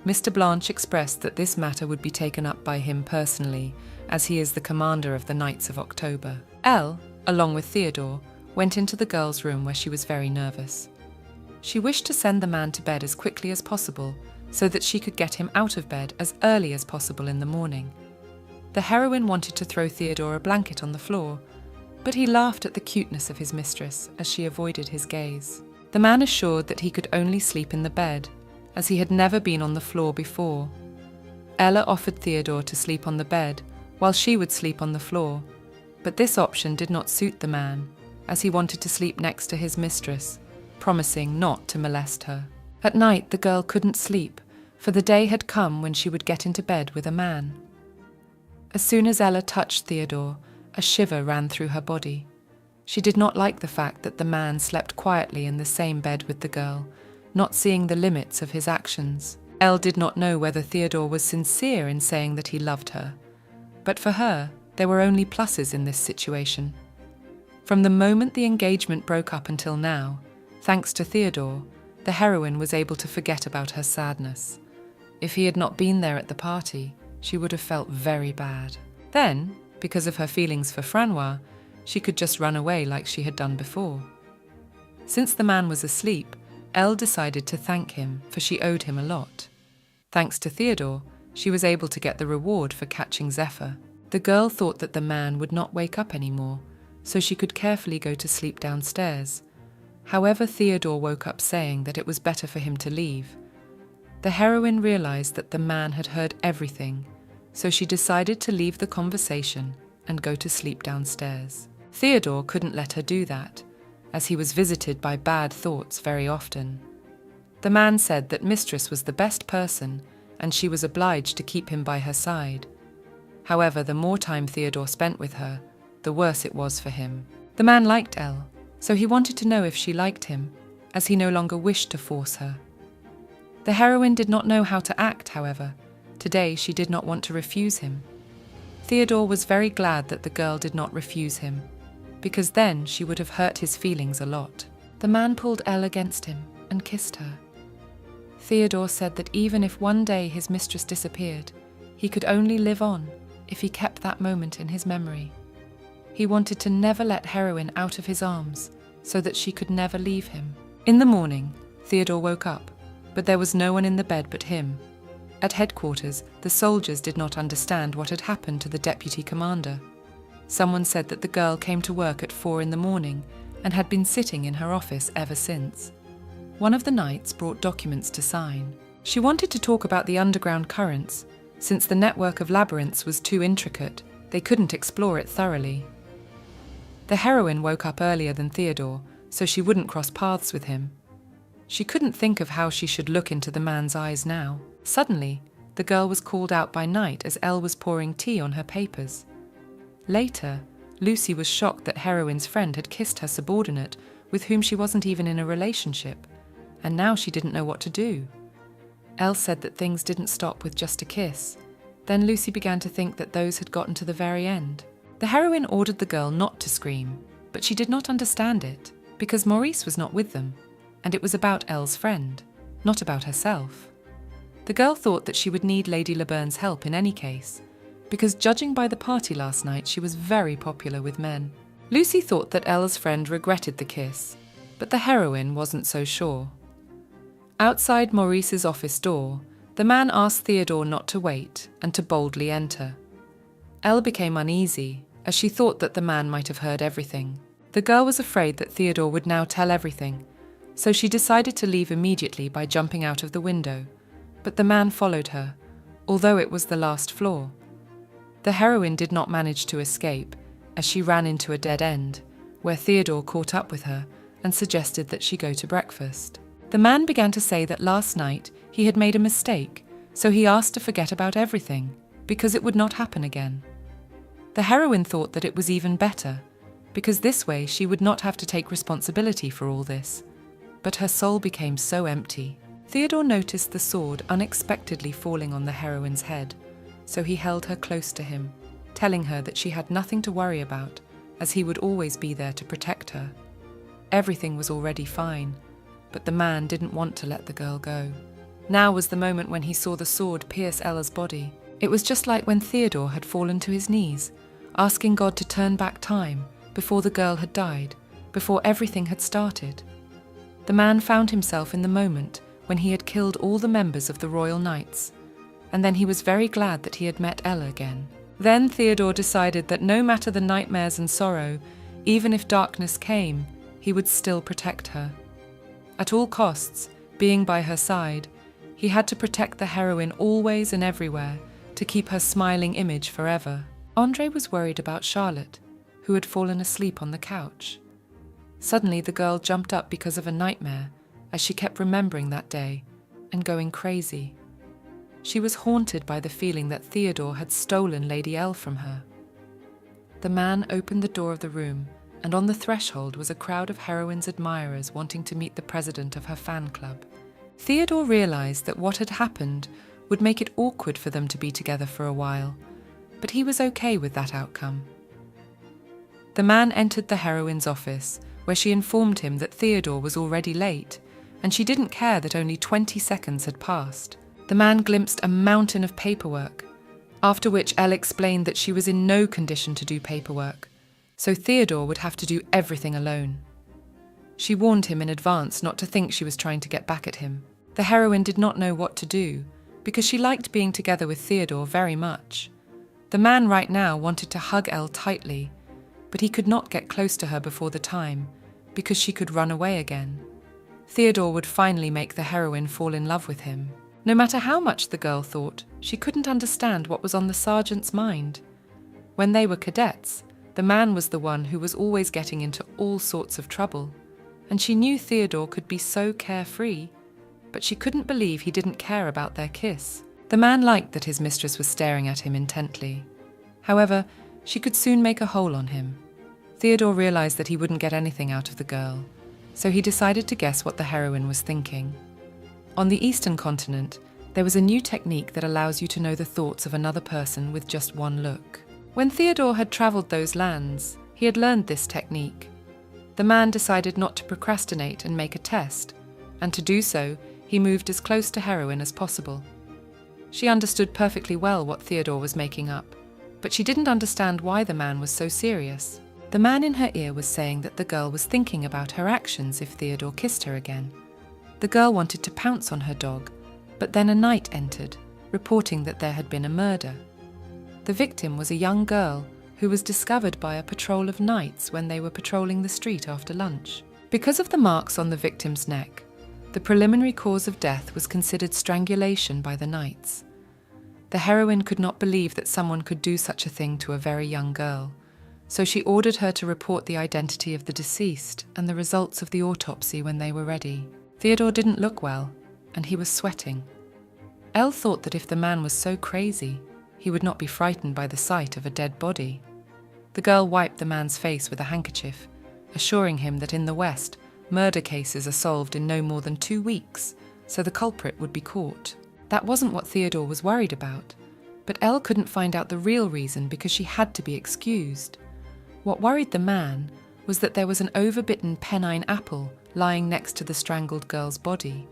Mr. Blanche expressed that this matter would be taken up by him personally, as he is the commander of the Knights of October. Elle, along with Theodore, went into the girl's room where she was very nervous. She wished to send the man to bed as quickly as possible so that she could get him out of bed as early as possible in the morning. The heroine wanted to throw Theodore a blanket on the floor, but he laughed at the cuteness of his mistress as she avoided his gaze. The man assured that he could only sleep in the bed, as he had never been on the floor before. Ella offered Theodore to sleep on the bed, while she would sleep on the floor, but this option did not suit the man, as he wanted to sleep next to his mistress, promising not to molest her. At night the girl couldn't sleep, for the day had come when she would get into bed with a man. As soon as Ella touched Theodore, a shiver ran through her body. She did not like the fact that the man slept quietly in the same bed with the girl, not seeing the limits of his actions. Elle did not know whether Theodore was sincere in saying that he loved her, but for her, there were only pluses in this situation. From the moment the engagement broke up until now, thanks to Theodore, the heroine was able to forget about her sadness. If he had not been there at the party, she would have felt very bad. Then, because of her feelings for Manhwa, she could just run away like she had done before. Since the man was asleep, Elle decided to thank him, for she owed him a lot. Thanks to Theodore, she was able to get the reward for catching Zephyr. The girl thought that the man would not wake up anymore, so she could carefully go to sleep downstairs. However, Theodore woke up saying that it was better for him to leave. The heroine realized that the man had heard everything, so she decided to leave the conversation and go to sleep downstairs. Theodore couldn't let her do that, as he was visited by bad thoughts very often. The man said that Mistress was the best person, and she was obliged to keep him by her side. However, the more time Theodore spent with her, the worse it was for him. The man liked Elle, so he wanted to know if she liked him, as he no longer wished to force her. The heroine did not know how to act, however. Today she did not want to refuse him. Theodore was very glad that the girl did not refuse him, because then she would have hurt his feelings a lot. The man pulled Elle against him and kissed her. Theodore said that even if one day his mistress disappeared, he could only live on if he kept that moment in his memory. He wanted to never let heroine out of his arms, so that she could never leave him. In the morning, Theodore woke up, but there was no one in the bed but him. At headquarters, the soldiers did not understand what had happened to the deputy commander. Someone said that the girl came to work at 4 in the morning and had been sitting in her office ever since. One of the knights brought documents to sign. She wanted to talk about the underground currents. Since the network of labyrinths was too intricate, they couldn't explore it thoroughly. The heroine woke up earlier than Theodore, so she wouldn't cross paths with him. She couldn't think of how she should look into the man's eyes now. Suddenly, the girl was called out by night as Elle was pouring tea on her papers. Later, Lucy was shocked that heroine's friend had kissed her subordinate, with whom she wasn't even in a relationship, and now she didn't know what to do. Elle said that things didn't stop with just a kiss. Then Lucy began to think that those had gotten to the very end. The heroine ordered the girl not to scream, but she did not understand it, because Maurice was not with them, and it was about Elle's friend. not about herself. The girl thought that she would need Lady Laburn's help in any case, because judging by the party last night, she was very popular with men. Lucy thought that Elle's friend regretted the kiss, but the heroine wasn't so sure. Outside Maurice's office door, the man asked Theodore not to wait and to boldly enter. Elle became uneasy, as she thought that the man might have heard everything. The girl was afraid that Theodore would now tell everything, so she decided to leave immediately by jumping out of the window, but the man followed her, although it was the last floor. The heroine did not manage to escape, as she ran into a dead end, where Theodore caught up with her and suggested that she go to breakfast. The man began to say that last night he had made a mistake, so he asked to forget about everything, because it would not happen again. The heroine thought that it was even better, because this way she would not have to take responsibility for all this. But her soul became so empty. Theodore noticed the sword unexpectedly falling on the heroine's head, so he held her close to him, telling her that she had nothing to worry about, as he would always be there to protect her. Everything was already fine, but the man didn't want to let the girl go. Now was the moment when he saw the sword pierce Ella's body. It was just like when Theodore had fallen to his knees, asking God to turn back time before the girl had died, before everything had started. The man found himself in the moment when he had killed all the members of the Royal Knights, and then he was very glad that he had met Ella again. Then Theodore decided that no matter the nightmares and sorrow, even if darkness came, he would still protect her. At all costs, being by her side, he had to protect the heroine always and everywhere, to keep her smiling image forever. André was worried about Charlotte, who had fallen asleep on the couch. Suddenly the girl jumped up because of a nightmare, as she kept remembering that day, and going crazy. She was haunted by the feeling that Theodore had stolen Lady Elle from her. The man opened the door of the room, and on the threshold was a crowd of heroine's admirers wanting to meet the president of her fan club. Theodore realized that what had happened would make it awkward for them to be together for a while, but he was okay with that outcome. The man entered the heroine's office, where she informed him that Theodore was already late, and she didn't care that only 20 seconds had passed. The man glimpsed a mountain of paperwork, after which Elle explained that she was in no condition to do paperwork, so Theodore would have to do everything alone. She warned him in advance not to think she was trying to get back at him. The heroine did not know what to do, because she liked being together with Theodore very much. The man right now wanted to hug Elle tightly, but he could not get close to her before the time, because she could run away again. Theodore would finally make the heroine fall in love with him. No matter how much the girl thought, she couldn't understand what was on the sergeant's mind. When they were cadets, the man was the one who was always getting into all sorts of trouble, and she knew Theodore could be so carefree, but she couldn't believe he didn't care about their kiss. The man liked that his mistress was staring at him intently. However, she could soon make a hole on him. Theodore realized that he wouldn't get anything out of the girl, so he decided to guess what the heroine was thinking. On the Eastern continent, there was a new technique that allows you to know the thoughts of another person with just one look. When Theodore had travelled those lands, he had learned this technique. The man decided not to procrastinate and make a test, and to do so, he moved as close to heroine as possible. She understood perfectly well what Theodore was making up, but she didn't understand why the man was so serious. The man in her ear was saying that the girl was thinking about her actions if Theodore kissed her again. The girl wanted to pounce on her dog, but then a knight entered, reporting that there had been a murder. The victim was a young girl who was discovered by a patrol of knights when they were patrolling the street after lunch. Because of the marks on the victim's neck, the preliminary cause of death was considered strangulation by the knights. The heroine could not believe that someone could do such a thing to a very young girl, so she ordered her to report the identity of the deceased and the results of the autopsy when they were ready. Theodore didn't look well, and he was sweating. Elle thought that if the man was so crazy, he would not be frightened by the sight of a dead body. The girl wiped the man's face with a handkerchief, assuring him that in the West, murder cases are solved in no more than 2 weeks, so the culprit would be caught. That wasn't what Theodore was worried about, but Elle couldn't find out the real reason because she had to be excused. What worried the man was that there was an overbitten penine apple lying next to the strangled girl's body.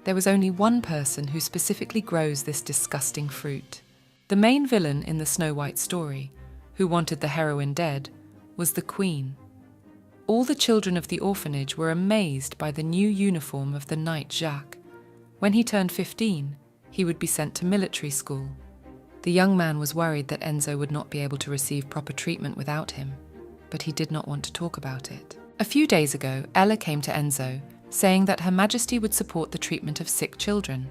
there was only one person who specifically grows this disgusting fruit. The main villain in the Snow White story, who wanted the heroine dead, was the Queen. All the children of the orphanage were amazed by the new uniform of the knight Jacques. When he turned 15, he would be sent to military school. The young man was worried that Enzo would not be able to receive proper treatment without him, but he did not want to talk about it. A few days ago, Ella came to Enzo, saying that Her Majesty would support the treatment of sick children.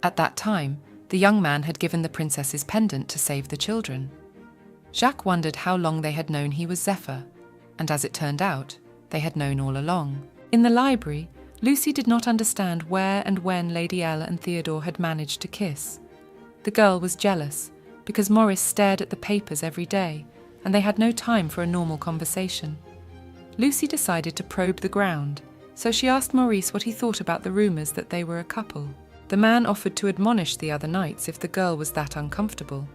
At that time, the young man had given the princess's pendant to save the children. Jacques wondered how long they had known he was Zephyr, and as it turned out, they had known all along. In the library, Lucy did not understand where and when Lady Ella and Theodore had managed to kiss. The girl was jealous, because Maurice stared at the papers every day, and they had no time for a normal conversation. Lucy decided to probe the ground, so she asked Maurice what he thought about the rumours that they were a couple. The man offered to admonish the other knights if the girl was that uncomfortable.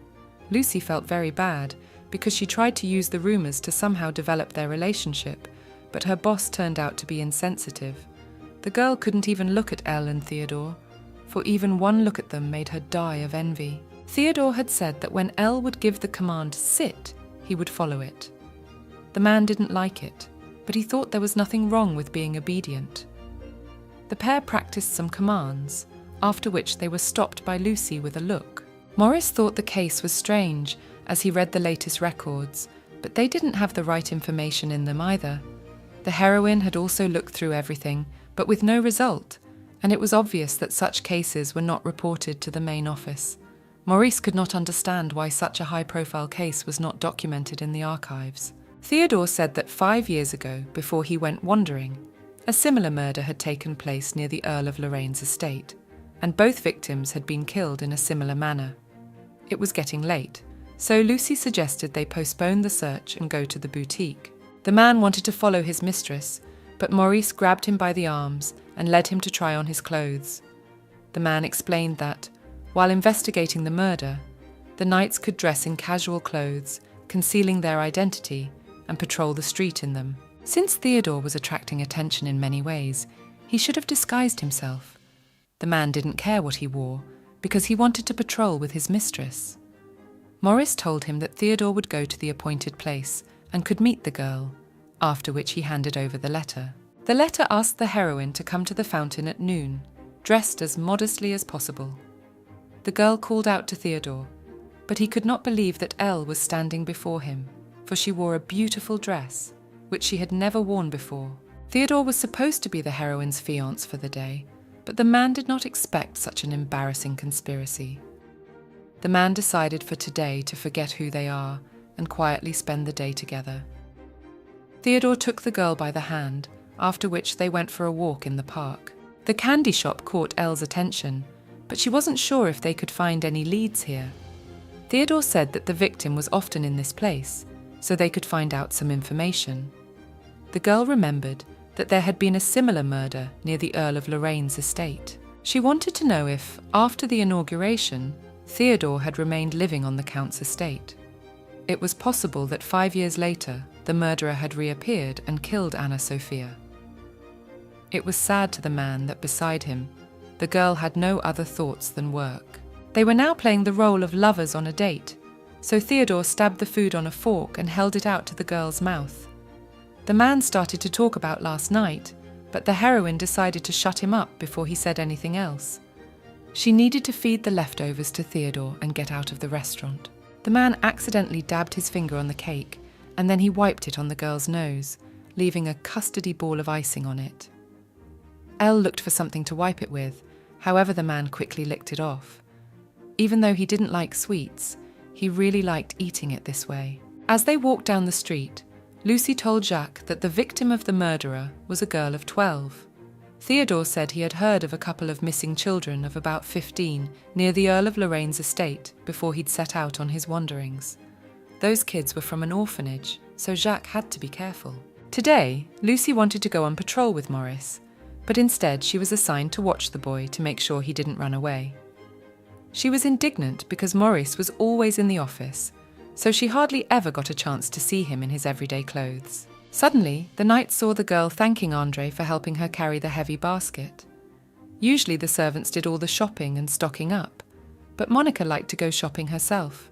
Lucy felt very bad, because she tried to use the rumours to somehow develop their relationship, but her boss turned out to be insensitive. The girl couldn't even look at Elle and Theodore, for even one look at them made her die of envy. Theodore had said that when Elle would give the command sit, he would follow it. The man didn't like it, but he thought there was nothing wrong with being obedient. The pair practiced some commands, after which they were stopped by Lucy with a look. Maurice thought the case was strange, as he read the latest records, but they didn't have the right information in them either. The heroine had also looked through everything, but with no result, and it was obvious that such cases were not reported to the main office. Maurice could not understand why such a high-profile case was not documented in the archives. Theodore said that 5 years ago, before he went wandering, a similar murder had taken place near the Earl of Lorraine's estate, and both victims had been killed in a similar manner. It was getting late, so Lucy suggested they postpone the search and go to the boutique. The man wanted to follow his mistress, but Maurice grabbed him by the arms and led him to try on his clothes. The man explained that, while investigating the murder, the knights could dress in casual clothes, concealing their identity, and patrol the street in them. Since Theodore was attracting attention in many ways, he should have disguised himself. The man didn't care what he wore, because he wanted to patrol with his mistress. Maurice told him that Theodore would go to the appointed place and could meet the girl, after which he handed over the letter. The letter asked the heroine to come to the fountain at noon, dressed as modestly as possible. The girl called out to Theodore, but he could not believe that Elle was standing before him, for she wore a beautiful dress, which she had never worn before. Theodore was supposed to be the heroine's fiancé for the day, but the man did not expect such an embarrassing conspiracy. The man decided for today to forget who they are and quietly spend the day together. Theodore took the girl by the hand, after which they went for a walk in the park. The candy shop caught Elle's attention, but she wasn't sure if they could find any leads here. Theodore said that the victim was often in this place, so they could find out some information. The girl remembered that there had been a similar murder near the Earl of Lorraine's estate. She wanted to know if, after the inauguration, Theodore had remained living on the Count's estate. It was possible that 5 years later, the murderer had reappeared and killed Anna Sophia. It was sad to the man that beside him, the girl had no other thoughts than work. They were now playing the role of lovers on a date, so Theodore stabbed the food on a fork and held it out to the girl's mouth. The man started to talk about last night, but the heroine decided to shut him up before he said anything else. She needed to feed the leftovers to Theodore and get out of the restaurant. The man accidentally dabbed his finger on the cake, and then he wiped it on the girl's nose, leaving a custardy ball of icing on it. Elle looked for something to wipe it with, however the man quickly licked it off. Even though he didn't like sweets, he really liked eating it this way. As they walked down the street, Lucy told Jacques that the victim of the murderer was a girl of 12. Theodore said he had heard of a couple of missing children of about 15 near the Earl of Lorraine's estate before he'd set out on his wanderings. Those kids were from an orphanage, so Jacques had to be careful. Today, Lucy wanted to go on patrol with Maurice, but instead she was assigned to watch the boy to make sure he didn't run away. She was indignant because Maurice was always in the office, so she hardly ever got a chance to see him in his everyday clothes. Suddenly, the knight saw the girl thanking André for helping her carry the heavy basket. Usually the servants did all the shopping and stocking up, but Monica liked to go shopping herself.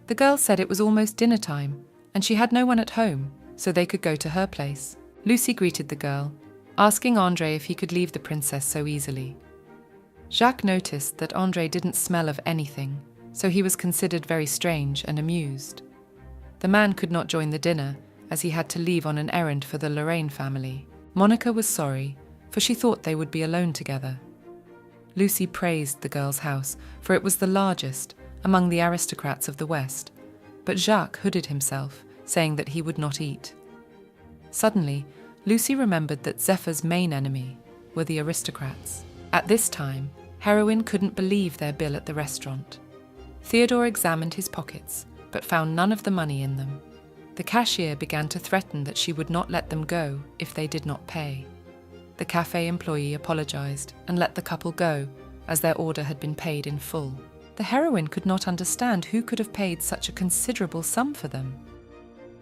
The girl said it was almost dinner time, and she had no one at home, so they could go to her place. Lucy greeted the girl, asking André if he could leave the princess so easily. Jacques noticed that André didn't smell of anything, so he was considered very strange and amused. The man could not join the dinner, as he had to leave on an errand for the Lorraine family. Monica was sorry, for she thought they would be alone together. Lucy praised the girl's house, for it was the largest among the aristocrats of the West, but Jacques hooded himself, saying that he would not eat. Suddenly, Lucy remembered that Zephyr's main enemy were the aristocrats. At this time, Heroine couldn't believe their bill at the restaurant. Theodore examined his pockets, but found none of the money in them. The cashier began to threaten that she would not let them go if they did not pay. The cafe employee apologized and let the couple go, as their order had been paid in full. The heroine could not understand who could have paid such a considerable sum for them.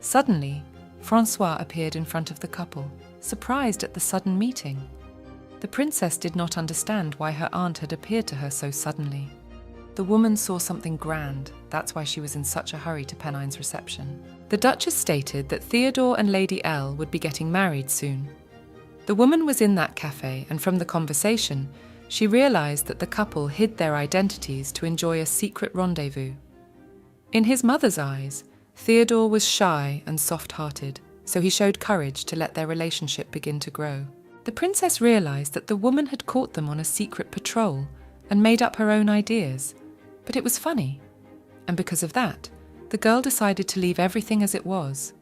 Suddenly, François appeared in front of the couple, surprised at the sudden meeting. The princess did not understand why her aunt had appeared to her so suddenly. The woman saw something grand, that's why she was in such a hurry to Penine's reception. The Duchess stated that Theodore and Lady L would be getting married soon. The woman was in that cafe, and from the conversation, she realized that the couple hid their identities to enjoy a secret rendezvous. In his mother's eyes, Theodore was shy and soft-hearted, so he showed courage to let their relationship begin to grow. The princess realized that the woman had caught them on a secret patrol and made up her own ideas, but it was funny, and because of that, the girl decided to leave everything as it was.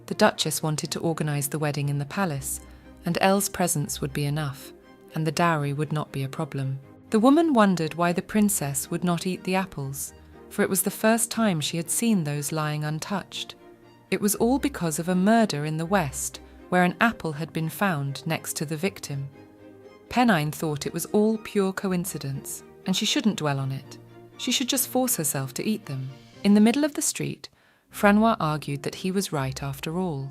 The Duchess wanted to organize the wedding in the palace, and Elle's presence would be enough, and the dowry would not be a problem. The woman wondered why the princess would not eat the apples, for it was the first time she had seen those lying untouched. It was all because of a murder in the West, where an apple had been found next to the victim. Pennine thought it was all pure coincidence, and she shouldn't dwell on it. She should just force herself to eat them. In the middle of the street, François argued that he was right after all.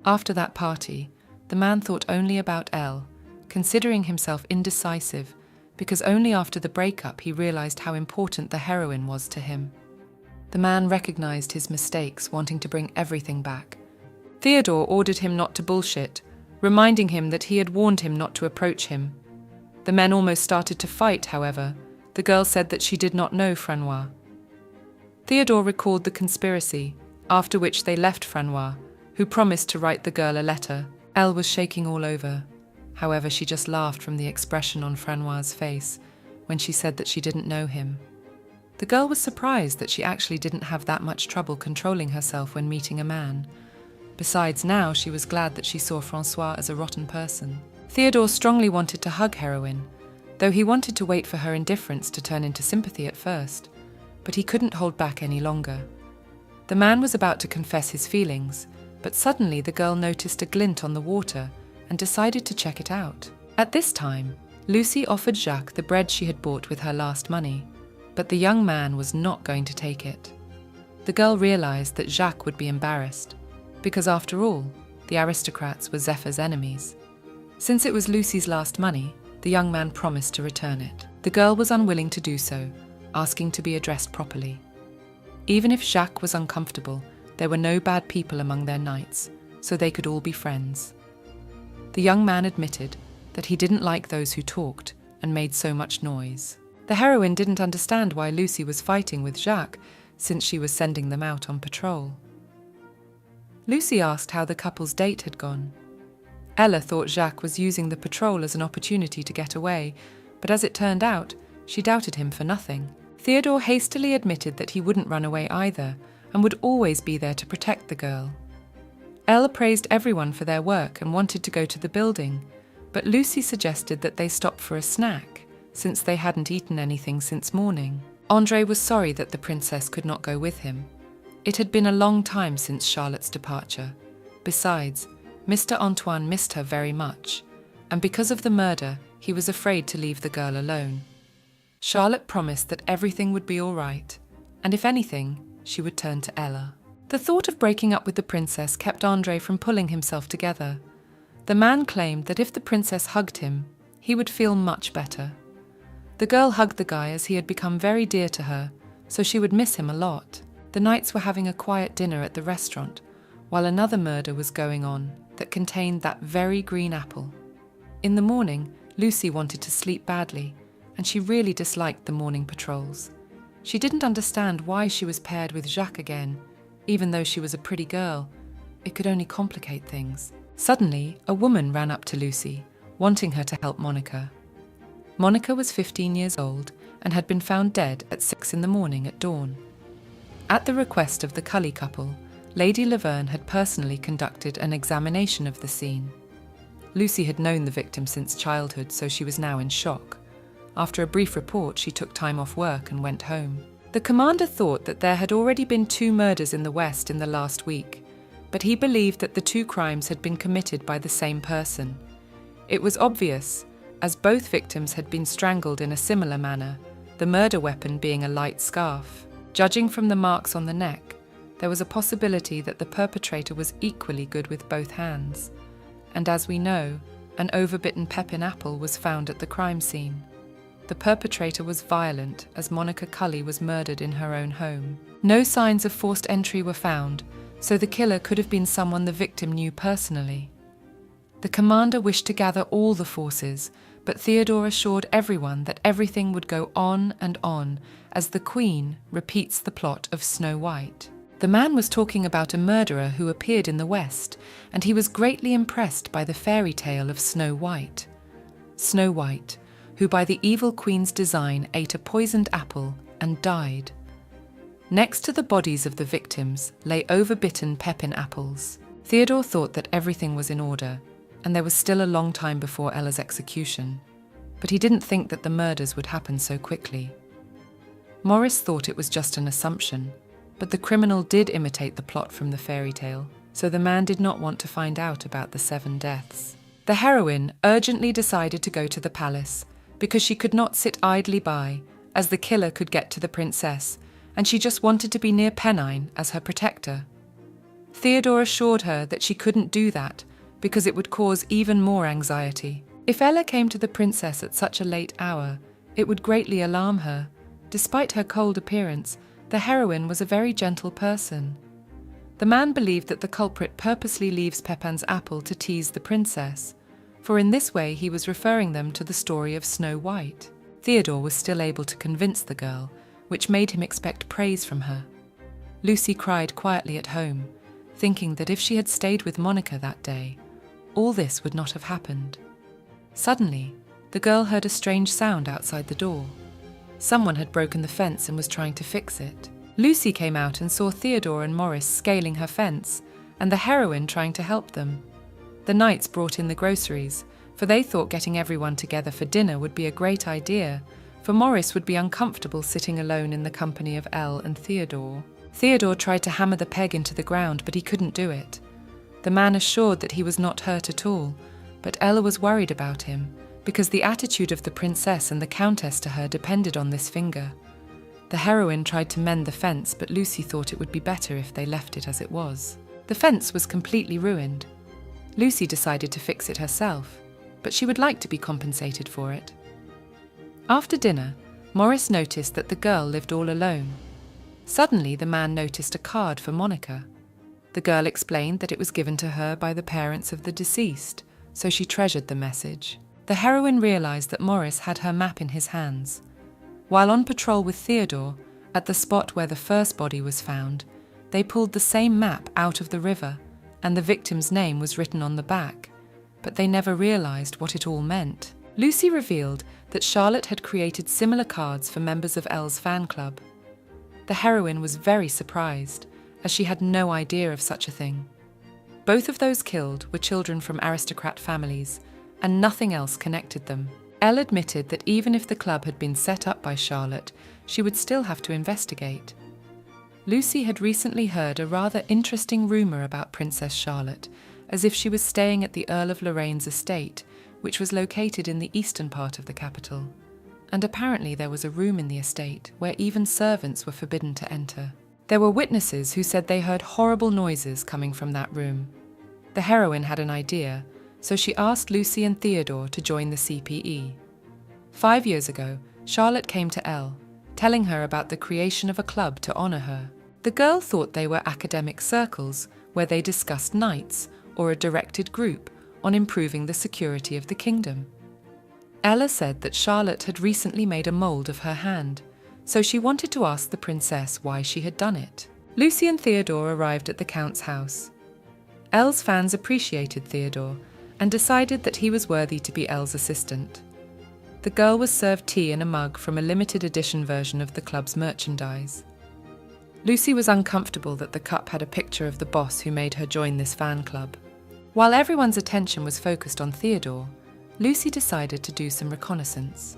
After that party, the man thought only about Elle, considering himself indecisive, because only after the breakup he realized how important the heroine was to him. The man recognized his mistakes, wanting to bring everything back. Theodore ordered him not to bullshit, reminding him that he had warned him not to approach him. The men almost started to fight, however. The girl said that she did not know François. Theodore recalled the conspiracy, after which they left François, who promised to write the girl a letter. Elle was shaking all over. However, she just laughed from the expression on François' face when she said that she didn't know him. The girl was surprised that she actually didn't have that much trouble controlling herself when meeting a man. Besides, now she was glad that she saw François as a rotten person. Theodore strongly wanted to hug Heroine, though he wanted to wait for her indifference to turn into sympathy at first, but he couldn't hold back any longer. The man was about to confess his feelings, but suddenly the girl noticed a glint on the water and decided to check it out. At this time, Lucy offered Jacques the bread she had bought with her last money, but the young man was not going to take it. The girl realized that Jacques would be embarrassed, because after all, the aristocrats were Zephyr's enemies. Since it was Lucy's last money, the young man promised to return it. The girl was unwilling to do so, asking to be addressed properly. Even if Jacques was uncomfortable, there were no bad people among their knights, so they could all be friends. The young man admitted that he didn't like those who talked and made so much noise. The heroine didn't understand why Lucy was fighting with Jacques, since she was sending them out on patrol. Lucy asked how the couple's date had gone. Ella thought Jacques was using the patrol as an opportunity to get away, but as it turned out, she doubted him for nothing. Theodore hastily admitted that he wouldn't run away either, and would always be there to protect the girl. Elle praised everyone for their work and wanted to go to the building, but Lucy suggested that they stop for a snack, since they hadn't eaten anything since morning. André was sorry that the princess could not go with him. It had been a long time since Charlotte's departure. Besides, Mr. Antoine missed her very much, and because of the murder, he was afraid to leave the girl alone. Charlotte promised that everything would be all right, and if anything, she would turn to Ella. The thought of breaking up with the princess kept André from pulling himself together. The man claimed that if the princess hugged him, he would feel much better. The girl hugged the guy as he had become very dear to her, so she would miss him a lot. The Knights were having a quiet dinner at the restaurant, while another murder was going on that contained that very green apple. In the morning, Lucy wanted to sleep badly, and she really disliked the morning patrols. She didn't understand why she was paired with Jacques again. Even though she was a pretty girl, it could only complicate things. Suddenly, a woman ran up to Lucy, wanting her to help Monica. Monica was 15 years old and had been found dead at 6 a.m. at dawn. At the request of the Cully couple, Lady Laverne had personally conducted an examination of the scene. Lucy had known the victim since childhood, so she was now in shock. After a brief report, she took time off work and went home. The commander thought that there had already been 2 murders in the West in the last week, but he believed that the 2 crimes had been committed by the same person. It was obvious, as both victims had been strangled in a similar manner, the murder weapon being a light scarf. Judging from the marks on the neck, there was a possibility that the perpetrator was equally good with both hands. And as we know, an overbitten pepin apple was found at the crime scene. The perpetrator was violent, as Monica Cully was murdered in her own home. No signs of forced entry were found, so the killer could have been someone the victim knew personally. The commander wished to gather all the forces, but Theodore assured everyone that everything would go on and on as the Queen repeats the plot of Snow White. The man was talking about a murderer who appeared in the West, and he was greatly impressed by the fairy tale of Snow White. Snow White, who by the evil Queen's design ate a poisoned apple and died. Next to the bodies of the victims lay overbitten pepin apples. Theodore thought that everything was in order, and there was still a long time before Ella's execution, but he didn't think that the murders would happen so quickly. Morris thought it was just an assumption, but the criminal did imitate the plot from the fairy tale, so the man did not want to find out about the 7 deaths. The heroine urgently decided to go to the palace, because she could not sit idly by, as the killer could get to the princess, and she just wanted to be near Pennine as her protector. Theodore assured her that she couldn't do that, because it would cause even more anxiety. If Ella came to the princess at such a late hour, it would greatly alarm her. Despite her cold appearance, the heroine was a very gentle person. The man believed that the culprit purposely leaves Pepin's apple to tease the princess, for in this way he was referring them to the story of Snow White. Theodore was still able to convince the girl, which made him expect praise from her. Lucy cried quietly at home, thinking that if she had stayed with Monica that day, all this would not have happened. Suddenly, the girl heard a strange sound outside the door. Someone had broken the fence and was trying to fix it. Lucy came out and saw Theodore and Morris scaling her fence, and the heroine trying to help them. The Knights brought in the groceries, for they thought getting everyone together for dinner would be a great idea, for Morris would be uncomfortable sitting alone in the company of Elle and Theodore. Theodore tried to hammer the peg into the ground, but he couldn't do it. The man assured that he was not hurt at all, but Ella was worried about him, because the attitude of the princess and the countess to her depended on this finger. The heroine tried to mend the fence, but Lucy thought it would be better if they left it as it was. The fence was completely ruined. Lucy decided to fix it herself, but she would like to be compensated for it. After dinner, Morris noticed that the girl lived all alone. Suddenly, the man noticed a card for Monica. The girl explained that it was given to her by the parents of the deceased, so she treasured the message. The heroine realized that Morris had her map in his hands. While on patrol with Theodore, at the spot where the first body was found, they pulled the same map out of the river, and the victim's name was written on the back, but they never realized what it all meant. Lucy revealed that Charlotte had created similar cards for members of Elle's fan club. The heroine was very surprised, as she had no idea of such a thing. Both of those killed were children from aristocrat families, and nothing else connected them. Elle admitted that even if the club had been set up by Charlotte, she would still have to investigate. Lucy had recently heard a rather interesting rumour about Princess Charlotte, as if she was staying at the Earl of Lorraine's estate, which was located in the eastern part of the capital. And apparently there was a room in the estate where even servants were forbidden to enter. There were witnesses who said they heard horrible noises coming from that room. The heroine had an idea, so she asked Lucy and Theodore to join the CPE. 5 years ago, Charlotte came to Elle, telling her about the creation of a club to honour her. The girl thought they were academic circles where they discussed knights or a directed group on improving the security of the kingdom. Ella said that Charlotte had recently made a mould of her hand, so she wanted to ask the princess why she had done it. Lucy and Theodore arrived at the Count's house. Elle's fans appreciated Theodore and decided that he was worthy to be Elle's assistant. The girl was served tea in a mug from a limited edition version of the club's merchandise. Lucy was uncomfortable that the cup had a picture of the boss who made her join this fan club. While everyone's attention was focused on Theodore, Lucy decided to do some reconnaissance.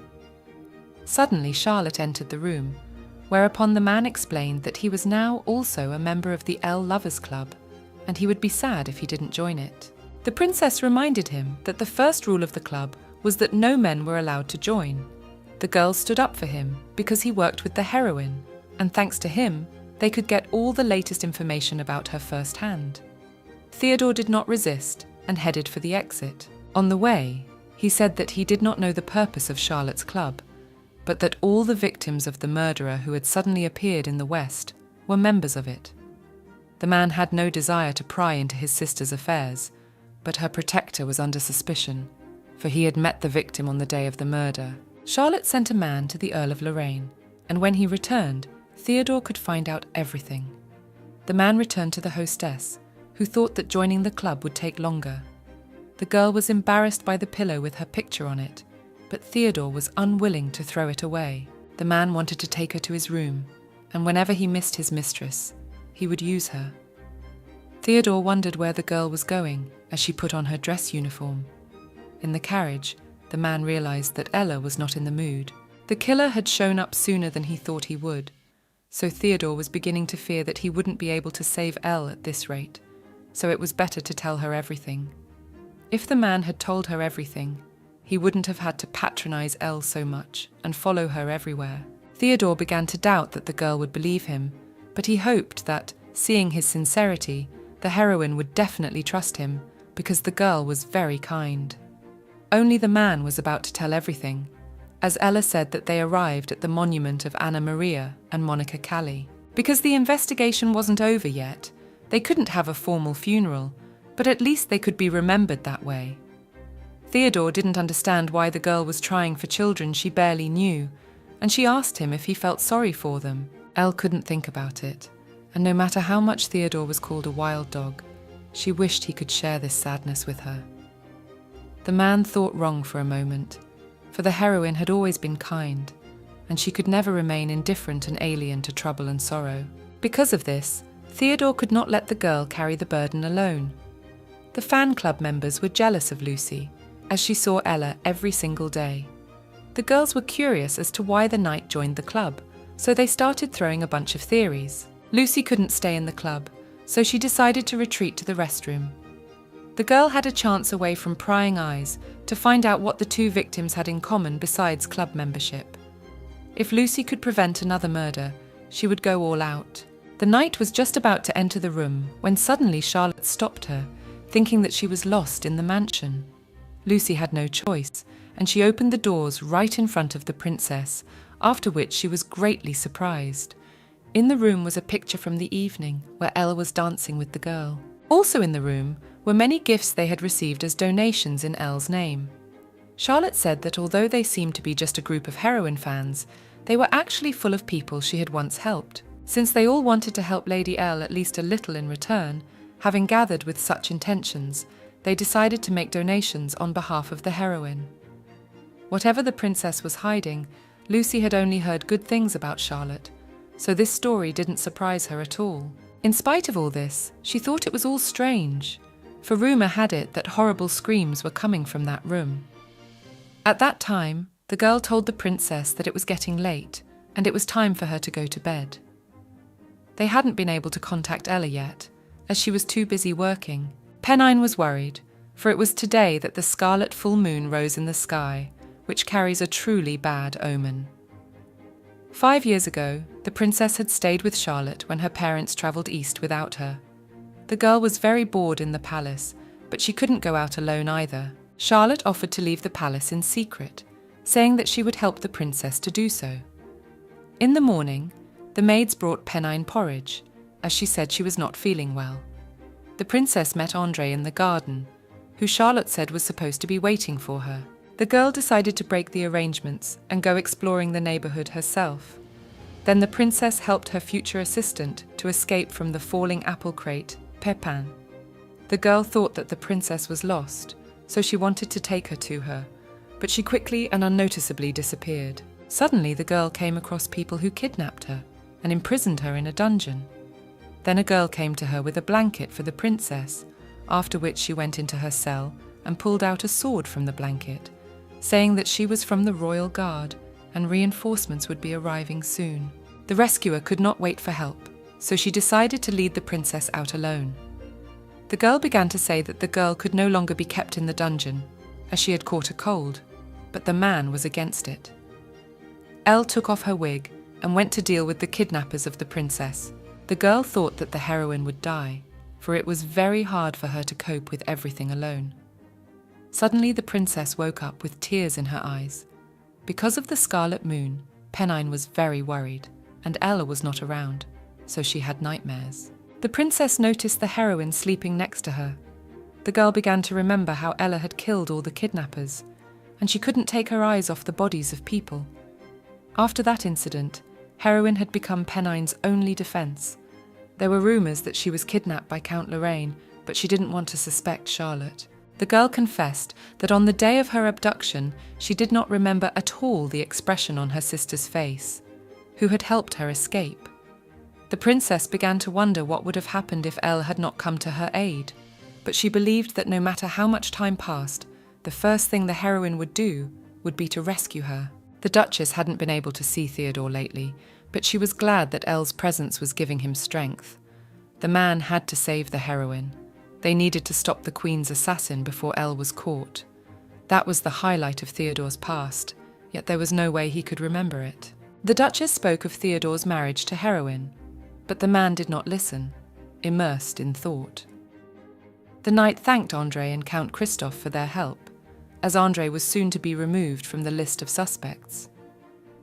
Suddenly, Charlotte entered the room, whereupon the man explained that he was now also a member of the Elle Lovers Club, and he would be sad if he didn't join it. The princess reminded him that the first rule of the club was that no men were allowed to join. The girls stood up for him because he worked with the heroine, and thanks to him, they could get all the latest information about her firsthand. Theodore did not resist and headed for the exit. On the way, he said that he did not know the purpose of Charlotte's club, but that all the victims of the murderer who had suddenly appeared in the West were members of it. The man had no desire to pry into his sister's affairs, but her protector was under suspicion, for he had met the victim on the day of the murder. Charlotte sent a man to the Earl of Lorraine, and when he returned, Theodore could find out everything. The man returned to the hostess, who thought that joining the club would take longer. The girl was embarrassed by the pillow with her picture on it, but Theodore was unwilling to throw it away. The man wanted to take her to his room, and whenever he missed his mistress, he would use her. Theodore wondered where the girl was going as she put on her dress uniform. In the carriage, the man realized that Ella was not in the mood. The killer had shown up sooner than he thought he would, so Theodore was beginning to fear that he wouldn't be able to save Elle at this rate, so it was better to tell her everything. If the man had told her everything, he wouldn't have had to patronize Elle so much and follow her everywhere. Theodore began to doubt that the girl would believe him, but he hoped that, seeing his sincerity, the heroine would definitely trust him, because the girl was very kind. Only the man was about to tell everything, as Ella said that they arrived at the monument of Anna Maria and Monica Calli. Because the investigation wasn't over yet, they couldn't have a formal funeral, but at least they could be remembered that way. Theodore didn't understand why the girl was trying for children she barely knew, and she asked him if he felt sorry for them. Elle couldn't think about it, and no matter how much Theodore was called a wild dog, she wished he could share this sadness with her. The man thought wrong for a moment, for the heroine had always been kind, and she could never remain indifferent and alien to trouble and sorrow. Because of this, Theodore could not let the girl carry the burden alone. The fan club members were jealous of Lucy, as she saw Ella every single day. The girls were curious as to why the knight joined the club, so they started throwing a bunch of theories. Lucy couldn't stay in the club, so she decided to retreat to the restroom. The girl had a chance away from prying eyes to find out what the two victims had in common besides club membership. If Lucy could prevent another murder, she would go all out. The knight was just about to enter the room when suddenly Charlotte stopped her, thinking that she was lost in the mansion. Lucy had no choice, and she opened the doors right in front of the princess, after which she was greatly surprised. In the room was a picture from the evening where Ella was dancing with the girl. Also in the room were many gifts they had received as donations in Elle's name. Charlotte said that although they seemed to be just a group of heroine fans, they were actually full of people she had once helped. Since they all wanted to help Lady Elle at least a little in return, having gathered with such intentions, they decided to make donations on behalf of the heroine. Whatever the princess was hiding, Lucy had only heard good things about Charlotte, so this story didn't surprise her at all. In spite of all this, she thought it was all strange, for rumour had it that horrible screams were coming from that room. At that time, the girl told the princess that it was getting late, and it was time for her to go to bed. They hadn't been able to contact Ella yet, as she was too busy working. Pennine was worried, for it was today that the scarlet full moon rose in the sky, which carries a truly bad omen. 5 years ago, the princess had stayed with Charlotte when her parents travelled east without her. The girl was very bored in the palace, but she couldn't go out alone either. Charlotte offered to leave the palace in secret, saying that she would help the princess to do so. In the morning, the maids brought Pennine porridge, as she said she was not feeling well. The princess met André in the garden, who Charlotte said was supposed to be waiting for her. The girl decided to break the arrangements and go exploring the neighborhood herself. Then the princess helped her future assistant to escape from the falling apple crate, Pepin. The girl thought that the princess was lost, so she wanted to take her to her, but she quickly and unnoticeably disappeared. Suddenly, the girl came across people who kidnapped her and imprisoned her in a dungeon. Then a girl came to her with a blanket for the princess, after which she went into her cell and pulled out a sword from the blanket, saying that she was from the royal guard and reinforcements would be arriving soon. The rescuer could not wait for help, so she decided to lead the princess out alone. The girl began to say that the girl could no longer be kept in the dungeon, as she had caught a cold, but the man was against it. Elle took off her wig and went to deal with the kidnappers of the princess. The girl thought that the heroine would die, for it was very hard for her to cope with everything alone. Suddenly the princess woke up with tears in her eyes. Because of the scarlet moon, Pennine was very worried, and Ella was not around, so she had nightmares. The princess noticed the heroine sleeping next to her. The girl began to remember how Ella had killed all the kidnappers, and she couldn't take her eyes off the bodies of people. After that incident, heroine had become Pennine's only defense. There were rumors that she was kidnapped by Count Lorraine, but she didn't want to suspect Charlotte. The girl confessed that on the day of her abduction, she did not remember at all the expression on her sister's face, who had helped her escape. The princess began to wonder what would have happened if Elle had not come to her aid, but she believed that no matter how much time passed, the first thing the heroine would do would be to rescue her. The Duchess hadn't been able to see Theodore lately, but she was glad that Elle's presence was giving him strength. The man had to save the heroine. They needed to stop the Queen's assassin before Elle was caught. That was the highlight of Theodore's past, yet there was no way he could remember it. The Duchess spoke of Theodore's marriage to heroine, but the man did not listen, immersed in thought. The knight thanked André and Count Christophe for their help, as André was soon to be removed from the list of suspects.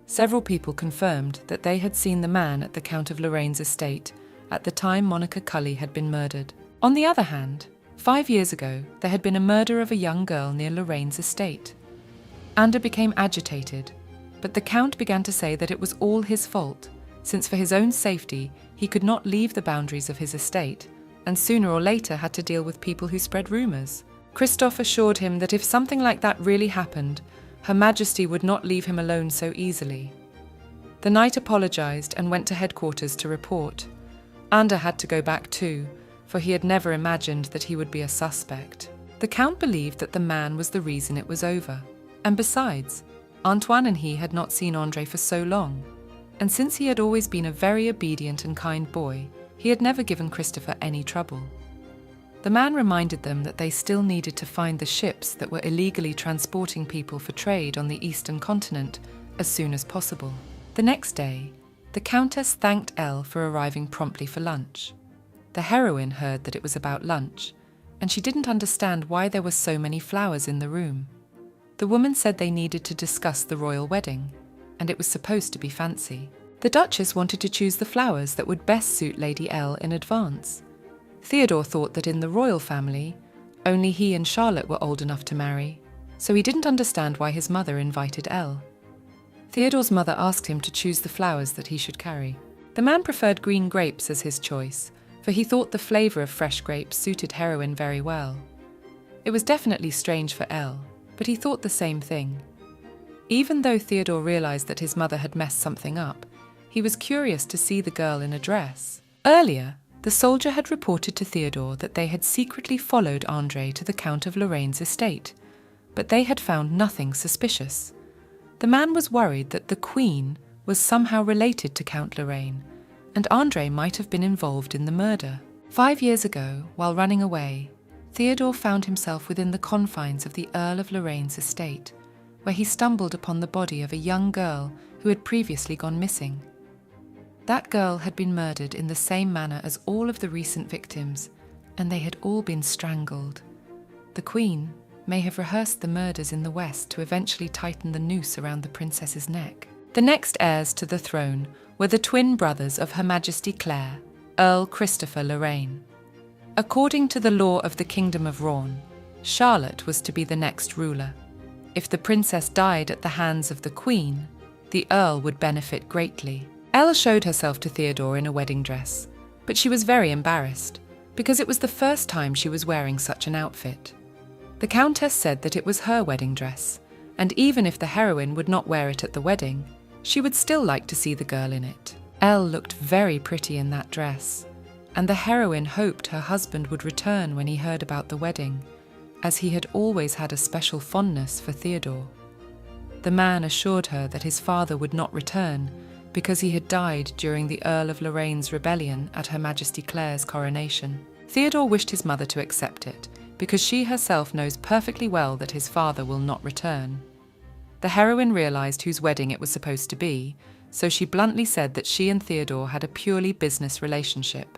Several people confirmed that they had seen the man at the Count of Lorraine's estate at the time Monica Cully had been murdered. On the other hand, 5 years ago, there had been a murder of a young girl near Lorraine's estate. Ander became agitated, but the Count began to say that it was all his fault, since for his own safety he could not leave the boundaries of his estate, and sooner or later had to deal with people who spread rumours. Christophe assured him that if something like that really happened, Her Majesty would not leave him alone so easily. The knight apologised and went to headquarters to report. Ander had to go back too, for he had never imagined that he would be a suspect. The Count believed that the man was the reason it was over. And besides, Antoine and he had not seen André for so long, and since he had always been a very obedient and kind boy, he had never given Christopher any trouble. The man reminded them that they still needed to find the ships that were illegally transporting people for trade on the eastern continent as soon as possible. The next day, the Countess thanked Elle for arriving promptly for lunch. The heroine heard that it was about lunch, and she didn't understand why there were so many flowers in the room. The woman said they needed to discuss the royal wedding, and it was supposed to be fancy. The Duchess wanted to choose the flowers that would best suit Lady Elle in advance. Theodore thought that in the royal family, only he and Charlotte were old enough to marry, so he didn't understand why his mother invited Elle. Theodore's mother asked him to choose the flowers that he should carry. The man preferred green grapes as his choice, for he thought the flavour of fresh grapes suited heroine very well. It was definitely strange for Elle, but he thought the same thing. Even though Theodore realised that his mother had messed something up, he was curious to see the girl in a dress. Earlier, the soldier had reported to Theodore that they had secretly followed André to the Count of Lorraine's estate, but they had found nothing suspicious. The man was worried that the Queen was somehow related to Count Lorraine, and André might have been involved in the murder. 5 years ago, while running away, Theodore found himself within the confines of the Earl of Lorraine's estate, where he stumbled upon the body of a young girl who had previously gone missing. That girl had been murdered in the same manner as all of the recent victims, and they had all been strangled. The Queen may have rehearsed the murders in the West to eventually tighten the noose around the princess's neck. The next heirs to the throne were the twin brothers of Her Majesty Claire, Earl Christopher Lorraine. According to the law of the Kingdom of Rawn, Charlotte was to be the next ruler. If the princess died at the hands of the Queen, the Earl would benefit greatly. Elle showed herself to Theodore in a wedding dress, but she was very embarrassed, because it was the first time she was wearing such an outfit. The Countess said that it was her wedding dress, and even if the heroine would not wear it at the wedding, she would still like to see the girl in it. Elle looked very pretty in that dress, and the heroine hoped her husband would return when he heard about the wedding, as he had always had a special fondness for Theodore. The man assured her that his father would not return because he had died during the Earl of Lorraine's rebellion at Her Majesty Claire's coronation. Theodore wished his mother to accept it, because she herself knows perfectly well that his father will not return. The heroine realized whose wedding it was supposed to be, so she bluntly said that she and Theodore had a purely business relationship.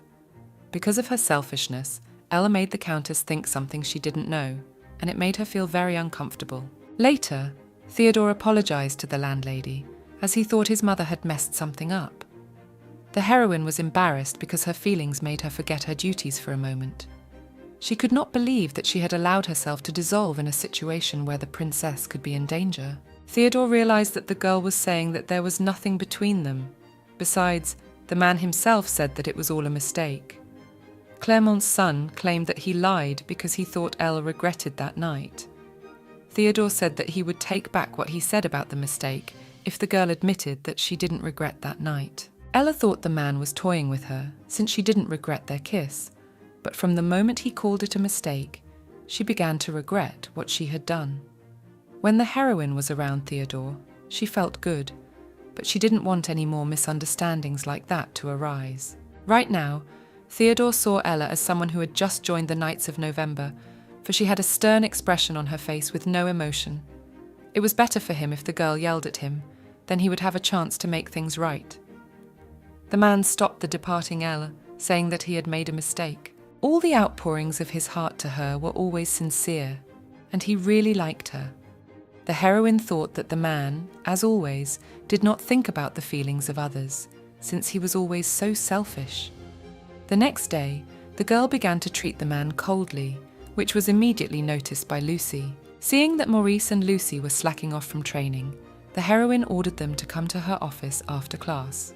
Because of her selfishness, Ella made the Countess think something she didn't know, and it made her feel very uncomfortable. Later, Theodore apologized to the landlady, as he thought his mother had messed something up. The heroine was embarrassed because her feelings made her forget her duties for a moment. She could not believe that she had allowed herself to dissolve in a situation where the princess could be in danger. Theodore realized that the girl was saying that there was nothing between them. Besides, the man himself said that it was all a mistake. Clermont's son claimed that he lied because he thought Elle regretted that night. Theodore said that he would take back what he said about the mistake if the girl admitted that she didn't regret that night. Ella thought the man was toying with her, since she didn't regret their kiss, but from the moment he called it a mistake, she began to regret what she had done. When the heroine was around Theodore, she felt good, but she didn't want any more misunderstandings like that to arise. Right now, Theodore saw Ella as someone who had just joined the Knights of November, for she had a stern expression on her face with no emotion. It was better for him if the girl yelled at him, then he would have a chance to make things right. The man stopped the departing Ella, saying that he had made a mistake. All the outpourings of his heart to her were always sincere, and he really liked her. The heroine thought that the man, as always, did not think about the feelings of others, since he was always so selfish. The next day, the girl began to treat the man coldly, which was immediately noticed by Lucy. Seeing that Maurice and Lucy were slacking off from training, the heroine ordered them to come to her office after class.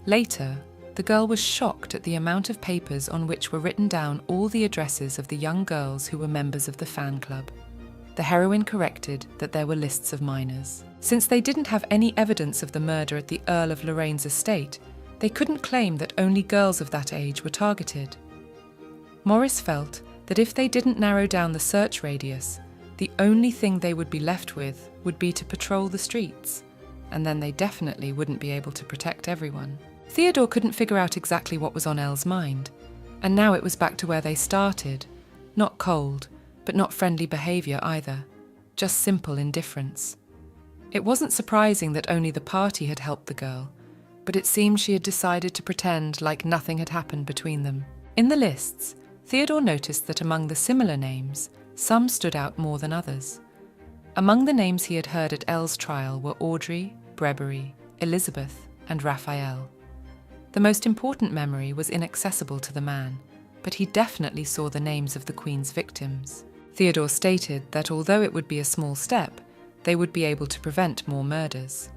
Later, the girl was shocked at the amount of papers on which were written down all the addresses of the young girls who were members of the fan club. The heroine corrected that there were lists of minors. Since they didn't have any evidence of the murder at the Earl of Lorraine's estate, they couldn't claim that only girls of that age were targeted. Maurice felt that if they didn't narrow down the search radius, the only thing they would be left with would be to patrol the streets, and then they definitely wouldn't be able to protect everyone. Theodore couldn't figure out exactly what was on Elle's mind, and now it was back to where they started. Not cold, but not friendly behaviour either, just simple indifference. It wasn't surprising that only the party had helped the girl, but it seemed she had decided to pretend like nothing had happened between them. In the lists, Theodore noticed that among the similar names, some stood out more than others. Among the names he had heard at Elle's trial were Audrey, Brebery, Elizabeth, and Raphael. The most important memory was inaccessible to the man, but he definitely saw the names of the Queen's victims. Theodore stated that although it would be a small step, they would be able to prevent more murders.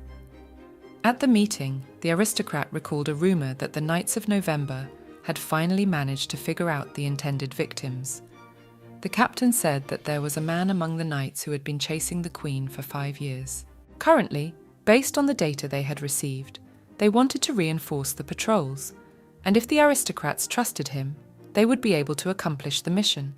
At the meeting, the aristocrat recalled a rumour that the Knights of November had finally managed to figure out the intended victims. The captain said that there was a man among the knights who had been chasing the Queen for 5 years. Currently, based on the data they had received, they wanted to reinforce the patrols, and if the aristocrats trusted him, they would be able to accomplish the mission.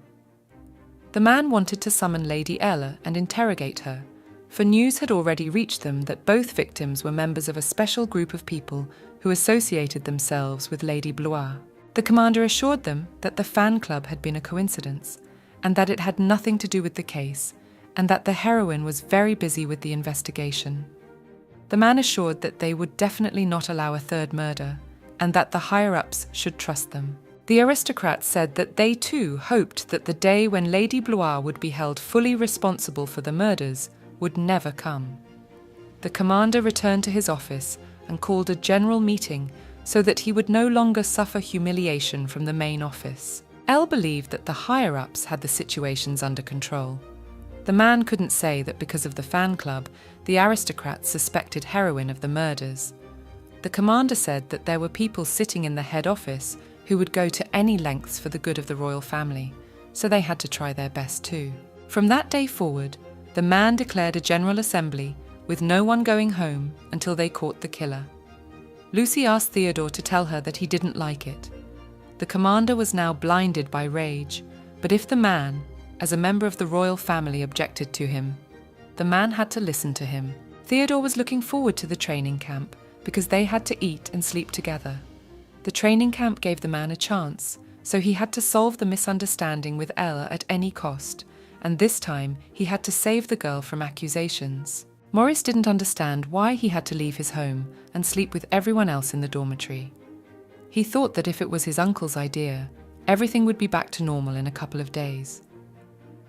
The man wanted to summon Lady Ella and interrogate her, for news had already reached them that both victims were members of a special group of people who associated themselves with Lady Blois. The commander assured them that the fan club had been a coincidence, and that it had nothing to do with the case, and that the heroine was very busy with the investigation. The man assured that they would definitely not allow a third murder, and that the higher-ups should trust them. The aristocrats said that they too hoped that the day when Lady Blois would be held fully responsible for the murders would never come. The commander returned to his office and called a general meeting so that he would no longer suffer humiliation from the main office. Elle believed that the higher-ups had the situations under control. The man couldn't say that because of the fan club, the aristocrats suspected heroine of the murders. The commander said that there were people sitting in the head office who would go to any lengths for the good of the royal family, so they had to try their best too. From that day forward, the man declared a general assembly with no one going home until they caught the killer. Lucy asked Theodore to tell her that he didn't like it. The commander was now blinded by rage, but if the man, as a member of the royal family, objected to him, the man had to listen to him. Theodore was looking forward to the training camp because they had to eat and sleep together. The training camp gave the man a chance, so he had to solve the misunderstanding with Ella at any cost, and this time he had to save the girl from accusations. Maurice didn't understand why he had to leave his home and sleep with everyone else in the dormitory. He thought that if it was his uncle's idea, everything would be back to normal in a couple of days.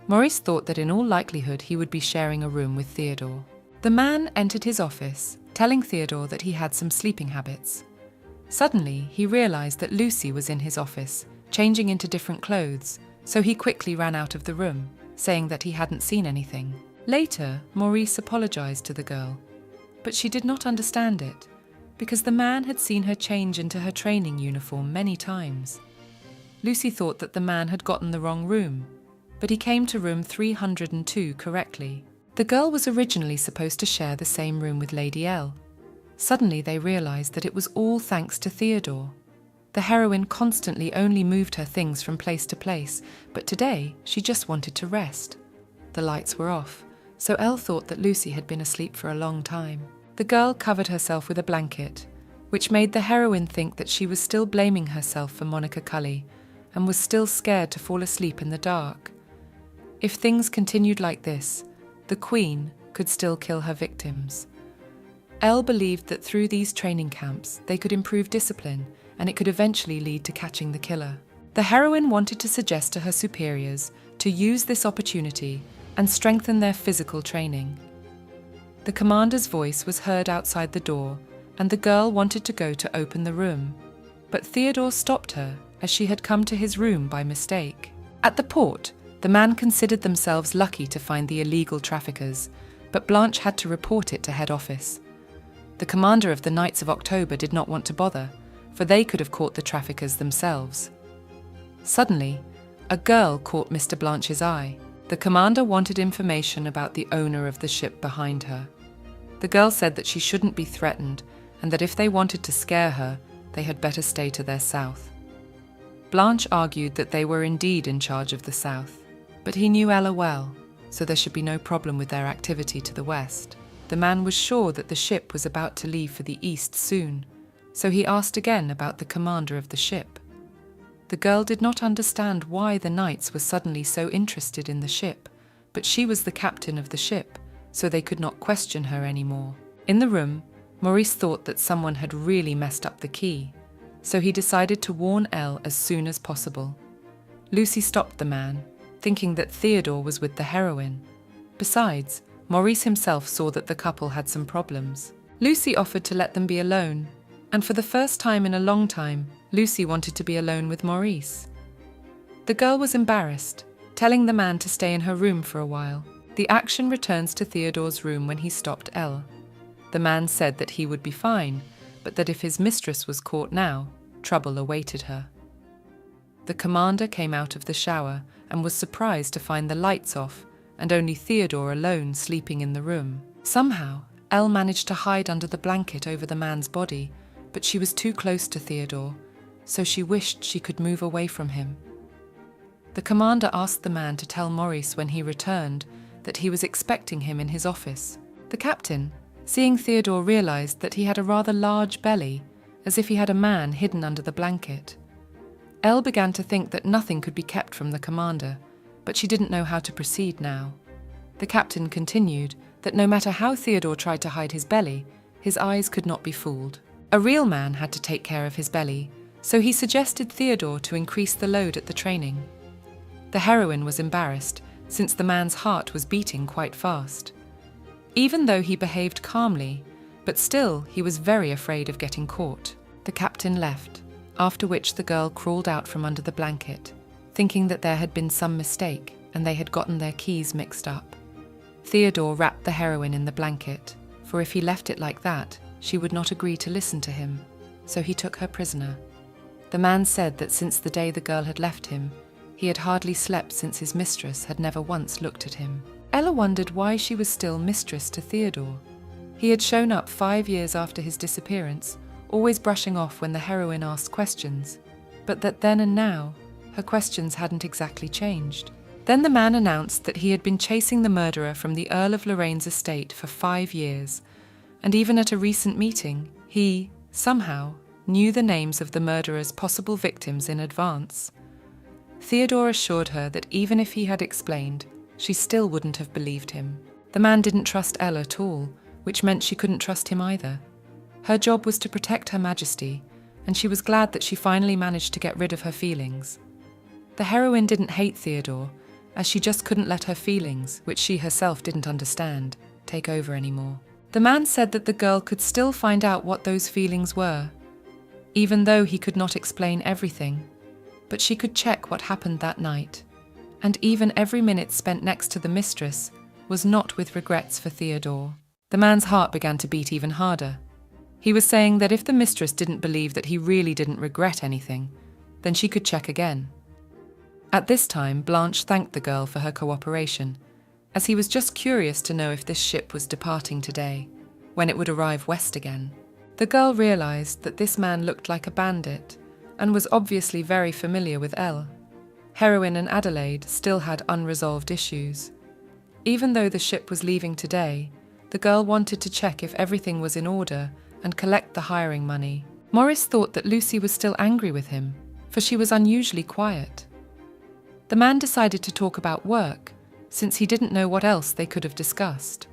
Maurice thought that in all likelihood he would be sharing a room with Theodore. The man entered his office, telling Theodore that he had some sleeping habits. Suddenly, he realized that Lucy was in his office, changing into different clothes, so he quickly ran out of the room, saying that he hadn't seen anything. Later, Maurice apologized to the girl, but she did not understand it, because the man had seen her change into her training uniform many times. Lucy thought that the man had gotten the wrong room, but he came to room 302 correctly. The girl was originally supposed to share the same room with Lady L. Suddenly they realized that it was all thanks to Theodore. The heroine constantly only moved her things from place to place, but today she just wanted to rest. The lights were off, so Elle thought that Lucy had been asleep for a long time. The girl covered herself with a blanket, which made the heroine think that she was still blaming herself for Monica Cully and was still scared to fall asleep in the dark. If things continued like this, the Queen could still kill her victims. Elle believed that through these training camps they could improve discipline and it could eventually lead to catching the killer. The heroine wanted to suggest to her superiors to use this opportunity and strengthen their physical training. The commander's voice was heard outside the door and the girl wanted to go to open the room, but Theodore stopped her as she had come to his room by mistake. At the port, the man considered themselves lucky to find the illegal traffickers, but Blanche had to report it to head office. The commander of the Knights of October did not want to bother, for they could have caught the traffickers themselves. Suddenly, a girl caught Mr. Blanche's eye. The commander wanted information about the owner of the ship behind her. The girl said that she shouldn't be threatened, and that if they wanted to scare her, they had better stay to their south. Blanche argued that they were indeed in charge of the south, but he knew Ella well, so there should be no problem with their activity to the west. The man was sure that the ship was about to leave for the east soon, so he asked again about the commander of the ship. The girl did not understand why the knights were suddenly so interested in the ship, but she was the captain of the ship, so they could not question her anymore. In the room, Maurice thought that someone had really messed up the key, so he decided to warn Elle as soon as possible. Lucy stopped the man, thinking that Theodore was with the heroine. Besides, Maurice himself saw that the couple had some problems. Lucy offered to let them be alone, and for the first time in a long time, Lucy wanted to be alone with Maurice. The girl was embarrassed, telling the man to stay in her room for a while. The action returns to Theodore's room when he stopped Elle. The man said that he would be fine, but that if his mistress was caught now, trouble awaited her. The commander came out of the shower and was surprised to find the lights off and only Theodore alone sleeping in the room. Somehow, Elle managed to hide under the blanket over the man's body, but she was too close to Theodore, so she wished she could move away from him. The commander asked the man to tell Maurice when he returned that he was expecting him in his office. The captain, seeing Theodore, realized that he had a rather large belly, as if he had a man hidden under the blanket. Elle began to think that nothing could be kept from the commander, but she didn't know how to proceed now. The captain continued that no matter how Theodore tried to hide his belly, his eyes could not be fooled. A real man had to take care of his belly, so he suggested Theodore to increase the load at the training. The heroine was embarrassed, since the man's heart was beating quite fast. Even though he behaved calmly, but still he was very afraid of getting caught. The captain left, after which the girl crawled out from under the blanket, thinking that there had been some mistake and they had gotten their keys mixed up. Theodore wrapped the heroine in the blanket, for if he left it like that, she would not agree to listen to him, so he took her prisoner. The man said that since the day the girl had left him, he had hardly slept since his mistress had never once looked at him. Ella wondered why she was still mistress to Theodore. He had shown up 5 years after his disappearance, always brushing off when the heroine asked questions, but that then and now, her questions hadn't exactly changed. Then the man announced that he had been chasing the murderer from the Earl of Lorraine's estate for 5 years, and even at a recent meeting, he, somehow, knew the names of the murderer's possible victims in advance. Theodore assured her that even if he had explained, she still wouldn't have believed him. The man didn't trust Ella at all, which meant she couldn't trust him either. Her job was to protect Her Majesty, and she was glad that she finally managed to get rid of her feelings. The heroine didn't hate Theodore, as she just couldn't let her feelings, which she herself didn't understand, take over anymore. The man said that the girl could still find out what those feelings were, even though he could not explain everything, but she could check what happened that night, and even every minute spent next to the mistress was not with regrets for Theodore. The man's heart began to beat even harder. He was saying that if the mistress didn't believe that he really didn't regret anything, then she could check again. At this time, Blanche thanked the girl for her cooperation, as he was just curious to know if this ship was departing today, when it would arrive west again. The girl realized that this man looked like a bandit, and was obviously very familiar with Elle. Heroine and Adelaide still had unresolved issues. Even though the ship was leaving today, the girl wanted to check if everything was in order and collect the hiring money. Maurice thought that Lucy was still angry with him, for she was unusually quiet. The man decided to talk about work, since he didn't know what else they could have discussed.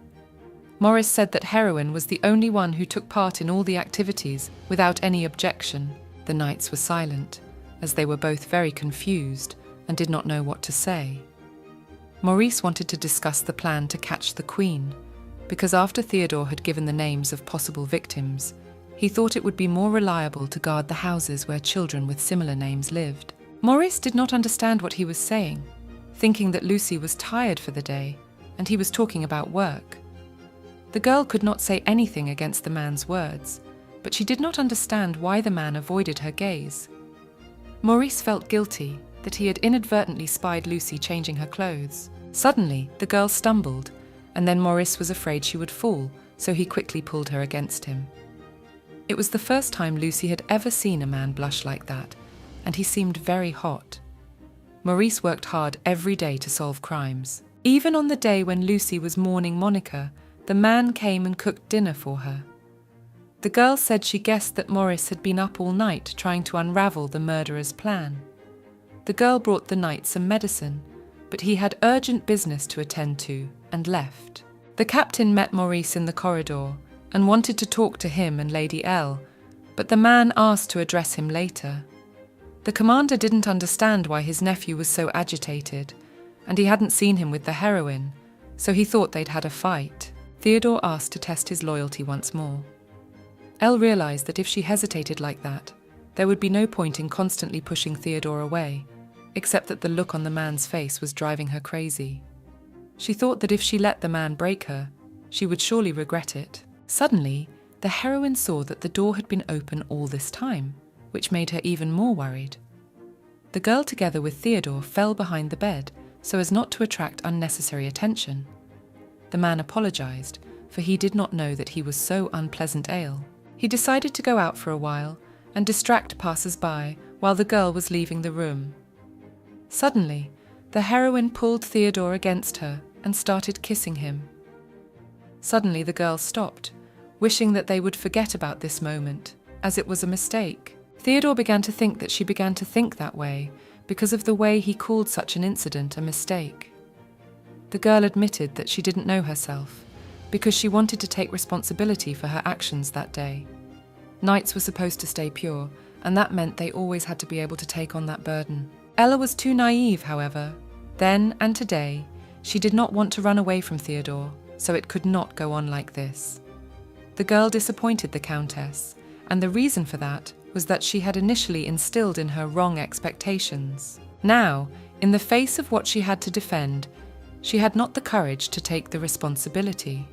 Maurice said that Heroine was the only one who took part in all the activities without any objection. The knights were silent, as they were both very confused and did not know what to say. Maurice wanted to discuss the plan to catch the Queen, because after Theodore had given the names of possible victims, he thought it would be more reliable to guard the houses where children with similar names lived. Maurice did not understand what he was saying, thinking that Lucy was tired for the day, and he was talking about work. The girl could not say anything against the man's words, but she did not understand why the man avoided her gaze. Maurice felt guilty that he had inadvertently spied Lucy changing her clothes. Suddenly, the girl stumbled, and then Maurice was afraid she would fall, so he quickly pulled her against him. It was the first time Lucy had ever seen a man blush like that, and he seemed very hot. Maurice worked hard every day to solve crimes. Even on the day when Lucy was mourning Monica, the man came and cooked dinner for her. The girl said she guessed that Maurice had been up all night trying to unravel the murderer's plan. The girl brought the knight some medicine, but he had urgent business to attend to and left. The captain met Maurice in the corridor and wanted to talk to him and Lady Elle, but the man asked to address him later. The commander didn't understand why his nephew was so agitated, and he hadn't seen him with the heroine, so he thought they'd had a fight. Theodore asked to test his loyalty once more. Elle realized that if she hesitated like that, there would be no point in constantly pushing Theodore away, except that the look on the man's face was driving her crazy. She thought that if she let the man break her, she would surely regret it. Suddenly, the heroine saw that the door had been open all this time, which made her even more worried. The girl, together with Theodore, fell behind the bed so as not to attract unnecessary attention. The man apologized, for he did not know that he was so unpleasant ale. He decided to go out for a while and distract passers-by while the girl was leaving the room. Suddenly, the heroine pulled Theodore against her and started kissing him. Suddenly the girl stopped, wishing that they would forget about this moment, as it was a mistake. Theodore began to think that she began to think that way because of the way he called such an incident a mistake. The girl admitted that she didn't know herself, because she wanted to take responsibility for her actions that day. Knights were supposed to stay pure, and that meant they always had to be able to take on that burden. Ella was too naive, however. Then and today, she did not want to run away from Theodore, so it could not go on like this. The girl disappointed the Countess, and the reason for that was that she had initially instilled in her wrong expectations. Now, in the face of what she had to defend, she had not the courage to take the responsibility.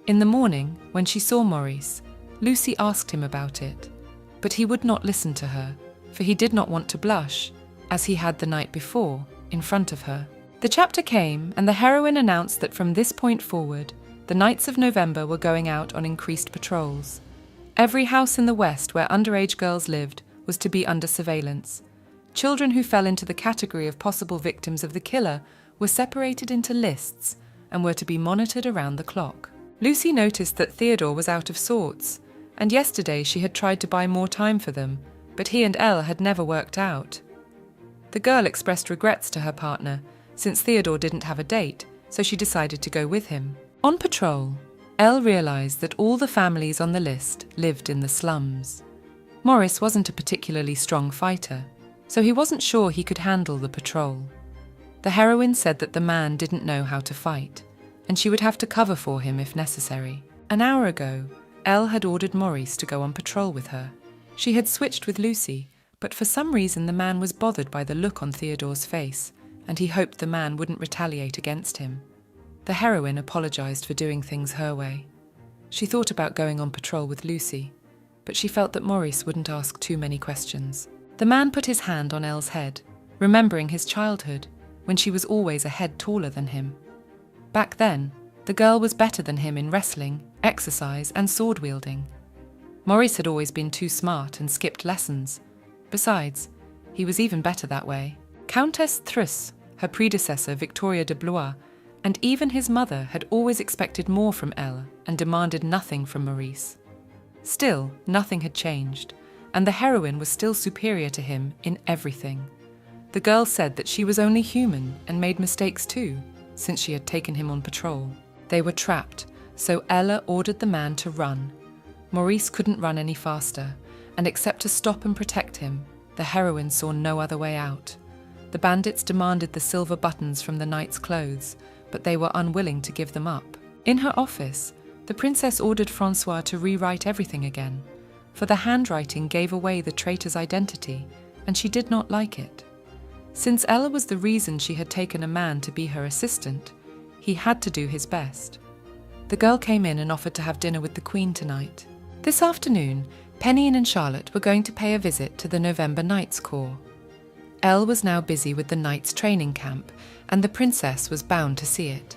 In the morning, when she saw Maurice, Lucy asked him about it, but he would not listen to her, for he did not want to blush, as he had the night before, in front of her. The chapter came, and the heroine announced that from this point forward, the Knights of November were going out on increased patrols. Every house in the West where underage girls lived was to be under surveillance. Children who fell into the category of possible victims of the killer were separated into lists and were to be monitored around the clock. Lucy noticed that Theodore was out of sorts, and yesterday she had tried to buy more time for them, but he and Elle had never worked out. The girl expressed regrets to her partner, since Theodore didn't have a date, so she decided to go with him. On patrol, Elle realised that all the families on the list lived in the slums. Maurice wasn't a particularly strong fighter, so he wasn't sure he could handle the patrol. The heroine said that the man didn't know how to fight, and she would have to cover for him if necessary. An hour ago, Elle had ordered Maurice to go on patrol with her. She had switched with Lucy, but for some reason the man was bothered by the look on Theodore's face, and he hoped the man wouldn't retaliate against him. The heroine apologised for doing things her way. She thought about going on patrol with Lucy, but she felt that Maurice wouldn't ask too many questions. The man put his hand on Elle's head, remembering his childhood, when she was always a head taller than him. Back then, the girl was better than him in wrestling, exercise, and sword-wielding. Maurice had always been too smart and skipped lessons. Besides, he was even better that way. Countess Thruss, her predecessor Victoria de Blois, and even his mother had always expected more from Elle and demanded nothing from Maurice. Still, nothing had changed, and the heroine was still superior to him in everything. The girl said that she was only human and made mistakes too, since she had taken him on patrol. They were trapped, so Ella ordered the man to run. Maurice couldn't run any faster, and except to stop and protect him, the heroine saw no other way out. The bandits demanded the silver buttons from the knight's clothes, but they were unwilling to give them up. In her office, the princess ordered François to rewrite everything again, for the handwriting gave away the traitor's identity, and she did not like it. Since Ella was the reason she had taken a man to be her assistant, he had to do his best. The girl came in and offered to have dinner with the Queen tonight. This afternoon, Penny and Charlotte were going to pay a visit to the November Knights Corps. Elle was now busy with the Knights training camp, and the princess was bound to see it.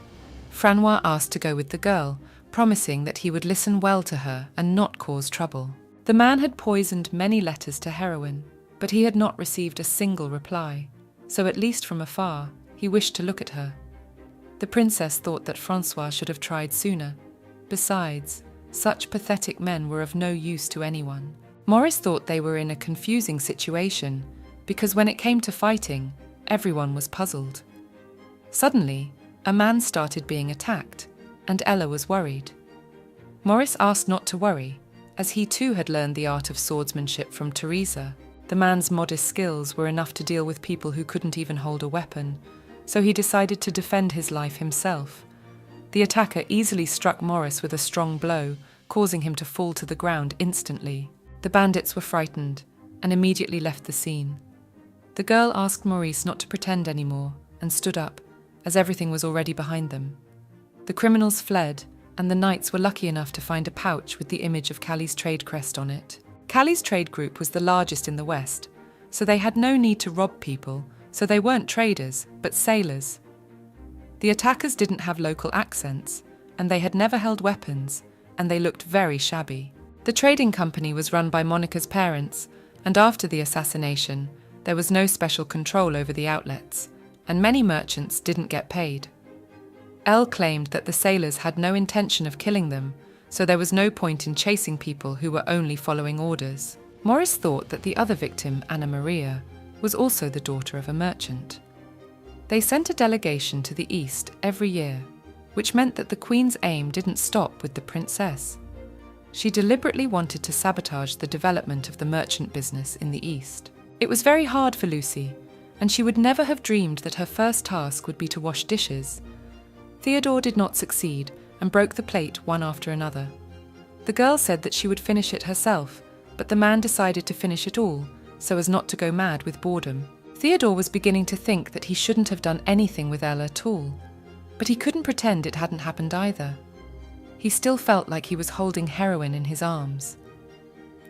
Francois asked to go with the girl, promising that he would listen well to her and not cause trouble. The man had poisoned many letters to heroine, but he had not received a single reply, so at least from afar, he wished to look at her. The princess thought that Francois should have tried sooner. Besides, such pathetic men were of no use to anyone. Maurice thought they were in a confusing situation, because when it came to fighting, everyone was puzzled. Suddenly, a man started being attacked, and Ella was worried. Maurice asked not to worry, as he too had learned the art of swordsmanship from Teresa. The man's modest skills were enough to deal with people who couldn't even hold a weapon, so he decided to defend his life himself. The attacker easily struck Maurice with a strong blow, causing him to fall to the ground instantly. The bandits were frightened and immediately left the scene. The girl asked Maurice not to pretend anymore and stood up, as everything was already behind them. The criminals fled, and the knights were lucky enough to find a pouch with the image of Callie's trade crest on it. Callie's trade group was the largest in the West, so they had no need to rob people, so they weren't traders, but sailors. The attackers didn't have local accents, and they had never held weapons, and they looked very shabby. The trading company was run by Monica's parents, and after the assassination, there was no special control over the outlets, and many merchants didn't get paid. Elle claimed that the sailors had no intention of killing them, so there was no point in chasing people who were only following orders. Maurice thought that the other victim, Anna Maria, was also the daughter of a merchant. They sent a delegation to the east every year, which meant that the Queen's aim didn't stop with the princess. She deliberately wanted to sabotage the development of the merchant business in the East. It was very hard for Lucy, and she would never have dreamed that her first task would be to wash dishes. Theodore did not succeed and broke the plate one after another. The girl said that she would finish it herself, but the man decided to finish it all, so as not to go mad with boredom. Theodore was beginning to think that he shouldn't have done anything with Elle at all, but he couldn't pretend it hadn't happened either. He still felt like he was holding heroin in his arms.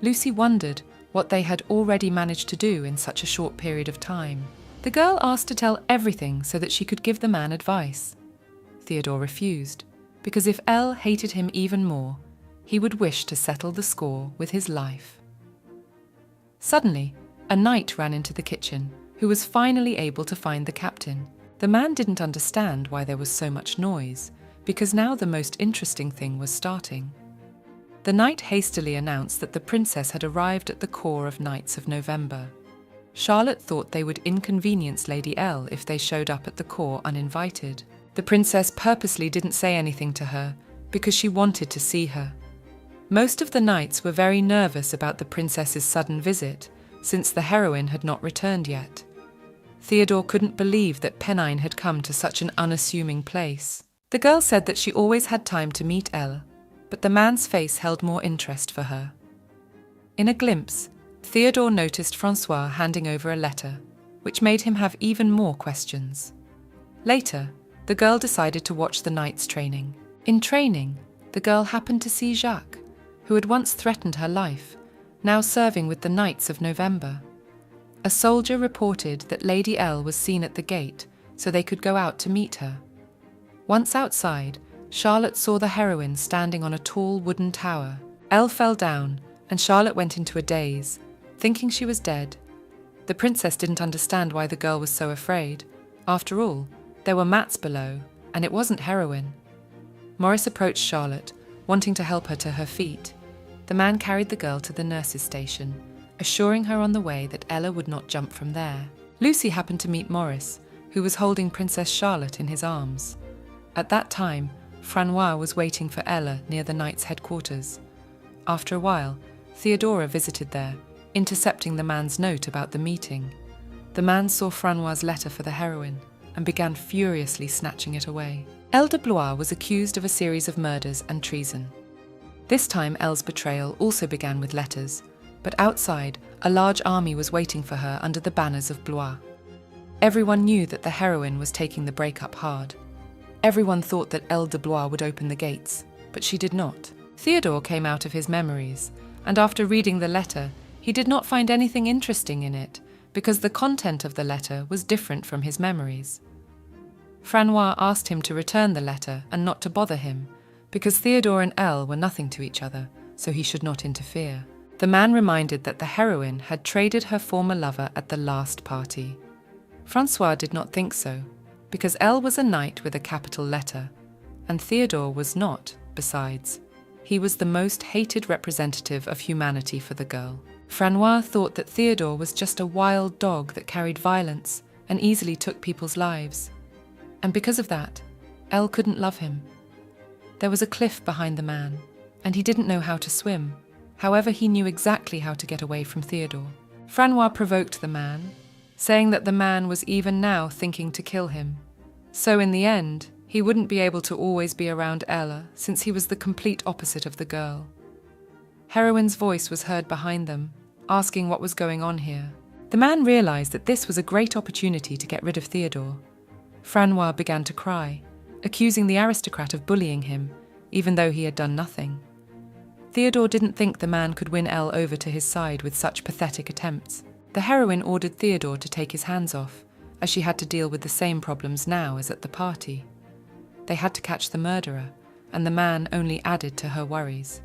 Lucy wondered what they had already managed to do in such a short period of time. The girl asked to tell everything so that she could give the man advice. Theodore refused, because if Elle hated him even more, he would wish to settle the score with his life. Suddenly, a knight ran into the kitchen, who was finally able to find the captain. The man didn't understand why there was so much noise, because now the most interesting thing was starting. The knight hastily announced that the princess had arrived at the Court of Knights of November. Charlotte thought they would inconvenience Lady Elle if they showed up at the court uninvited. The princess purposely didn't say anything to her, because she wanted to see her. Most of the knights were very nervous about the princess's sudden visit, since the heroine had not returned yet. Theodore couldn't believe that Pennine had come to such an unassuming place. The girl said that she always had time to meet Elle, but the man's face held more interest for her. In a glimpse, Theodore noticed Francois handing over a letter, which made him have even more questions. Later, the girl decided to watch the knights training. In training, the girl happened to see Jacques, who had once threatened her life, now serving with the Knights of November. A soldier reported that Lady Elle was seen at the gate, so they could go out to meet her. Once outside, Charlotte saw the heroine standing on a tall wooden tower. Elle fell down, and Charlotte went into a daze, thinking she was dead. The princess didn't understand why the girl was so afraid. After all, there were mats below, and it wasn't heroin. Maurice approached Charlotte, wanting to help her to her feet. The man carried the girl to the nurse's station, assuring her on the way that Ella would not jump from there. Lucy happened to meet Maurice, who was holding Princess Charlotte in his arms. At that time, Francois was waiting for Ella near the knight's headquarters. After a while, Theodora visited there, intercepting the man's note about the meeting. The man saw Francois's letter for the heroine and began furiously snatching it away. Elle de Blois was accused of a series of murders and treason. This time Elle's betrayal also began with letters, but outside, a large army was waiting for her under the banners of Blois. Everyone knew that the heroine was taking the breakup hard. Everyone thought that Elle de Blois would open the gates, but she did not. Theodore came out of his memories, and after reading the letter, he did not find anything interesting in it, because the content of the letter was different from his memories. Francois asked him to return the letter and not to bother him, because Theodore and Elle were nothing to each other, so he should not interfere. The man reminded that the heroine had traded her former lover at the last party. Francois did not think so, because Elle was a knight with a capital letter, and Theodore was not, besides. He was the most hated representative of humanity for the girl. Francois thought that Theodore was just a wild dog that carried violence and easily took people's lives. And because of that, Elle couldn't love him. There was a cliff behind the man, and he didn't know how to swim. However, he knew exactly how to get away from Theodore. Francois provoked the man, saying that the man was even now thinking to kill him. So in the end, he wouldn't be able to always be around Ella, since he was the complete opposite of the girl. Heroine's voice was heard behind them, asking what was going on here. The man realized that this was a great opportunity to get rid of Theodore. Francois began to cry, accusing the aristocrat of bullying him, even though he had done nothing. Theodore didn't think the man could win Elle over to his side with such pathetic attempts. The heroine ordered Theodore to take his hands off, as she had to deal with the same problems now as at the party. They had to catch the murderer, and the man only added to her worries.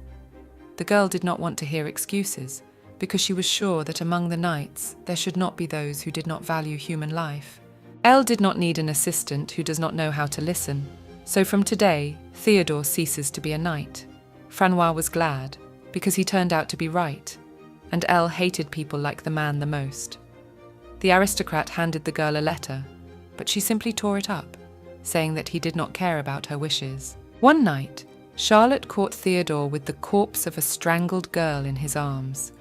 The girl did not want to hear excuses, because she was sure that among the knights there should not be those who did not value human life. Elle did not need an assistant who does not know how to listen, so from today, Theodore ceases to be a knight. Francois was glad, because he turned out to be right, and Elle hated people like the man the most. The aristocrat handed the girl a letter, but she simply tore it up, saying that he did not care about her wishes. One night, Charlotte caught Theodore with the corpse of a strangled girl in his arms.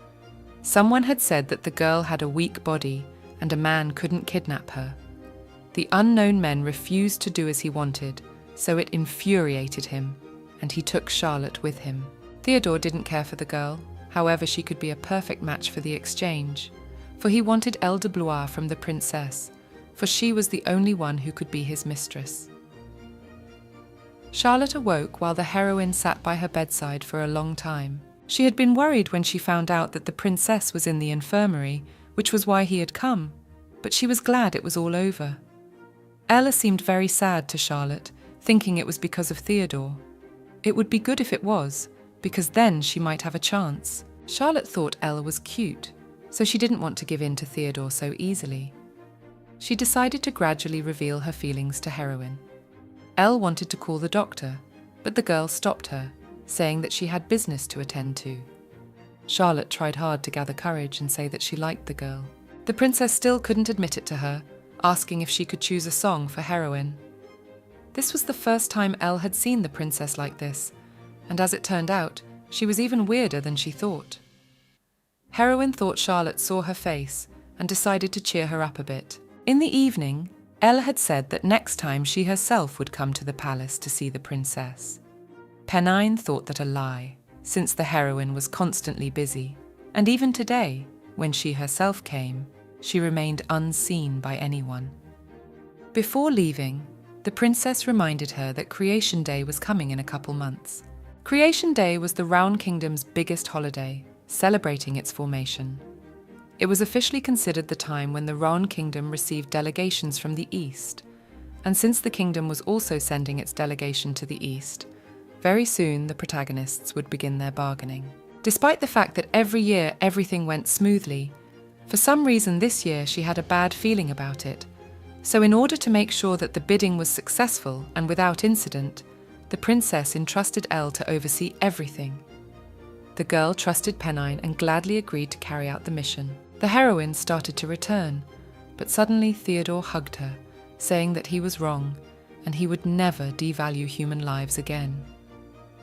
Someone had said that the girl had a weak body and a man couldn't kidnap her. The unknown men refused to do as he wanted, so it infuriated him, and he took Charlotte with him. Theodore didn't care for the girl, however she could be a perfect match for the exchange, for he wanted Elle de Blois from the princess, for she was the only one who could be his mistress. Charlotte awoke while the heroine sat by her bedside for a long time. She had been worried when she found out that the princess was in the infirmary, which was why he had come, but she was glad it was all over. Ella seemed very sad to Charlotte, thinking it was because of Theodore. It would be good if it was, because then she might have a chance. Charlotte thought Ella was cute, so she didn't want to give in to Theodore so easily. She decided to gradually reveal her feelings to heroine. Elle wanted to call the doctor, but the girl stopped her, saying that she had business to attend to. Charlotte tried hard to gather courage and say that she liked the girl. The princess still couldn't admit it to her, asking if she could choose a song for heroine. This was the first time Elle had seen the princess like this, and as it turned out, she was even weirder than she thought. Heroine thought Charlotte saw her face and decided to cheer her up a bit. In the evening, Elle had said that next time she herself would come to the palace to see the princess. Pennine thought that a lie, since the heroine was constantly busy, and even today, when she herself came, she remained unseen by anyone. Before leaving, the princess reminded her that Creation Day was coming in a couple months. Creation Day was the Round Kingdom's biggest holiday, celebrating its formation. It was officially considered the time when the Round Kingdom received delegations from the East, and since the kingdom was also sending its delegation to the East, very soon the protagonists would begin their bargaining. Despite the fact that every year everything went smoothly, for some reason this year she had a bad feeling about it, so in order to make sure that the bidding was successful and without incident, the princess entrusted Elle to oversee everything. The girl trusted Pennine and gladly agreed to carry out the mission. The heroine started to return, but suddenly Theodore hugged her, saying that he was wrong and he would never devalue human lives again.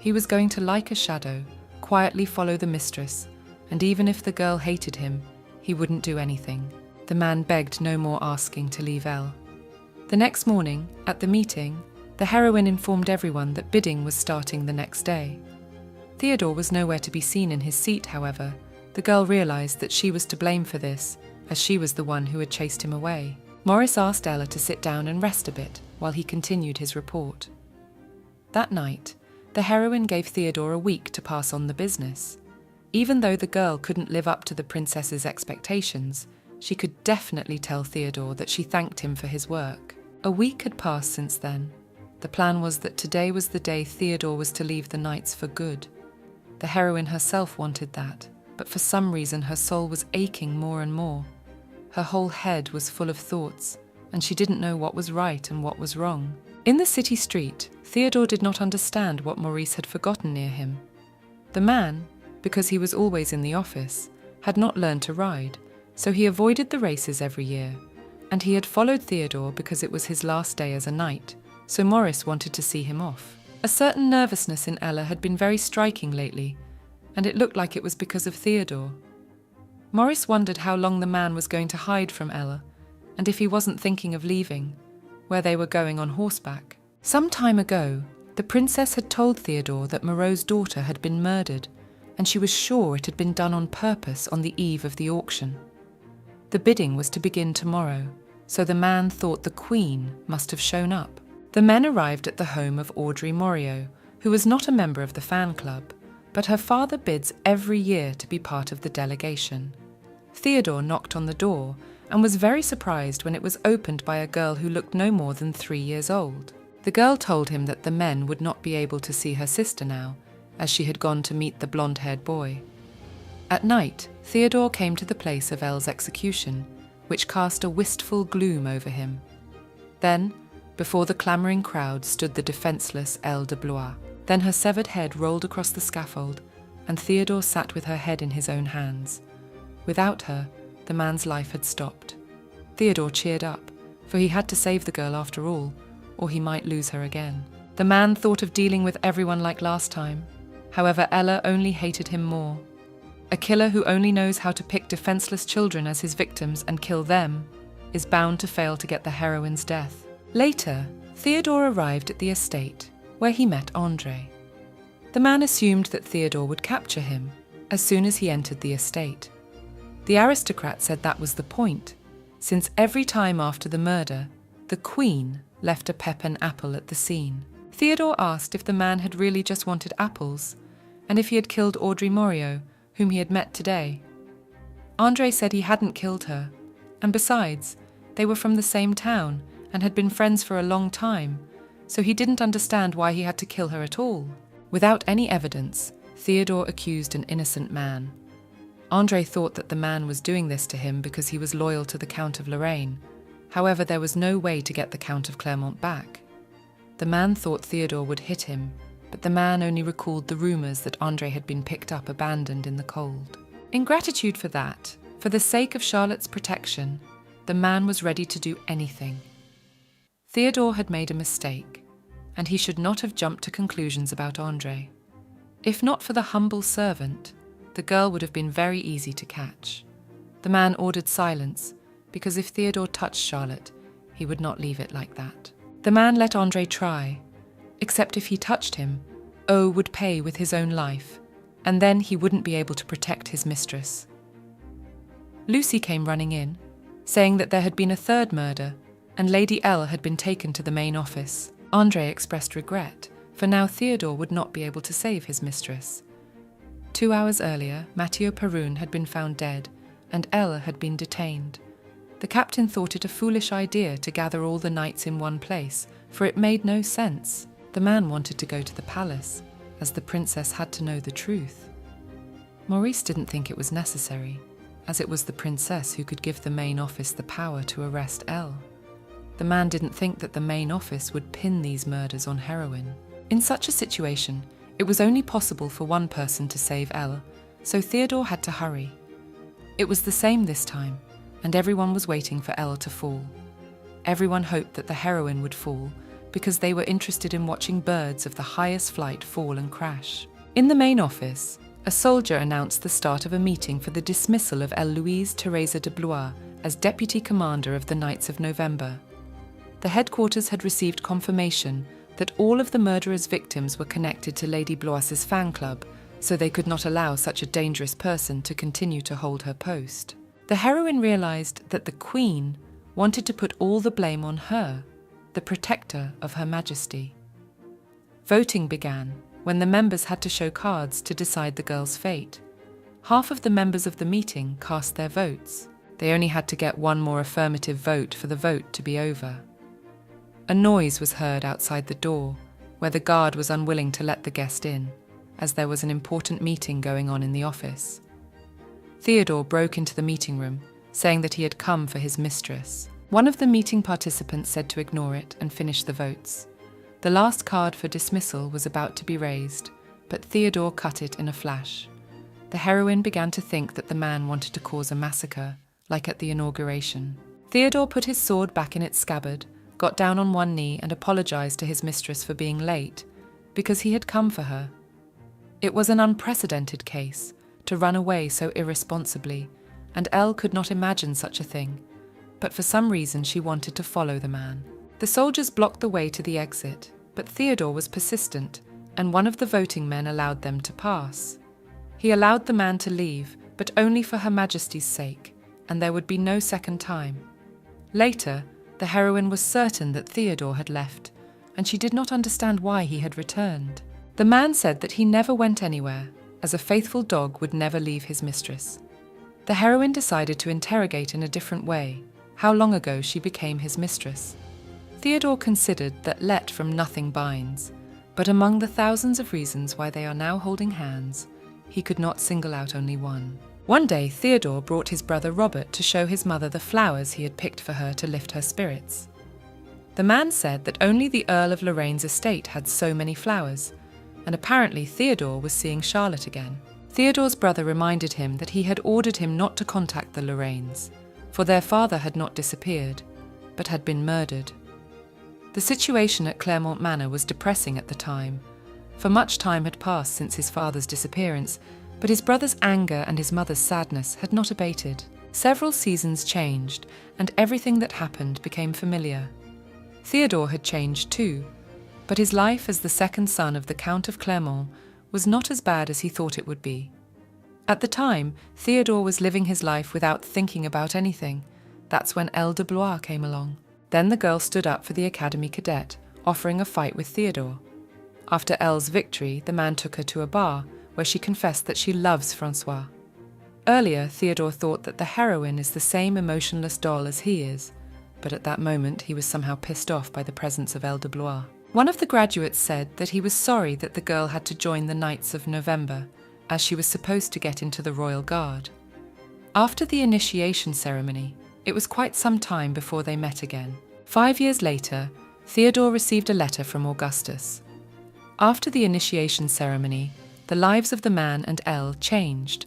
He was going to, like a shadow, quietly follow the mistress, and even if the girl hated him, he wouldn't do anything. The man begged no more asking to leave Elle. The next morning, at the meeting, the heroine informed everyone that bidding was starting the next day. Theodore was nowhere to be seen in his seat, however. The girl realised that she was to blame for this, as she was the one who had chased him away. Maurice asked Ella to sit down and rest a bit while he continued his report. That night, the heroine gave Theodore a week to pass on the business. Even though the girl couldn't live up to the princess's expectations, she could definitely tell Theodore that she thanked him for his work. A week had passed since then. The plan was that today was the day Theodore was to leave the Knights for good. The heroine herself wanted that, but for some reason her soul was aching more and more. Her whole head was full of thoughts, and she didn't know what was right and what was wrong. In the city street, Theodore did not understand what Maurice had forgotten near him. The man, because he was always in the office, had not learned to ride, so he avoided the races every year, and he had followed Theodore because it was his last day as a knight, so Maurice wanted to see him off. A certain nervousness in Ella had been very striking lately, and it looked like it was because of Theodore. Maurice wondered how long the man was going to hide from Ella, and if he wasn't thinking of leaving, where they were going on horseback. Some time ago, the princess had told Theodore that Moreau's daughter had been murdered, and she was sure it had been done on purpose on the eve of the auction. The bidding was to begin tomorrow, so the man thought the Queen must have shown up. The men arrived at the home of Audrey Moreau, who was not a member of the fan club, but her father bids every year to be part of the delegation. Theodore knocked on the door and was very surprised when it was opened by a girl who looked no more than 3 years old. The girl told him that the men would not be able to see her sister now, as she had gone to meet the blonde-haired boy. At night, Theodore came to the place of Elle's execution, which cast a wistful gloom over him. Then, before the clamouring crowd stood the defenceless Elle de Blois. Then her severed head rolled across the scaffold, and Theodore sat with her head in his own hands. Without her, the man's life had stopped. Theodore cheered up, for he had to save the girl after all, or he might lose her again. The man thought of dealing with everyone like last time. However, Ella only hated him more. A killer who only knows how to pick defenseless children as his victims and kill them is bound to fail to get the heroine's death. Later, Theodore arrived at the estate, where he met André. The man assumed that Theodore would capture him as soon as he entered the estate. The aristocrat said that was the point, since every time after the murder, the Queen left a pepper apple at the scene. Theodore asked if the man had really just wanted apples, and if he had killed Audrey Morio, whom he had met today. André said he hadn't killed her, and besides, they were from the same town and had been friends for a long time, so he didn't understand why he had to kill her at all. Without any evidence, Theodore accused an innocent man. André thought that the man was doing this to him because he was loyal to the Count of Lorraine. However, there was no way to get the Count of Clermont back. The man thought Theodore would hit him, but the man only recalled the rumours that André had been picked up abandoned in the cold. In gratitude for that, for the sake of Charlotte's protection, the man was ready to do anything. Theodore had made a mistake, and he should not have jumped to conclusions about André. If not for the humble servant, the girl would have been very easy to catch. The man ordered silence, because if Theodore touched Charlotte, he would not leave it like that. The man let André try, except if he touched him, O would pay with his own life, and then he wouldn't be able to protect his mistress. Lucy came running in, saying that there had been a third murder, and Lady L had been taken to the main office. André expressed regret, for now Theodore would not be able to save his mistress. 2 hours earlier, Matteo Perun had been found dead, and L had been detained. The captain thought it a foolish idea to gather all the knights in one place, for it made no sense. The man wanted to go to the palace, as the princess had to know the truth. Maurice didn't think it was necessary, as it was the princess who could give the main office the power to arrest L. The man didn't think that the main office would pin these murders on heroin. In such a situation, it was only possible for one person to save L, so Theodore had to hurry. It was the same this time, and everyone was waiting for L to fall. Everyone hoped that the heroine would fall, because they were interested in watching birds of the highest flight fall and crash. In the main office, a soldier announced the start of a meeting for the dismissal of Louise Theresa de Blois as Deputy Commander of the Knights of November. The headquarters had received confirmation that all of the murderer's victims were connected to Lady Blois's fan club, so they could not allow such a dangerous person to continue to hold her post. The heroine realized that the Queen wanted to put all the blame on her, the protector of Her Majesty. Voting began when the members had to show cards to decide the girl's fate. Half of the members of the meeting cast their votes. They only had to get one more affirmative vote for the vote to be over. A noise was heard outside the door, where the guard was unwilling to let the guest in, as there was an important meeting going on in the office. Theodore broke into the meeting room, saying that he had come for his mistress. One of the meeting participants said to ignore it and finish the votes. The last card for dismissal was about to be raised, but Theodore cut it in a flash. The heroine began to think that the man wanted to cause a massacre, like at the inauguration. Theodore put his sword back in its scabbard, got down on one knee and apologized to his mistress for being late, because he had come for her. It was an unprecedented case, to run away so irresponsibly, and Elle could not imagine such a thing, but for some reason she wanted to follow the man. The soldiers blocked the way to the exit, but Theodore was persistent, and one of the voting men allowed them to pass. He allowed the man to leave, but only for Her Majesty's sake, and there would be no second time. Later, the heroine was certain that Theodore had left, and she did not understand why he had returned. The man said that he never went anywhere, as a faithful dog would never leave his mistress. The heroine decided to interrogate in a different way how long ago she became his mistress. Theodore considered that let from nothing binds, but among the thousands of reasons why they are now holding hands, he could not single out only one. One day, Theodore brought his brother Robert to show his mother the flowers he had picked for her to lift her spirits. The man said that only the Earl of Lorraine's estate had so many flowers, and apparently Theodore was seeing Charlotte again. Theodore's brother reminded him that he had ordered him not to contact the Lorraines, for their father had not disappeared, but had been murdered. The situation at Claremont Manor was depressing at the time, for much time had passed since his father's disappearance, but his brother's anger and his mother's sadness had not abated. Several seasons changed, and everything that happened became familiar. Theodore had changed too, but his life as the second son of the Count of Clermont was not as bad as he thought it would be. At the time, Theodore was living his life without thinking about anything. That's when Elle de Blois came along. Then the girl stood up for the Academy cadet, offering a fight with Theodore. After Elle's victory, the man took her to a bar, where she confessed that she loves François. Earlier, Theodore thought that the heroine is the same emotionless doll as he is, but at that moment he was somehow pissed off by the presence of Elle de Blois. One of the graduates said that he was sorry that the girl had to join the Knights of November, as she was supposed to get into the Royal Guard. After the initiation ceremony, it was quite some time before they met again. 5 years later, Theodore received a letter from Augustus. After the initiation ceremony, the lives of the man and Elle changed.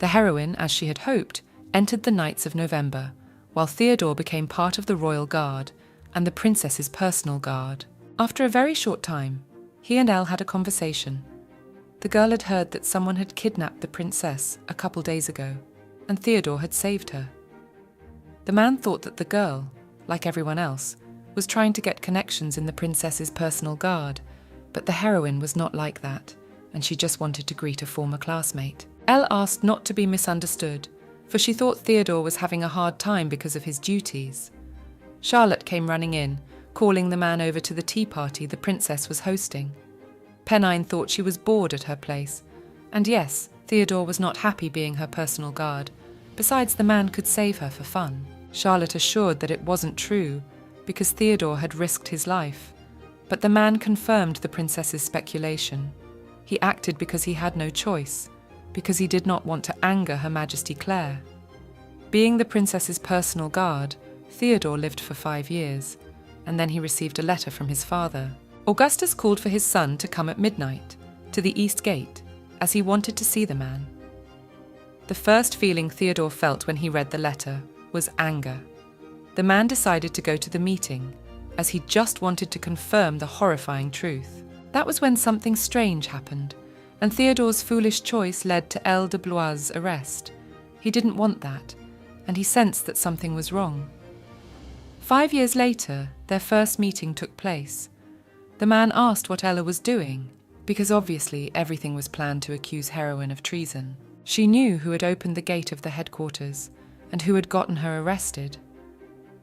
The heroine, as she had hoped, entered the Knights of November, while Theodore became part of the Royal Guard and the princess's personal guard. After a very short time, he and Elle had a conversation. The girl had heard that someone had kidnapped the princess a couple days ago, and Theodore had saved her. The man thought that the girl, like everyone else, was trying to get connections in the princess's personal guard, but the heroine was not like that, and she just wanted to greet a former classmate. Elle asked not to be misunderstood, for she thought Theodore was having a hard time because of his duties. Charlotte came running in, calling the man over to the tea party the princess was hosting. Pennine thought she was bored at her place, and yes, Theodore was not happy being her personal guard. Besides, the man could save her for fun. Charlotte assured that it wasn't true, because Theodore had risked his life. But the man confirmed the princess's speculation. He acted because he had no choice, because he did not want to anger Her Majesty Claire. Being the princess's personal guard, Theodore lived for 5 years, and then he received a letter from his father. Augustus called for his son to come at midnight, to the East Gate, as he wanted to see the man. The first feeling Theodore felt when he read the letter was anger. The man decided to go to the meeting, as he just wanted to confirm the horrifying truth. That was when something strange happened, and Theodore's foolish choice led to Elle de Blois' arrest. He didn't want that, and he sensed that something was wrong. 5 years later, their first meeting took place. The man asked what Ella was doing, because obviously everything was planned to accuse heroine of treason. She knew who had opened the gate of the headquarters and who had gotten her arrested.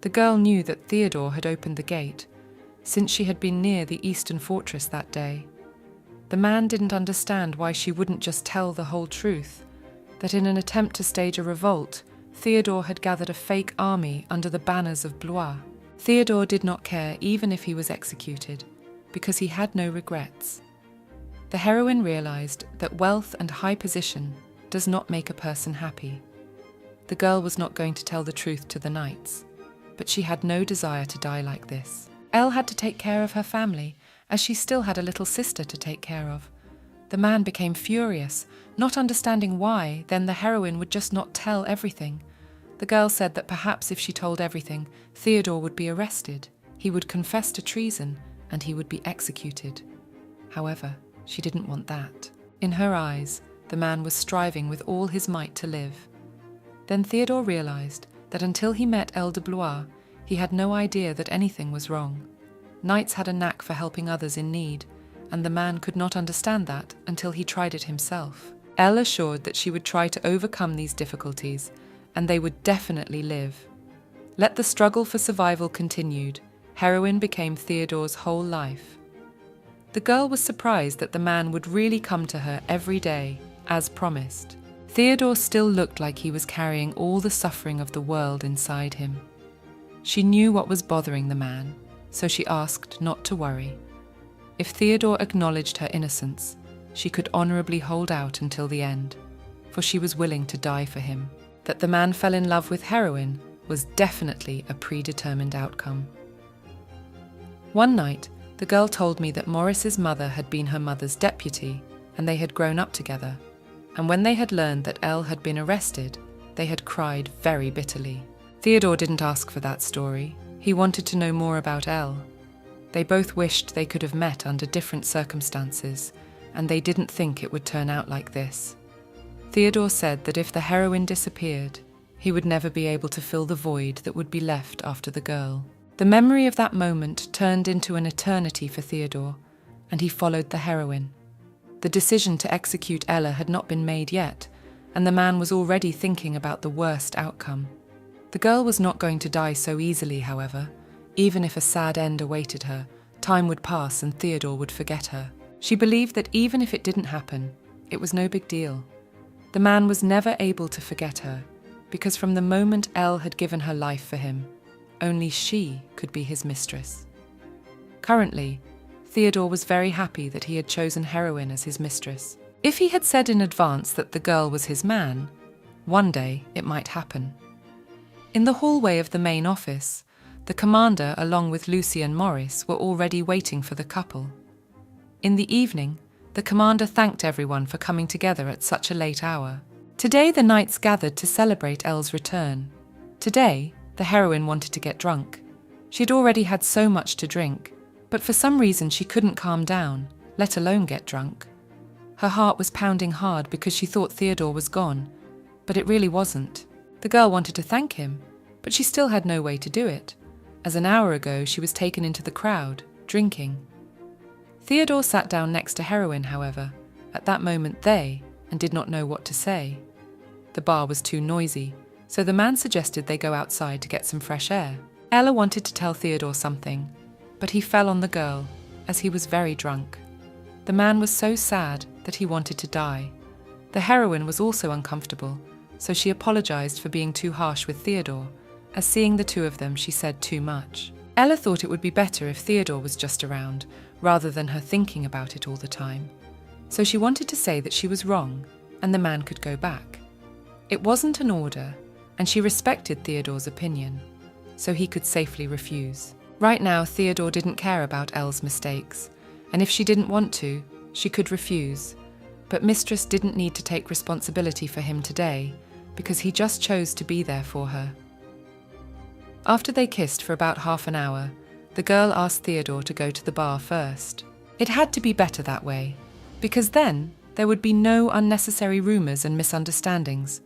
The girl knew that Theodore had opened the gate, since she had been near the eastern fortress that day. The man didn't understand why she wouldn't just tell the whole truth, that in an attempt to stage a revolt, Theodore had gathered a fake army under the banners of Blois. Theodore did not care even if he was executed, because he had no regrets. The heroine realized that wealth and high position does not make a person happy. The girl was not going to tell the truth to the knights, but she had no desire to die like this. Elle had to take care of her family, as she still had a little sister to take care of. The man became furious, not understanding why, then the heroine would just not tell everything. The girl said that perhaps if she told everything, Theodore would be arrested, he would confess to treason, and he would be executed. However, she didn't want that. In her eyes, the man was striving with all his might to live. Then Theodore realized that until he met Elle de Blois, he had no idea that anything was wrong. Knights had a knack for helping others in need, and the man could not understand that until he tried it himself. Elle assured that she would try to overcome these difficulties, and they would definitely live. Let the struggle for survival continued. Heroine became Theodore's whole life. The girl was surprised that the man would really come to her every day, as promised. Theodore still looked like he was carrying all the suffering of the world inside him. She knew what was bothering the man, so she asked not to worry. If Theodore acknowledged her innocence, she could honorably hold out until the end, for she was willing to die for him. That the man fell in love with heroine was definitely a predetermined outcome. One night, the girl told me that Maurice's mother had been her mother's deputy, and they had grown up together. And when they had learned that Elle had been arrested, they had cried very bitterly. Theodore didn't ask for that story. He wanted to know more about Elle. They both wished they could have met under different circumstances, and they didn't think it would turn out like this. Theodore said that if the heroine disappeared, he would never be able to fill the void that would be left after the girl. The memory of that moment turned into an eternity for Theodore, and he followed the heroine. The decision to execute Ella had not been made yet, and the man was already thinking about the worst outcome. The girl was not going to die so easily, however. Even if a sad end awaited her, time would pass and Theodore would forget her. She believed that even if it didn't happen, it was no big deal. The man was never able to forget her, because from the moment Elle had given her life for him, only she could be his mistress. Currently, Theodore was very happy that he had chosen heroine as his mistress. If he had said in advance that the girl was his man, one day it might happen. In the hallway of the main office, the commander, along with Lucy and Maurice, were already waiting for the couple. In the evening, the commander thanked everyone for coming together at such a late hour. Today the knights gathered to celebrate Elle's return. Today, the heroine wanted to get drunk. She'd already had so much to drink, but for some reason she couldn't calm down, let alone get drunk. Her heart was pounding hard because she thought Theodore was gone, but it really wasn't. The girl wanted to thank him, but she still had no way to do it, as an hour ago she was taken into the crowd, drinking. Theodore sat down next to heroine, however, at that moment and did not know what to say. The bar was too noisy, so the man suggested they go outside to get some fresh air. Ella wanted to tell Theodore something, but he fell on the girl, as he was very drunk. The man was so sad that he wanted to die. The heroine was also uncomfortable, so she apologized for being too harsh with Theodore, as seeing the two of them she said too much. Ella thought it would be better if Theodore was just around, rather than her thinking about it all the time. So she wanted to say that she was wrong, and the man could go back. It wasn't an order, and she respected Theodore's opinion, so he could safely refuse. Right now, Theodore didn't care about Elle's mistakes, and if she didn't want to, she could refuse. But Mistress didn't need to take responsibility for him today, because he just chose to be there for her. After they kissed for about half an hour, the girl asked Theodore to go to the bar first. It had to be better that way, because then there would be no unnecessary rumours and misunderstandings,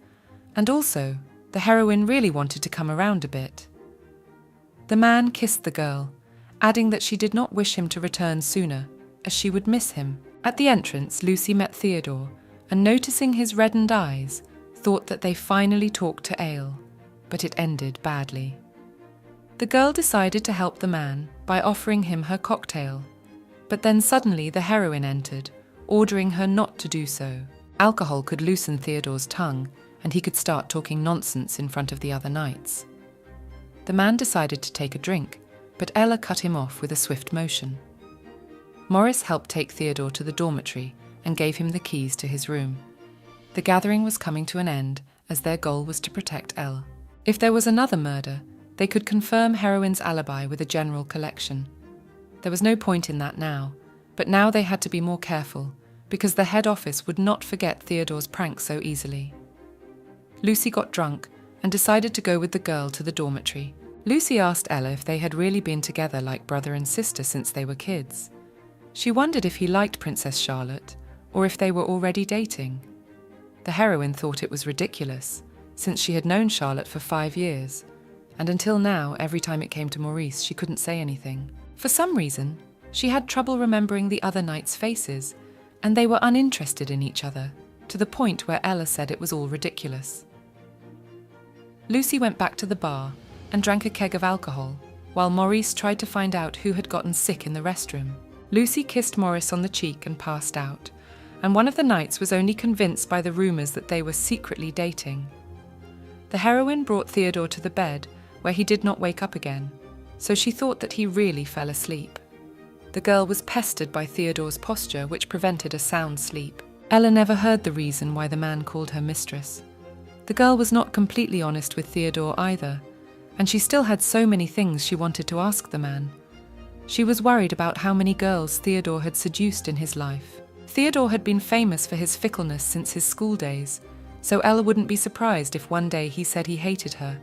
and also the heroine really wanted to come around a bit. The man kissed the girl, adding that she did not wish him to return sooner, as she would miss him. At the entrance, Lucy met Theodore, and noticing his reddened eyes, thought that they finally talked to Ale, but it ended badly. The girl decided to help the man by offering him her cocktail, but then suddenly the heroine entered, ordering her not to do so. Alcohol could loosen Theodore's tongue, and he could start talking nonsense in front of the other knights. The man decided to take a drink, but Ella cut him off with a swift motion. Maurice helped take Theodore to the dormitory and gave him the keys to his room. The gathering was coming to an end, as their goal was to protect Elle. If there was another murder, they could confirm heroine's alibi with a general collection. There was no point in that now, but now they had to be more careful, because the head office would not forget Theodore's prank so easily. Lucy got drunk and decided to go with the girl to the dormitory. Lucy asked Ella if they had really been together like brother and sister since they were kids. She wondered if he liked Princess Charlotte, or if they were already dating. The heroine thought it was ridiculous, since she had known Charlotte for 5 years, and until now, every time it came to Maurice, she couldn't say anything. For some reason, she had trouble remembering the other knights' faces, and they were uninterested in each other, to the point where Ella said it was all ridiculous. Lucy went back to the bar and drank a keg of alcohol, while Maurice tried to find out who had gotten sick in the restroom. Lucy kissed Maurice on the cheek and passed out, and one of the knights was only convinced by the rumours that they were secretly dating. The heroine brought Theodore to the bed, where he did not wake up again, so she thought that he really fell asleep. The girl was pestered by Theodore's posture, which prevented a sound sleep. Ella never heard the reason why the man called her mistress. The girl was not completely honest with Theodore either, and she still had so many things she wanted to ask the man. She was worried about how many girls Theodore had seduced in his life. Theodore had been famous for his fickleness since his school days, so Ella wouldn't be surprised if one day he said he hated her.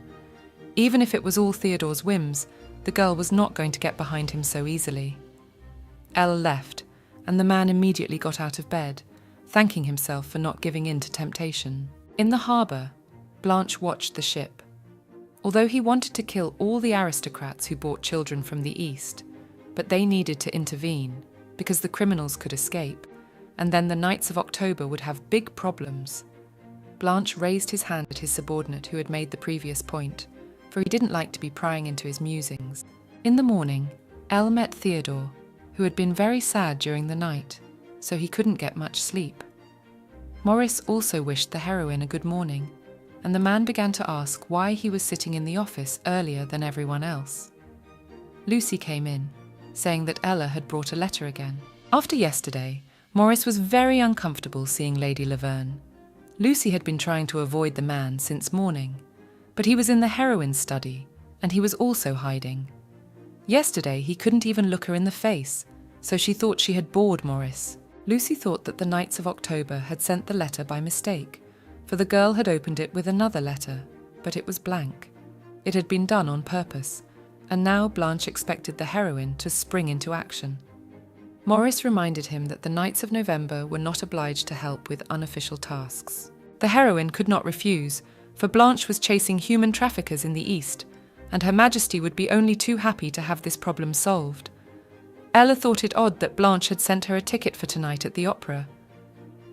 Even if it was all Theodore's whims, The girl was not going to get behind him so easily. Elle left, and the man immediately got out of bed, thanking himself for not giving in to temptation. In the harbour, Blanche watched the ship. Although he wanted to kill all the aristocrats who bought children from the East, but they needed to intervene because the criminals could escape, and then the Knights of October would have big problems. Blanche raised his hand at his subordinate who had made the previous point, for he didn't like to be prying into his musings. In the morning, Elle met Theodore, who had been very sad during the night, so he couldn't get much sleep. Maurice also wished the heroine a good morning, and the man began to ask why he was sitting in the office earlier than everyone else. Lucy came in, saying that Ella had brought a letter again. After yesterday, Maurice was very uncomfortable seeing Lady Laverne. Lucy had been trying to avoid the man since morning, but he was in the heroine's study, and he was also hiding. Yesterday he couldn't even look her in the face, so she thought she had bored Maurice. Lucy thought that the Knights of October had sent the letter by mistake, for the girl had opened it with another letter, but it was blank. It had been done on purpose, and now Blanche expected the heroine to spring into action. Maurice reminded him that the Knights of November were not obliged to help with unofficial tasks. The heroine could not refuse, for Blanche was chasing human traffickers in the East, and Her Majesty would be only too happy to have this problem solved. Ella thought it odd that Blanche had sent her a ticket for tonight at the opera.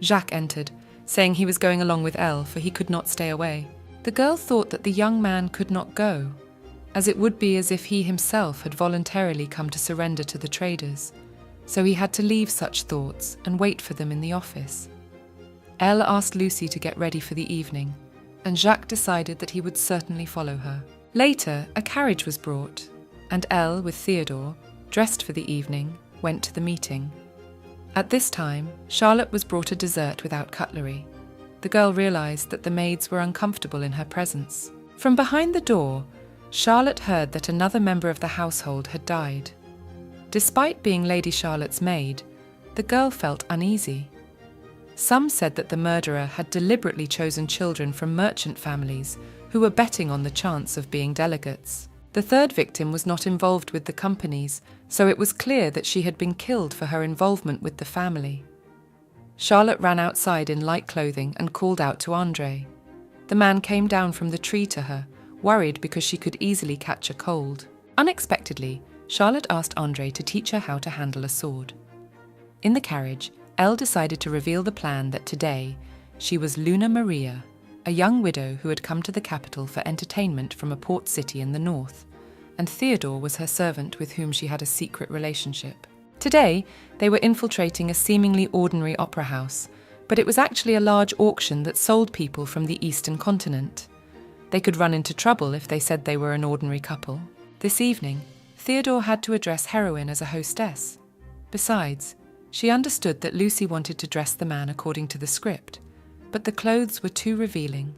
Jacques entered, saying he was going along with Elle, for he could not stay away. The girl thought that the young man could not go, as it would be as if he himself had voluntarily come to surrender to the traders, so he had to leave such thoughts and wait for them in the office. Elle asked Lucy to get ready for the evening, and Jacques decided that he would certainly follow her. Later, a carriage was brought, and Elle, with Theodore, dressed for the evening, went to the meeting. At this time, Charlotte was brought a dessert without cutlery. The girl realized that the maids were uncomfortable in her presence. From behind the door, Charlotte heard that another member of the household had died. Despite being Lady Charlotte's maid, the girl felt uneasy. Some said that the murderer had deliberately chosen children from merchant families who were betting on the chance of being delegates. The third victim was not involved with the companies, so it was clear that she had been killed for her involvement with the family. Charlotte ran outside in light clothing and called out to André. The man came down from the tree to her, worried because she could easily catch a cold. Unexpectedly, Charlotte asked André to teach her how to handle a sword. In the carriage, Elle decided to reveal the plan that today she was Luna Maria, a young widow who had come to the capital for entertainment from a port city in the north, and Theodore was her servant with whom she had a secret relationship. Today, they were infiltrating a seemingly ordinary opera house, but it was actually a large auction that sold people from the eastern continent. They could run into trouble if they said they were an ordinary couple. This evening, Theodore had to address heroine as a hostess. Besides, she understood that Lucy wanted to dress the man according to the script, but the clothes were too revealing.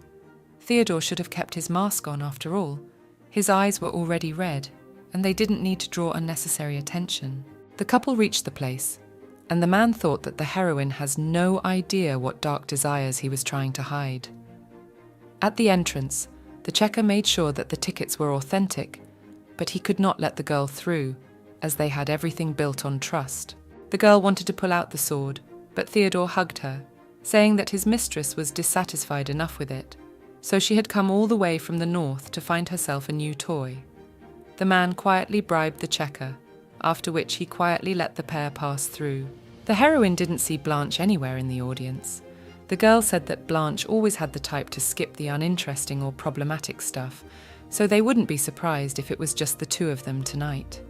Theodore should have kept his mask on after all. His eyes were already red, and they didn't need to draw unnecessary attention. The couple reached the place, and the man thought that the heroine has no idea what dark desires he was trying to hide. At the entrance, the checker made sure that the tickets were authentic, but he could not let the girl through, as they had everything built on trust. The girl wanted to pull out the sword, but Theodore hugged her, saying that his mistress was dissatisfied enough with it, so she had come all the way from the north to find herself a new toy. The man quietly bribed the checker, after which he quietly let the pair pass through. The heroine didn't see Blanche anywhere in the audience. The girl said that Blanche always had the type to skip the uninteresting or problematic stuff, so they wouldn't be surprised if it was just the two of them tonight.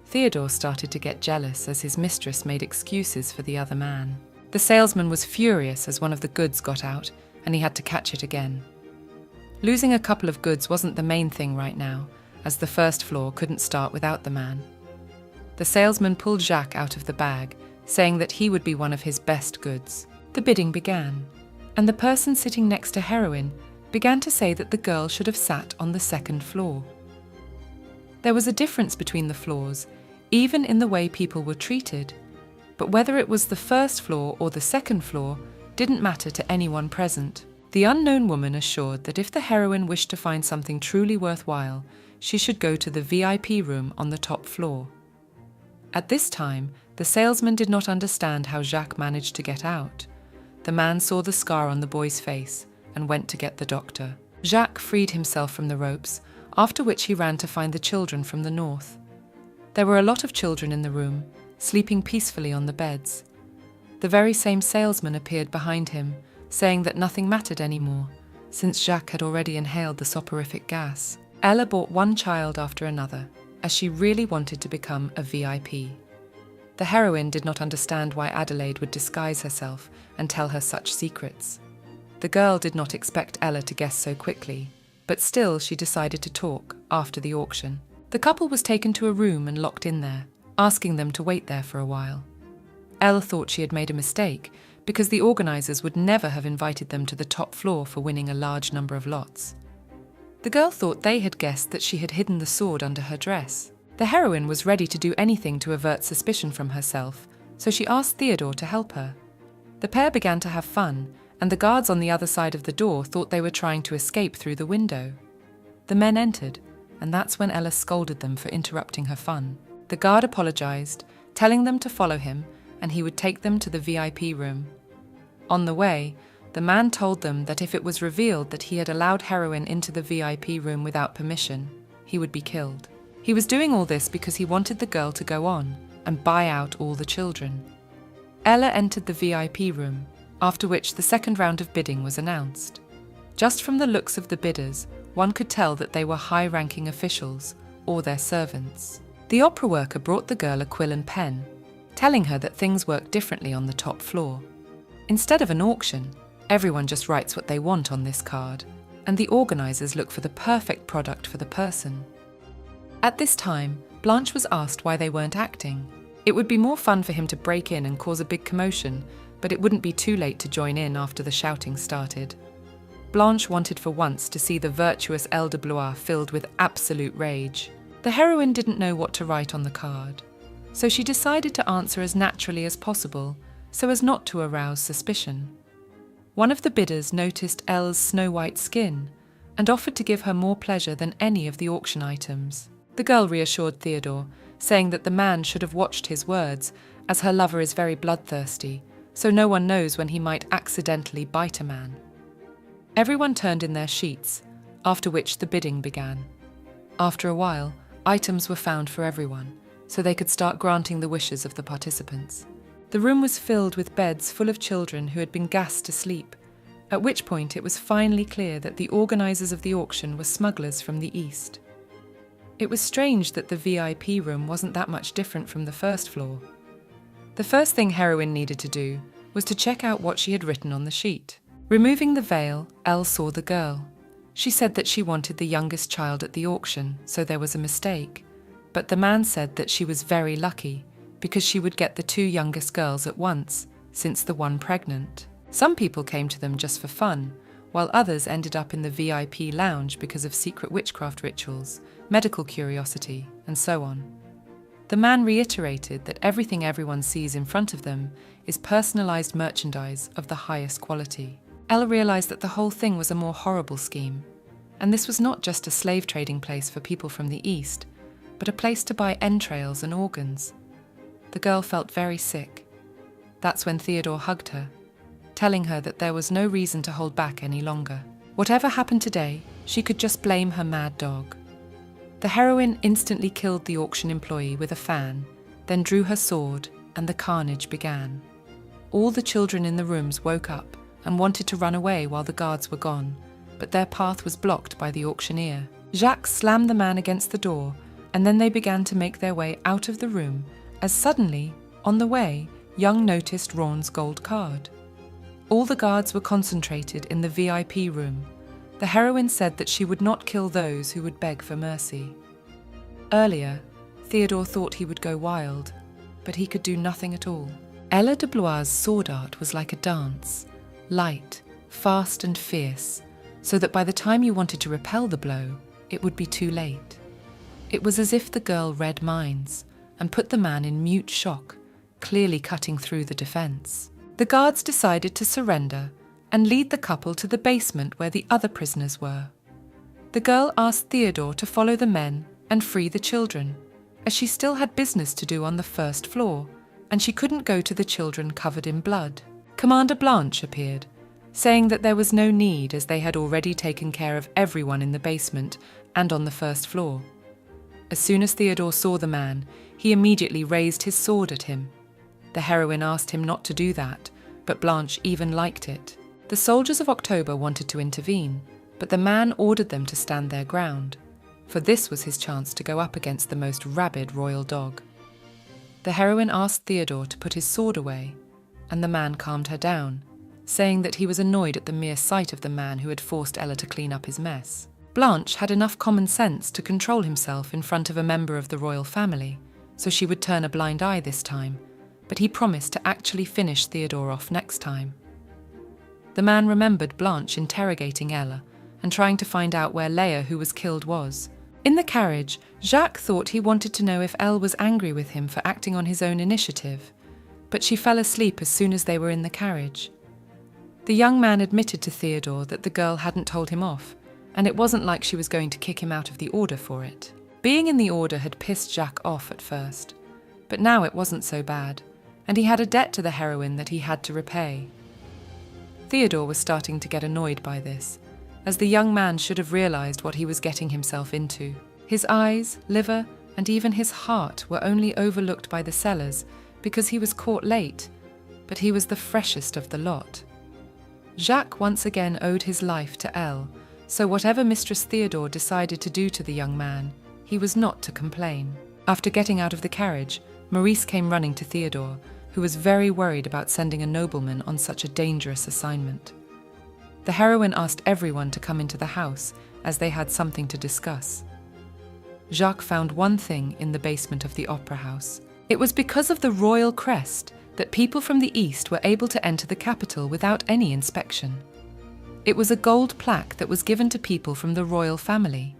Theodore started to get jealous as his mistress made excuses for the other man. The salesman was furious as one of the goods got out, and he had to catch it again. Losing a couple of goods wasn't the main thing right now, as the first floor couldn't start without the man. The salesman pulled Jacques out of the bag, saying that he would be one of his best goods. The bidding began, and the person sitting next to heroine began to say that the girl should have sat on the second floor. There was a difference between the floors, even in the way people were treated, but whether it was the first floor or the second floor didn't matter to anyone present. The unknown woman assured that if the heroine wished to find something truly worthwhile, she should go to the VIP room on the top floor. At this time, the salesman did not understand how Jacques managed to get out. The man saw the scar on the boy's face and went to get the doctor. Jacques freed himself from the ropes, after which he ran to find the children from the north. There were a lot of children in the room, sleeping peacefully on the beds. The very same salesman appeared behind him, saying that nothing mattered anymore, since Jacques had already inhaled the soporific gas. Ella bought one child after another, as she really wanted to become a VIP. The heroine did not understand why Adelaide would disguise herself and tell her such secrets. The girl did not expect Ella to guess so quickly, but still she decided to talk after the auction. The couple was taken to a room and locked in there, asking them to wait there for a while. Ella thought she had made a mistake because the organisers would never have invited them to the top floor for winning a large number of lots. The girl thought they had guessed that she had hidden the sword under her dress. The heroine was ready to do anything to avert suspicion from herself, so she asked Theodore to help her. The pair began to have fun, and the guards on the other side of the door thought they were trying to escape through the window. The men entered, and that's when Ella scolded them for interrupting her fun. The guard apologised, telling them to follow him, and he would take them to the VIP room. On the way, the man told them that if it was revealed that he had allowed heroine into the VIP room without permission, he would be killed. He was doing all this because he wanted the girl to go on and buy out all the children. Ella entered the VIP room, after which the second round of bidding was announced. Just from the looks of the bidders, one could tell that they were high-ranking officials or their servants. The opera worker brought the girl a quill and pen, telling her that things work differently on the top floor. Instead of an auction, everyone just writes what they want on this card, and the organisers look for the perfect product for the person. At this time, Blanche was asked why they weren't acting. It would be more fun for him to break in and cause a big commotion, but it wouldn't be too late to join in after the shouting started. Blanche wanted for once to see the virtuous Elle de Blois filled with absolute rage. The heroine didn't know what to write on the card, so she decided to answer as naturally as possible, so as not to arouse suspicion. One of the bidders noticed Elle's snow-white skin and offered to give her more pleasure than any of the auction items. The girl reassured Theodore, saying that the man should have watched his words, as her lover is very bloodthirsty, so no one knows when he might accidentally bite a man. Everyone turned in their sheets, after which the bidding began. After a while, items were found for everyone, so they could start granting the wishes of the participants. The room was filled with beds full of children who had been gassed to sleep, at which point it was finally clear that the organisers of the auction were smugglers from the east. It was strange that the VIP room wasn't that much different from the first floor. The first thing heroine needed to do was to check out what she had written on the sheet. Removing the veil, Elle saw the girl. She said that she wanted the youngest child at the auction, so there was a mistake. But the man said that she was very lucky, because she would get the two youngest girls at once, since the one pregnant. Some people came to them just for fun, while others ended up in the VIP lounge because of secret witchcraft rituals, medical curiosity, and so on. The man reiterated that everything everyone sees in front of them is personalized merchandise of the highest quality. Ella realized that the whole thing was a more horrible scheme, and this was not just a slave trading place for people from the East, but a place to buy entrails and organs. The girl felt very sick. That's when Theodore hugged her, telling her that there was no reason to hold back any longer. Whatever happened today, she could just blame her mad dog. The heroine instantly killed the auction employee with a fan, then drew her sword, and the carnage began. All the children in the rooms woke up and wanted to run away while the guards were gone, but their path was blocked by the auctioneer. Jacques slammed the man against the door, and then they began to make their way out of the room, as suddenly, on the way, Young noticed Ron's gold card. All the guards were concentrated in the VIP room. The heroine said that she would not kill those who would beg for mercy. Earlier, Theodore thought he would go wild, but he could do nothing at all. Ella de Blois' sword art was like a dance, light, fast and fierce, so that by the time you wanted to repel the blow, it would be too late. It was as if the girl read minds and put the man in mute shock, clearly cutting through the defense. The guards decided to surrender, and lead the couple to the basement where the other prisoners were. The girl asked Theodore to follow the men and free the children, as she still had business to do on the first floor, and she couldn't go to the children covered in blood. Commander Blanche appeared, saying that there was no need as they had already taken care of everyone in the basement and on the first floor. As soon as Theodore saw the man, he immediately raised his sword at him. The heroine asked him not to do that, but Blanche even liked it. The soldiers of October wanted to intervene, but the man ordered them to stand their ground, for this was his chance to go up against the most rabid royal dog. The heroine asked Theodore to put his sword away, and the man calmed her down, saying that he was annoyed at the mere sight of the man who had forced Ella to clean up his mess. Blanche had enough common sense to control himself in front of a member of the royal family, so she would turn a blind eye this time, but he promised to actually finish Theodore off next time. The man remembered Blanche interrogating Ella and trying to find out where Leia, who was killed, was. In the carriage, Jacques thought he wanted to know if Elle was angry with him for acting on his own initiative, but she fell asleep as soon as they were in the carriage. The young man admitted to Theodore that the girl hadn't told him off, and it wasn't like she was going to kick him out of the order for it. Being in the order had pissed Jacques off at first, but now it wasn't so bad, and he had a debt to the heroine that he had to repay. Theodore was starting to get annoyed by this, as the young man should have realized what he was getting himself into. His eyes, liver, and even his heart were only overlooked by the sellers because he was caught late, but he was the freshest of the lot. Jacques once again owed his life to Elle, so whatever Mistress Theodore decided to do to the young man, he was not to complain. After getting out of the carriage, Maurice came running to Theodore, who was very worried about sending a nobleman on such a dangerous assignment. The heroine asked everyone to come into the house, as they had something to discuss. Jacques found one thing in the basement of the opera house. It was because of the royal crest that people from the east were able to enter the capital without any inspection. It was a gold plaque that was given to people from the royal family.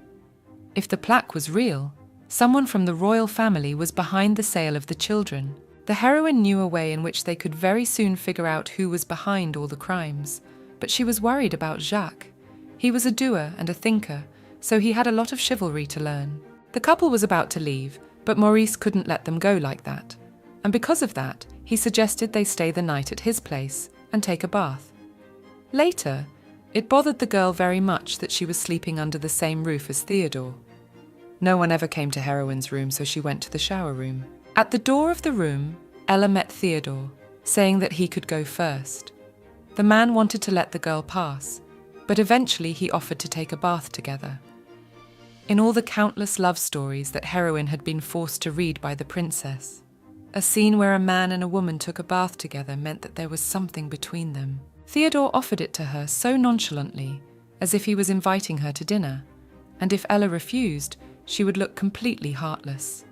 If the plaque was real, someone from the royal family was behind the sale of the children. The heroine knew a way in which they could very soon figure out who was behind all the crimes, but she was worried about Jacques. He was a doer and a thinker, so he had a lot of chivalry to learn. The couple was about to leave, but Maurice couldn't let them go like that, and because of that, he suggested they stay the night at his place and take a bath. Later, it bothered the girl very much that she was sleeping under the same roof as Theodore. No one ever came to Heroine's room, so she went to the shower room. At the door of the room, Ella met Theodore, saying that he could go first. The man wanted to let the girl pass, but eventually he offered to take a bath together. In all the countless love stories that Heroine had been forced to read by the princess, a scene where a man and a woman took a bath together meant that there was something between them. Theodore offered it to her so nonchalantly, as if he was inviting her to dinner, and if Ella refused, she would look completely heartless.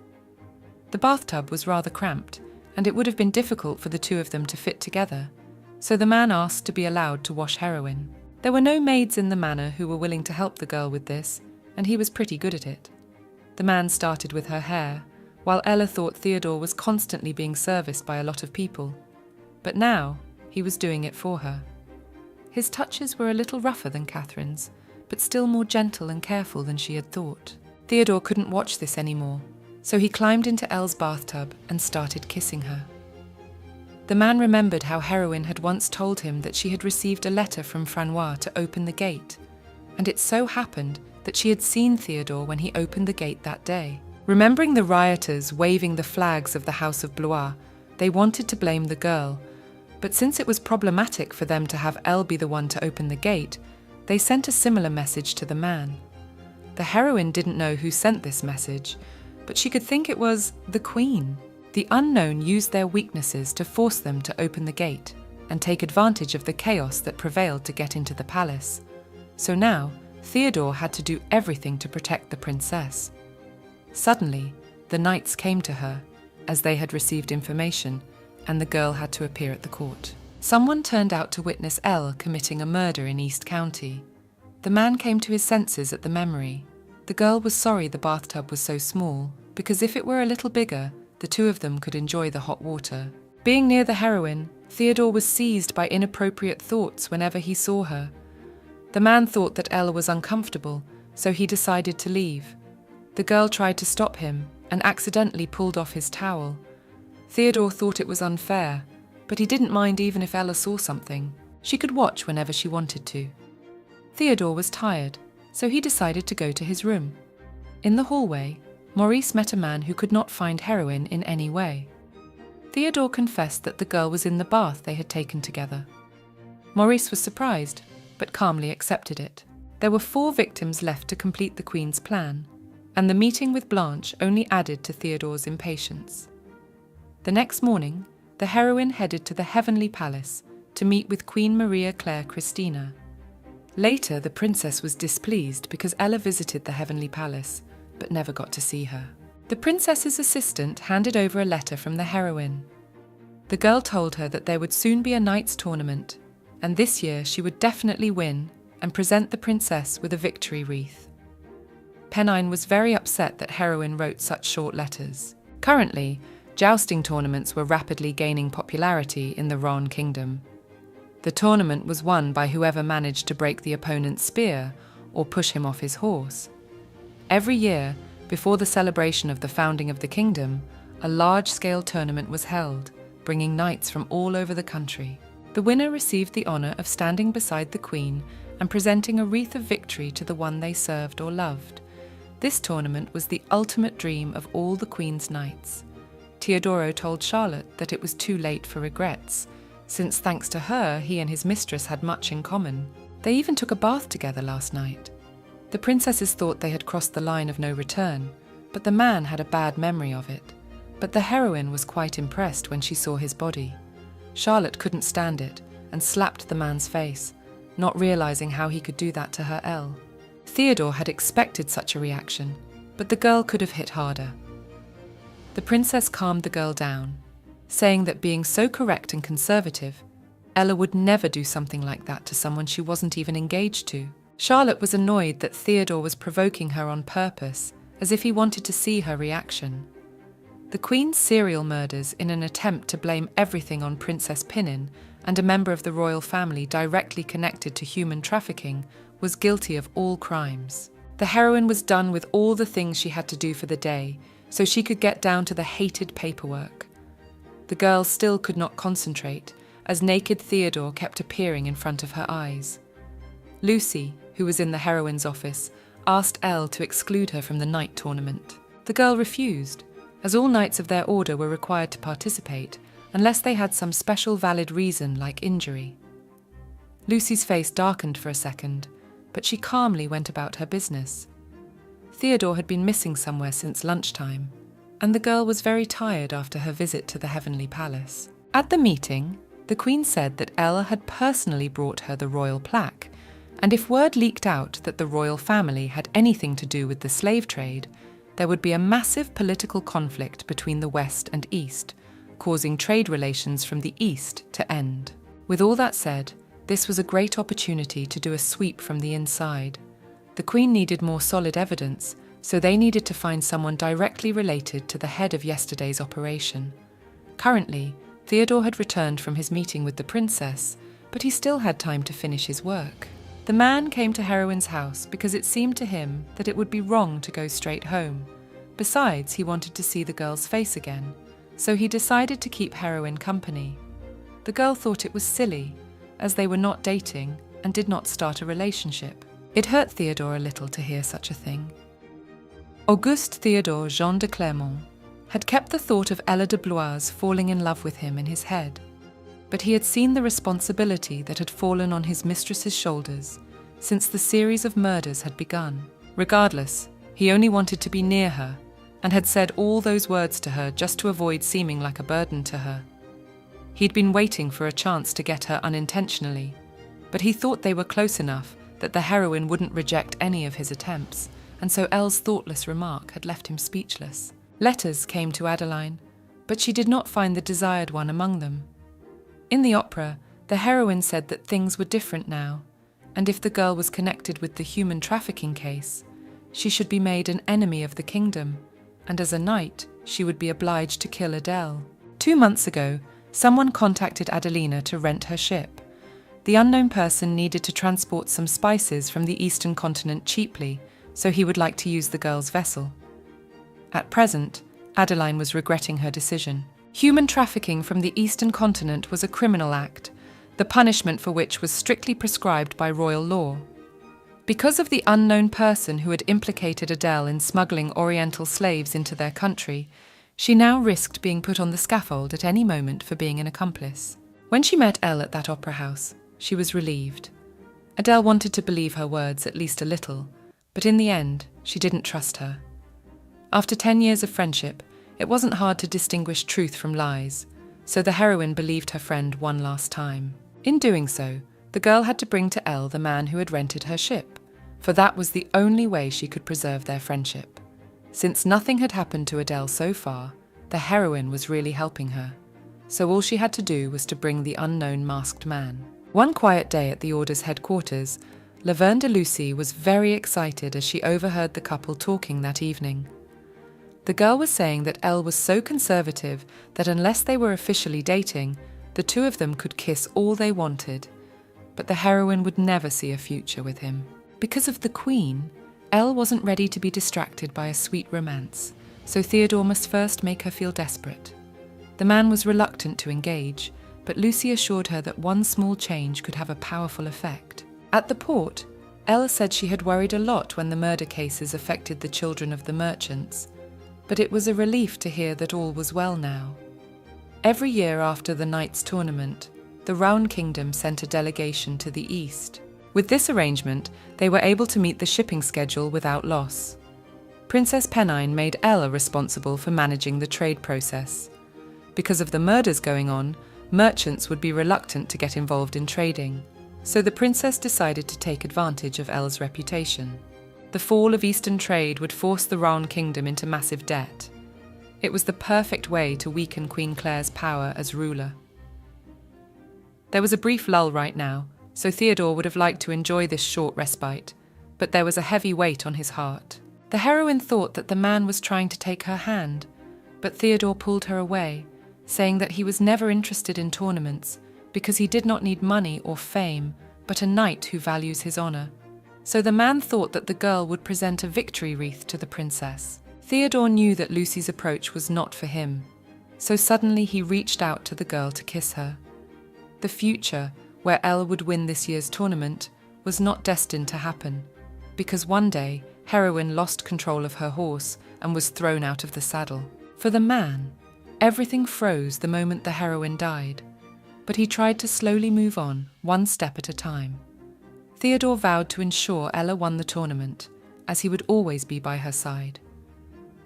The bathtub was rather cramped, and it would have been difficult for the two of them to fit together, so the man asked to be allowed to wash Heroine. There were no maids in the manor who were willing to help the girl with this, and he was pretty good at it. The man started with her hair, while Ella thought Theodore was constantly being serviced by a lot of people, but now he was doing it for her. His touches were a little rougher than Catherine's, but still more gentle and careful than she had thought. Theodore couldn't watch this anymore, so he climbed into Elle's bathtub and started kissing her. The man remembered how Heroine had once told him that she had received a letter from Manhwa to open the gate, and it so happened that she had seen Theodore when he opened the gate that day. Remembering the rioters waving the flags of the House of Blois, they wanted to blame the girl, but since it was problematic for them to have Elle be the one to open the gate, they sent a similar message to the man. The heroine didn't know who sent this message, but she could think it was the Queen. The unknown used their weaknesses to force them to open the gate and take advantage of the chaos that prevailed to get into the palace. So now, Theodore had to do everything to protect the princess. Suddenly, the knights came to her, as they had received information, and the girl had to appear at the court. Someone turned out to witness Elle committing a murder in East County. The man came to his senses at the memory. The girl was sorry the bathtub was so small, because if it were a little bigger, the two of them could enjoy the hot water. Being near the heroine, Theodore was seized by inappropriate thoughts whenever he saw her. The man thought that Elle was uncomfortable, so he decided to leave. The girl tried to stop him and accidentally pulled off his towel. Theodore thought it was unfair, but he didn't mind even if Ella saw something. She could watch whenever she wanted to. Theodore was tired, so he decided to go to his room. In the hallway, Maurice met a man who could not find heroin in any way. Theodore confessed that the girl was in the bath they had taken together. Maurice was surprised, but calmly accepted it. There were 4 victims left to complete the Queen's plan, and the meeting with Blanche only added to Theodore's impatience. The next morning, the heroine headed to the Heavenly Palace to meet with Queen Maria Claire Christina. Later, the princess was displeased because Ella visited the Heavenly Palace, but never got to see her. The princess's assistant handed over a letter from the heroine. The girl told her that there would soon be a knight's tournament, and this year she would definitely win and present the princess with a victory wreath. Pennine was very upset that heroine wrote such short letters. Currently, jousting tournaments were rapidly gaining popularity in the Ron Kingdom. The tournament was won by whoever managed to break the opponent's spear or push him off his horse. Every year, before the celebration of the founding of the kingdom, a large-scale tournament was held, bringing knights from all over the country. The winner received the honor of standing beside the Queen and presenting a wreath of victory to the one they served or loved. This tournament was the ultimate dream of all the Queen's knights. Teodoro told Charlotte that it was too late for regrets, since thanks to her, he and his mistress had much in common. They even took a bath together last night. The princesses thought they had crossed the line of no return, but the man had a bad memory of it. But the heroine was quite impressed when she saw his body. Charlotte couldn't stand it and slapped the man's face, not realizing how he could do that to her Elle. Theodore had expected such a reaction, but the girl could have hit harder. The princess calmed the girl down, saying that being so correct and conservative, Ella would never do something like that to someone she wasn't even engaged to. Charlotte was annoyed that Theodore was provoking her on purpose, as if he wanted to see her reaction. The Queen's serial murders in an attempt to blame everything on Princess Pinin and a member of the royal family directly connected to human trafficking was guilty of all crimes. The heroine was done with all the things she had to do for the day, so she could get down to the hated paperwork. The girl still could not concentrate, as naked Theodore kept appearing in front of her eyes. Lucy, who was in the heroine's office, asked Elle to exclude her from the night tournament. The girl refused, as all knights of their order were required to participate unless they had some special valid reason like injury. Lucy's face darkened for a second, but she calmly went about her business. Theodore had been missing somewhere since lunchtime, and the girl was very tired after her visit to the Heavenly Palace. At the meeting, the Queen said that Elle had personally brought her the royal plaque, and if word leaked out that the royal family had anything to do with the slave trade, there would be a massive political conflict between the West and East, causing trade relations from the East to end. With all that said, this was a great opportunity to do a sweep from the inside. The Queen needed more solid evidence, so they needed to find someone directly related to the head of yesterday's operation. Currently, Theodore had returned from his meeting with the princess, but he still had time to finish his work. The man came to Heroine's house because it seemed to him that it would be wrong to go straight home. Besides, he wanted to see the girl's face again, so he decided to keep Heroine company. The girl thought it was silly, as they were not dating and did not start a relationship. It hurt Theodore a little to hear such a thing. Auguste Theodore Jean de Clermont had kept the thought of Ella de Blois falling in love with him in his head, but he had seen the responsibility that had fallen on his mistress's shoulders since the series of murders had begun. Regardless, he only wanted to be near her and had said all those words to her just to avoid seeming like a burden to her. He'd been waiting for a chance to get her unintentionally, but he thought they were close enough that the heroine wouldn't reject any of his attempts, and so Elle's thoughtless remark had left him speechless. Letters came to Adeline, but she did not find the desired one among them. In the opera, the heroine said that things were different now, and if the girl was connected with the human trafficking case, she should be made an enemy of the kingdom, and as a knight, she would be obliged to kill Adele. 2 months ago, Someone contacted Adelina to rent her ship. The unknown person needed to transport some spices from the eastern continent cheaply, so he would like to use the girl's vessel. At present, Adeline was regretting her decision. Human trafficking from the eastern continent was a criminal act, the punishment for which was strictly prescribed by royal law. Because of the unknown person who had implicated Adele in smuggling Oriental slaves into their country, she now risked being put on the scaffold at any moment for being an accomplice. When she met Elle at that opera house, she was relieved. Adele wanted to believe her words at least a little, but in the end, she didn't trust her. After 10 years of friendship, it wasn't hard to distinguish truth from lies, so the heroine believed her friend one last time. In doing so, the girl had to bring to Elle the man who had rented her ship, for that was the only way she could preserve their friendship. Since nothing had happened to Adele so far, the heroine was really helping her, so all she had to do was to bring the unknown masked man. One quiet day at the Order's headquarters, Laverne de Lucy was very excited as she overheard the couple talking that evening. The girl was saying that Elle was so conservative that unless they were officially dating, the two of them could kiss all they wanted, but the heroine would never see a future with him. Because of the Queen, Elle wasn't ready to be distracted by a sweet romance, so Theodore must first make her feel desperate. The man was reluctant to engage, but Lucy assured her that one small change could have a powerful effect. At the port, Elle said she had worried a lot when the murder cases affected the children of the merchants, but it was a relief to hear that all was well now. Every year after the Knights tournament, the Round Kingdom sent a delegation to the east. With this arrangement, they were able to meet the shipping schedule without loss. Princess Pennine made Ella responsible for managing the trade process. Because of the murders going on, merchants would be reluctant to get involved in trading, so the princess decided to take advantage of Elle's reputation. The fall of Eastern trade would force the Round Kingdom into massive debt. It was the perfect way to weaken Queen Claire's power as ruler. There was a brief lull right now, so Theodore would have liked to enjoy this short respite, but there was a heavy weight on his heart. The heroine thought that the man was trying to take her hand, but Theodore pulled her away, saying that he was never interested in tournaments because he did not need money or fame, but a knight who values his honor. So the man thought that the girl would present a victory wreath to the princess. Theodore knew that Lucy's approach was not for him, so suddenly he reached out to the girl to kiss her. The future, where Elle would win this year's tournament, was not destined to happen, because one day, Heroine lost control of her horse and was thrown out of the saddle. For the man, everything froze the moment the heroine died, but he tried to slowly move on, one step at a time. Theodore vowed to ensure Ella won the tournament, as he would always be by her side.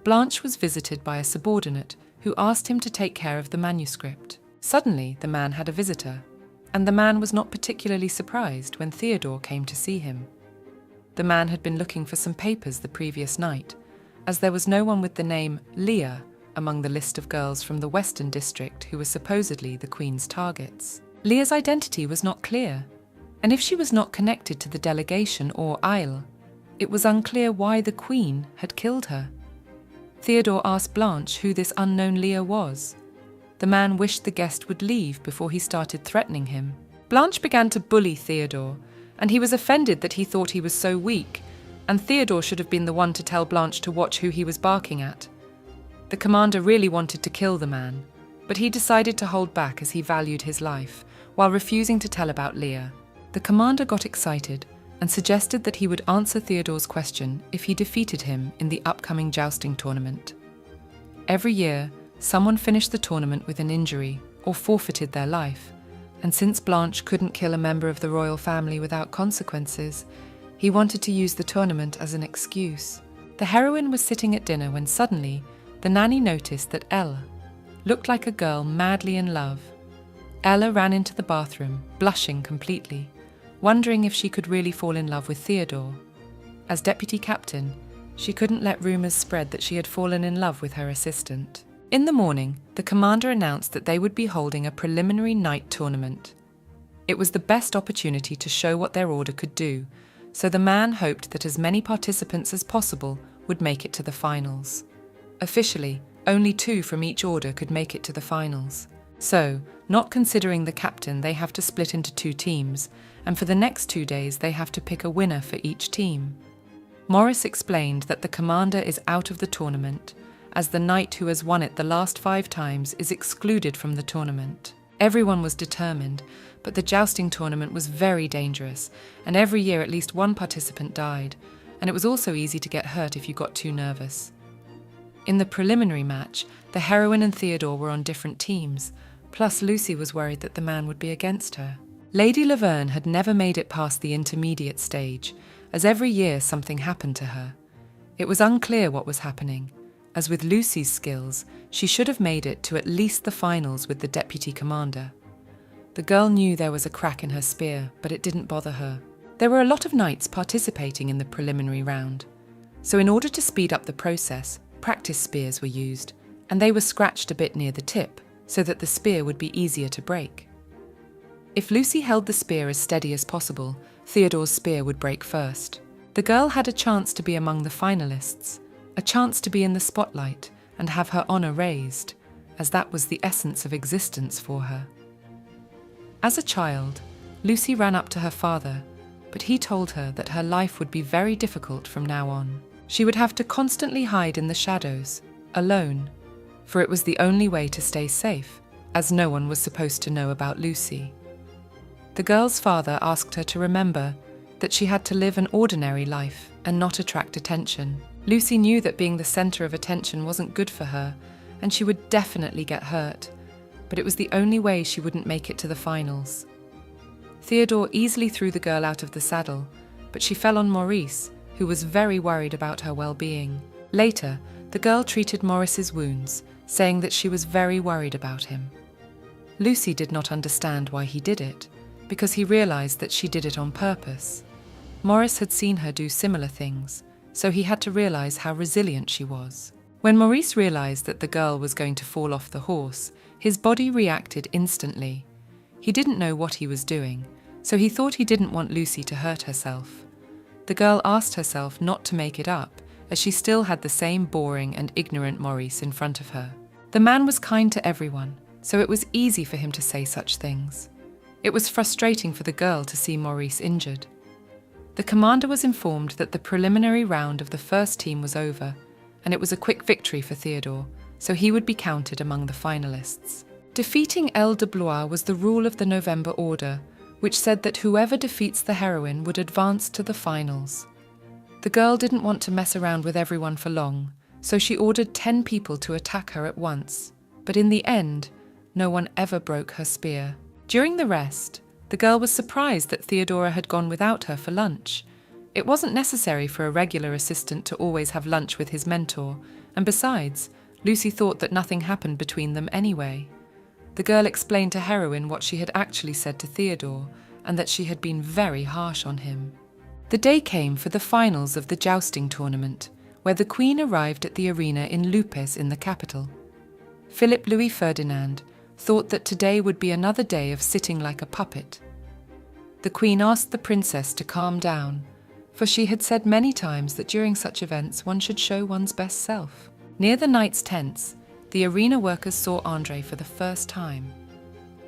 Blanche was visited by a subordinate who asked him to take care of the manuscript. Suddenly, the man had a visitor, and the man was not particularly surprised when Theodore came to see him. The man had been looking for some papers the previous night, as there was no one with the name Leah among the list of girls from the Western District who were supposedly the Queen's targets. Leah's identity was not clear, and if she was not connected to the delegation or Isle, it was unclear why the Queen had killed her. Theodore asked Blanche who this unknown Leah was. The man wished the guest would leave before he started threatening him. Blanche began to bully Theodore, and he was offended that he thought he was so weak, and Theodore should have been the one to tell Blanche to watch who he was barking at. The commander really wanted to kill the man, but he decided to hold back as he valued his life, while refusing to tell about Leah. The commander got excited and suggested that he would answer Theodore's question if he defeated him in the upcoming jousting tournament. Every year, someone finished the tournament with an injury or forfeited their life, and since Blanche couldn't kill a member of the royal family without consequences, he wanted to use the tournament as an excuse. The heroine was sitting at dinner when suddenly the nanny noticed that Ella looked like a girl madly in love. Ella ran into the bathroom, blushing completely, wondering if she could really fall in love with Theodore. As deputy captain, she couldn't let rumours spread that she had fallen in love with her assistant. In the morning, the commander announced that they would be holding a preliminary night tournament. It was the best opportunity to show what their order could do, so the man hoped that as many participants as possible would make it to the finals. Officially, only 2 from each order could make it to the finals. So, not considering the captain, they have to split into 2 teams, and for the next 2 days they have to pick a winner for each team. Morris explained that the commander is out of the tournament, as the knight who has won it the last 5 times is excluded from the tournament. Everyone was determined, but the jousting tournament was very dangerous, and every year at least one participant died, and it was also easy to get hurt if you got too nervous. In the preliminary match, the heroine and Theodore were on different teams, plus Lucy was worried that the man would be against her. Lady Laverne had never made it past the intermediate stage, as every year something happened to her. It was unclear what was happening, as with Lucy's skills, she should have made it to at least the finals with the deputy commander. The girl knew there was a crack in her spear, but it didn't bother her. There were a lot of knights participating in the preliminary round, so in order to speed up the process, practice spears were used, and they were scratched a bit near the tip, so that the spear would be easier to break. If Lucy held the spear as steady as possible, Theodore's spear would break first. The girl had a chance to be among the finalists, a chance to be in the spotlight and have her honour raised, as that was the essence of existence for her. As a child, Lucy ran up to her father, but he told her that her life would be very difficult from now on. She would have to constantly hide in the shadows, alone, for it was the only way to stay safe, as no one was supposed to know about Lucy. The girl's father asked her to remember that she had to live an ordinary life and not attract attention. Lucy knew that being the centre of attention wasn't good for her, and she would definitely get hurt, but it was the only way she wouldn't make it to the finals. Theodore easily threw the girl out of the saddle, but she fell on Maurice, who was very worried about her well-being. Later, the girl treated Maurice's wounds, saying that she was very worried about him. Lucy did not understand why he did it, because he realized that she did it on purpose. Maurice had seen her do similar things, so he had to realize how resilient she was. When Maurice realized that the girl was going to fall off the horse, his body reacted instantly. He didn't know what he was doing, so he thought he didn't want Lucy to hurt herself. The girl asked herself not to make it up, as she still had the same boring and ignorant Maurice in front of her. The man was kind to everyone, so it was easy for him to say such things. It was frustrating for the girl to see Maurice injured. The commander was informed that the preliminary round of the first team was over, and it was a quick victory for Theodore, so he would be counted among the finalists. Defeating Elle de Blois was the rule of the November Order, which said that whoever defeats the heroine would advance to the finals. The girl didn't want to mess around with everyone for long, so she ordered 10 people to attack her at once, but in the end, no one ever broke her spear. During the rest, the girl was surprised that Theodora had gone without her for lunch. It wasn't necessary for a regular assistant to always have lunch with his mentor, and besides, Lucy thought that nothing happened between them anyway. The girl explained to Heroine what she had actually said to Theodore, and that she had been very harsh on him. The day came for the finals of the jousting tournament, where the Queen arrived at the arena in Lupes in the capital. Philip Louis Ferdinand thought that today would be another day of sitting like a puppet. The Queen asked the princess to calm down, for she had said many times that during such events one should show one's best self. Near the knights' tents, the arena workers saw André for the first time.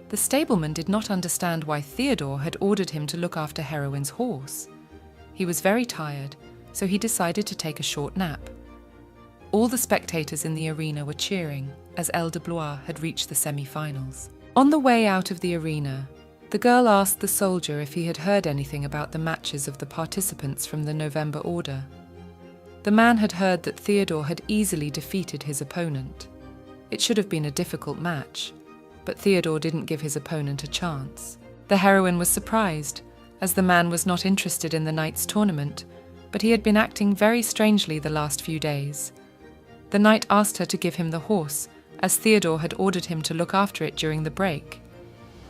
The stableman did not understand why Theodore had ordered him to look after Heroine's horse. He was very tired, so he decided to take a short nap. All the spectators in the arena were cheering, as Elle de Blois had reached the semi-finals. On the way out of the arena, the girl asked the soldier if he had heard anything about the matches of the participants from the November Order. The man had heard that Theodore had easily defeated his opponent. It should have been a difficult match, but Theodore didn't give his opponent a chance. The heroine was surprised, as the man was not interested in the knight's tournament, but he had been acting very strangely the last few days. The knight asked her to give him the horse, as Theodore had ordered him to look after it during the break.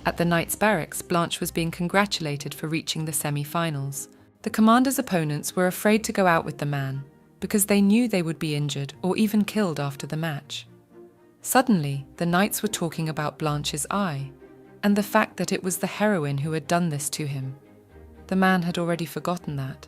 At the knight's barracks, Blanche was being congratulated for reaching the semi-finals. The commander's opponents were afraid to go out with the man, because they knew they would be injured or even killed after the match. Suddenly, the knights were talking about Blanche's eye, and the fact that it was the heroine who had done this to him. The man had already forgotten that,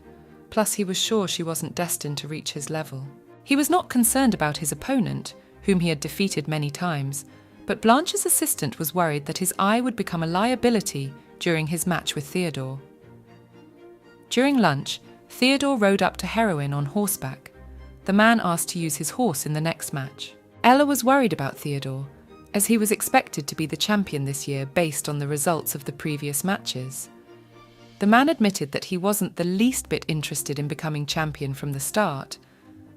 plus he was sure she wasn't destined to reach his level. He was not concerned about his opponent, whom he had defeated many times, But Blanche's assistant was worried that his eye would become a liability during his match with Theodore. During lunch, Theodore rode up to Heroine on horseback. The man asked to use his horse in the next match. Ella was worried about Theodore, as he was expected to be the champion this year based on the results of the previous matches. The man admitted that he wasn't the least bit interested in becoming champion from the start,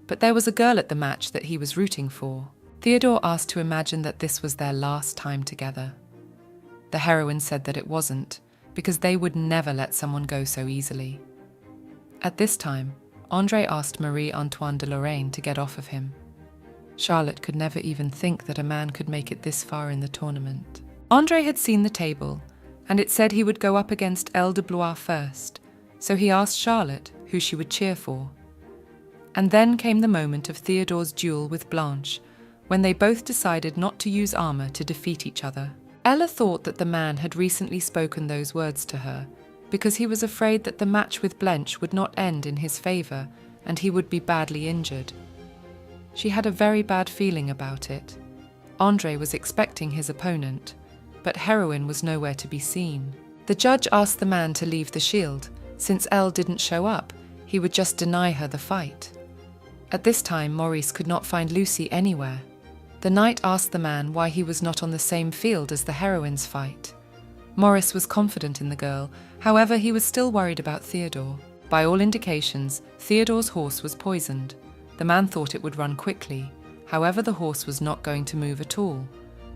but there was a girl at the match that he was rooting for. Theodore asked to imagine that this was their last time together. The heroine said that it wasn't, because they would never let someone go so easily. At this time, André asked Marie-Antoine de Lorraine to get off of him. Charlotte could never even think that a man could make it this far in the tournament. André had seen the table, and it said he would go up against Elle de Blois first, so he asked Charlotte who she would cheer for. And then came the moment of Theodore's duel with Blanche, when they both decided not to use armour to defeat each other. Ella thought that the man had recently spoken those words to her, because he was afraid that the match with Blanche would not end in his favour and he would be badly injured. She had a very bad feeling about it. André was expecting his opponent, but Heroine was nowhere to be seen. The judge asked the man to leave the shield. Since Elle didn't show up, he would just deny her the fight. At this time, Maurice could not find Lucy anywhere. The knight asked the man why he was not on the same field as the heroine's fight. Maurice was confident in the girl, however he was still worried about Theodore. By all indications, Theodore's horse was poisoned. The man thought it would run quickly, however the horse was not going to move at all.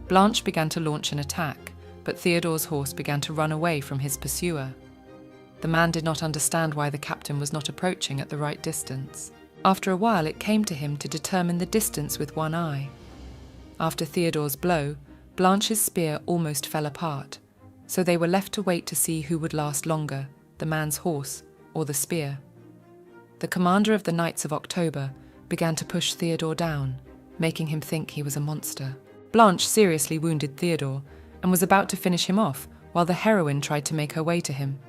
Blanche began to launch an attack, but Theodore's horse began to run away from his pursuer. The man did not understand why the captain was not approaching at the right distance. After a while it came to him to determine the distance with one eye. After Theodore's blow, Blanche's spear almost fell apart, so they were left to wait to see who would last longer, the man's horse or the spear. The commander of the Knights of October began to push Theodore down, making him think he was a monster. Blanche seriously wounded Theodore and was about to finish him off while the heroine tried to make her way to him.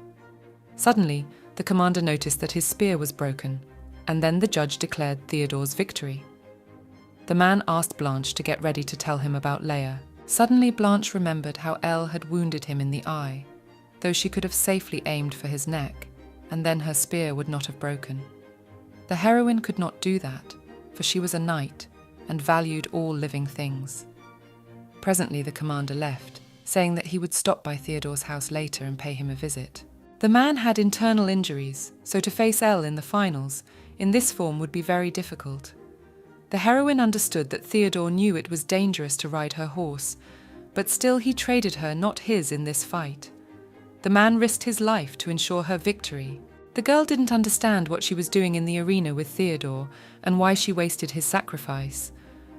Suddenly, the commander noticed that his spear was broken, and then the judge declared Theodore's victory. The man asked Blanche to get ready to tell him about Leia. Suddenly Blanche remembered how Elle had wounded him in the eye, though she could have safely aimed for his neck, and then her spear would not have broken. The heroine could not do that, for she was a knight and valued all living things. Presently the commander left, saying that he would stop by Theodore's house later and pay him a visit. The man had internal injuries, so to face Elle in the finals, in this form would be very difficult. The heroine understood that Theodore knew it was dangerous to ride her horse, but still he traded her, not his, in this fight. The man risked his life to ensure her victory. The girl didn't understand what she was doing in the arena with Theodore and why she wasted his sacrifice.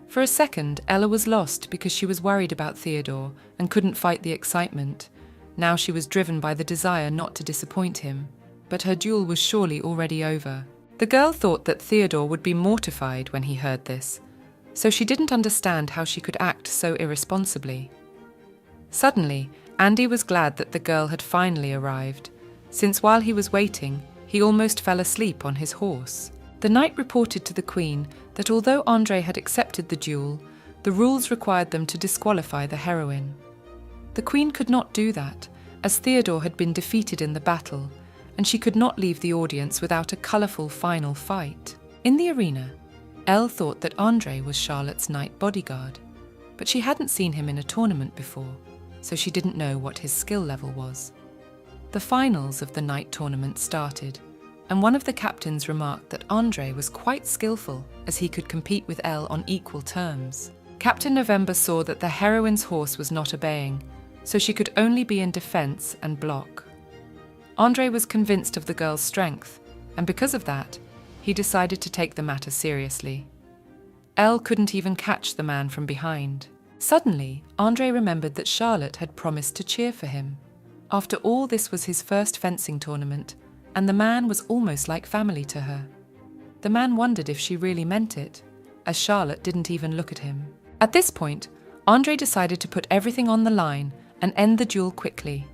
For a second, Ella was lost because she was worried about Theodore and couldn't fight the excitement. Now she was driven by the desire not to disappoint him. But her duel was surely already over. The girl thought that Theodore would be mortified when he heard this, so she didn't understand how she could act so irresponsibly. Suddenly, Andy was glad that the girl had finally arrived, since while he was waiting, he almost fell asleep on his horse. The knight reported to the queen that although André had accepted the duel, the rules required them to disqualify the heroine. The queen could not do that, as Theodore had been defeated in the battle, and she could not leave the audience without a colourful final fight. In the arena, Elle thought that André was Charlotte's knight bodyguard, but she hadn't seen him in a tournament before, so she didn't know what his skill level was. The finals of the night tournament started, and one of the captains remarked that André was quite skillful as he could compete with Elle on equal terms. Captain November saw that the heroine's horse was not obeying, so she could only be in defence and block. André was convinced of the girl's strength, and because of that, he decided to take the matter seriously. Elle couldn't even catch the man from behind. Suddenly, André remembered that Charlotte had promised to cheer for him. After all, this was his first fencing tournament, and the man was almost like family to her. The man wondered if she really meant it, as Charlotte didn't even look at him. At this point, André decided to put everything on the line and end the duel quickly.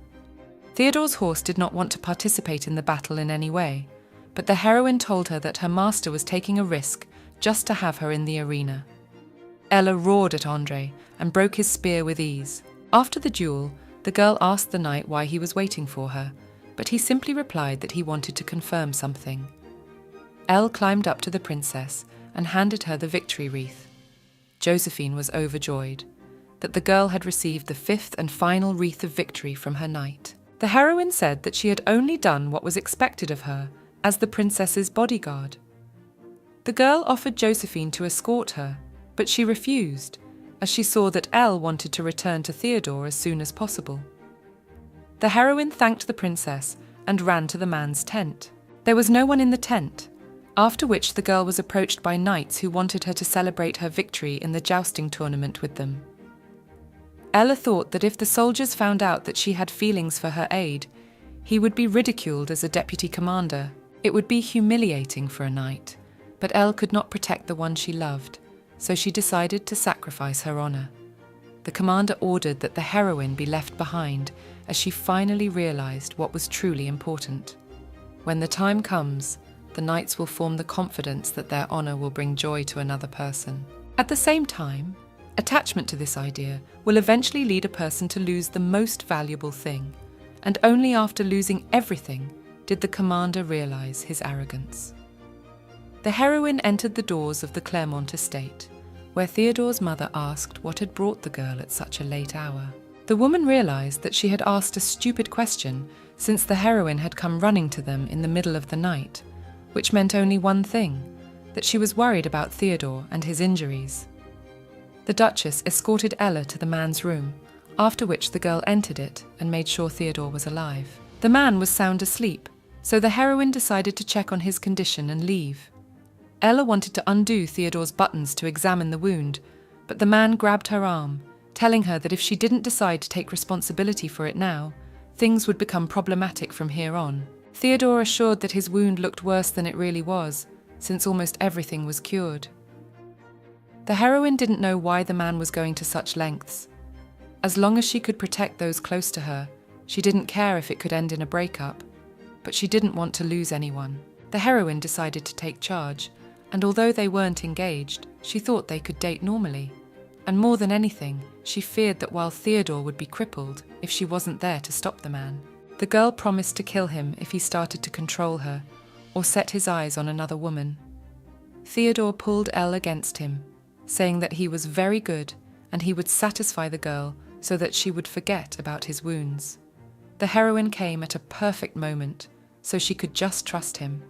Theodore's horse did not want to participate in the battle in any way, but the heroine told her that her master was taking a risk just to have her in the arena. Ella roared at Andre and broke his spear with ease. After the duel, the girl asked the knight why he was waiting for her, but he simply replied that he wanted to confirm something. Elle climbed up to the princess and handed her the victory wreath. Josephine was overjoyed that the girl had received the fifth and final wreath of victory from her knight. The heroine said that she had only done what was expected of her as the princess's bodyguard. The girl offered Josephine to escort her, but she refused, as she saw that Elle wanted to return to Theodore as soon as possible. The heroine thanked the princess and ran to the man's tent. There was no one in the tent, after which the girl was approached by knights who wanted her to celebrate her victory in the jousting tournament with them. Ella thought that if the soldiers found out that she had feelings for her aide, he would be ridiculed as a deputy commander. It would be humiliating for a knight, but Elle could not protect the one she loved, so she decided to sacrifice her honor. The commander ordered that the heroine be left behind as she finally realized what was truly important. When the time comes, the knights will form the confidence that their honor will bring joy to another person. At the same time, attachment to this idea will eventually lead a person to lose the most valuable thing, and only after losing everything did the commander realize his arrogance. The heroine entered the doors of the Clermont estate, where Theodore's mother asked what had brought the girl at such a late hour. The woman realized that she had asked a stupid question, since the heroine had come running to them in the middle of the night, which meant only one thing, that she was worried about Theodore and his injuries. The Duchess escorted Ella to the man's room, after which the girl entered it and made sure Theodore was alive. The man was sound asleep, so the heroine decided to check on his condition and leave. Ella wanted to undo Theodore's buttons to examine the wound, but the man grabbed her arm, telling her that if she didn't decide to take responsibility for it now, things would become problematic from here on. Theodore assured that his wound looked worse than it really was, since almost everything was cured. The heroine didn't know why the man was going to such lengths. As long as she could protect those close to her, she didn't care if it could end in a breakup, but she didn't want to lose anyone. The heroine decided to take charge, and although they weren't engaged, she thought they could date normally. And more than anything, she feared that while Theodore would be crippled if she wasn't there to stop the man. The girl promised to kill him if he started to control her, or set his eyes on another woman. Theodore pulled Elle against him, saying that he was very good and he would satisfy the girl so that she would forget about his wounds. The heroine came at a perfect moment, so she could just trust him.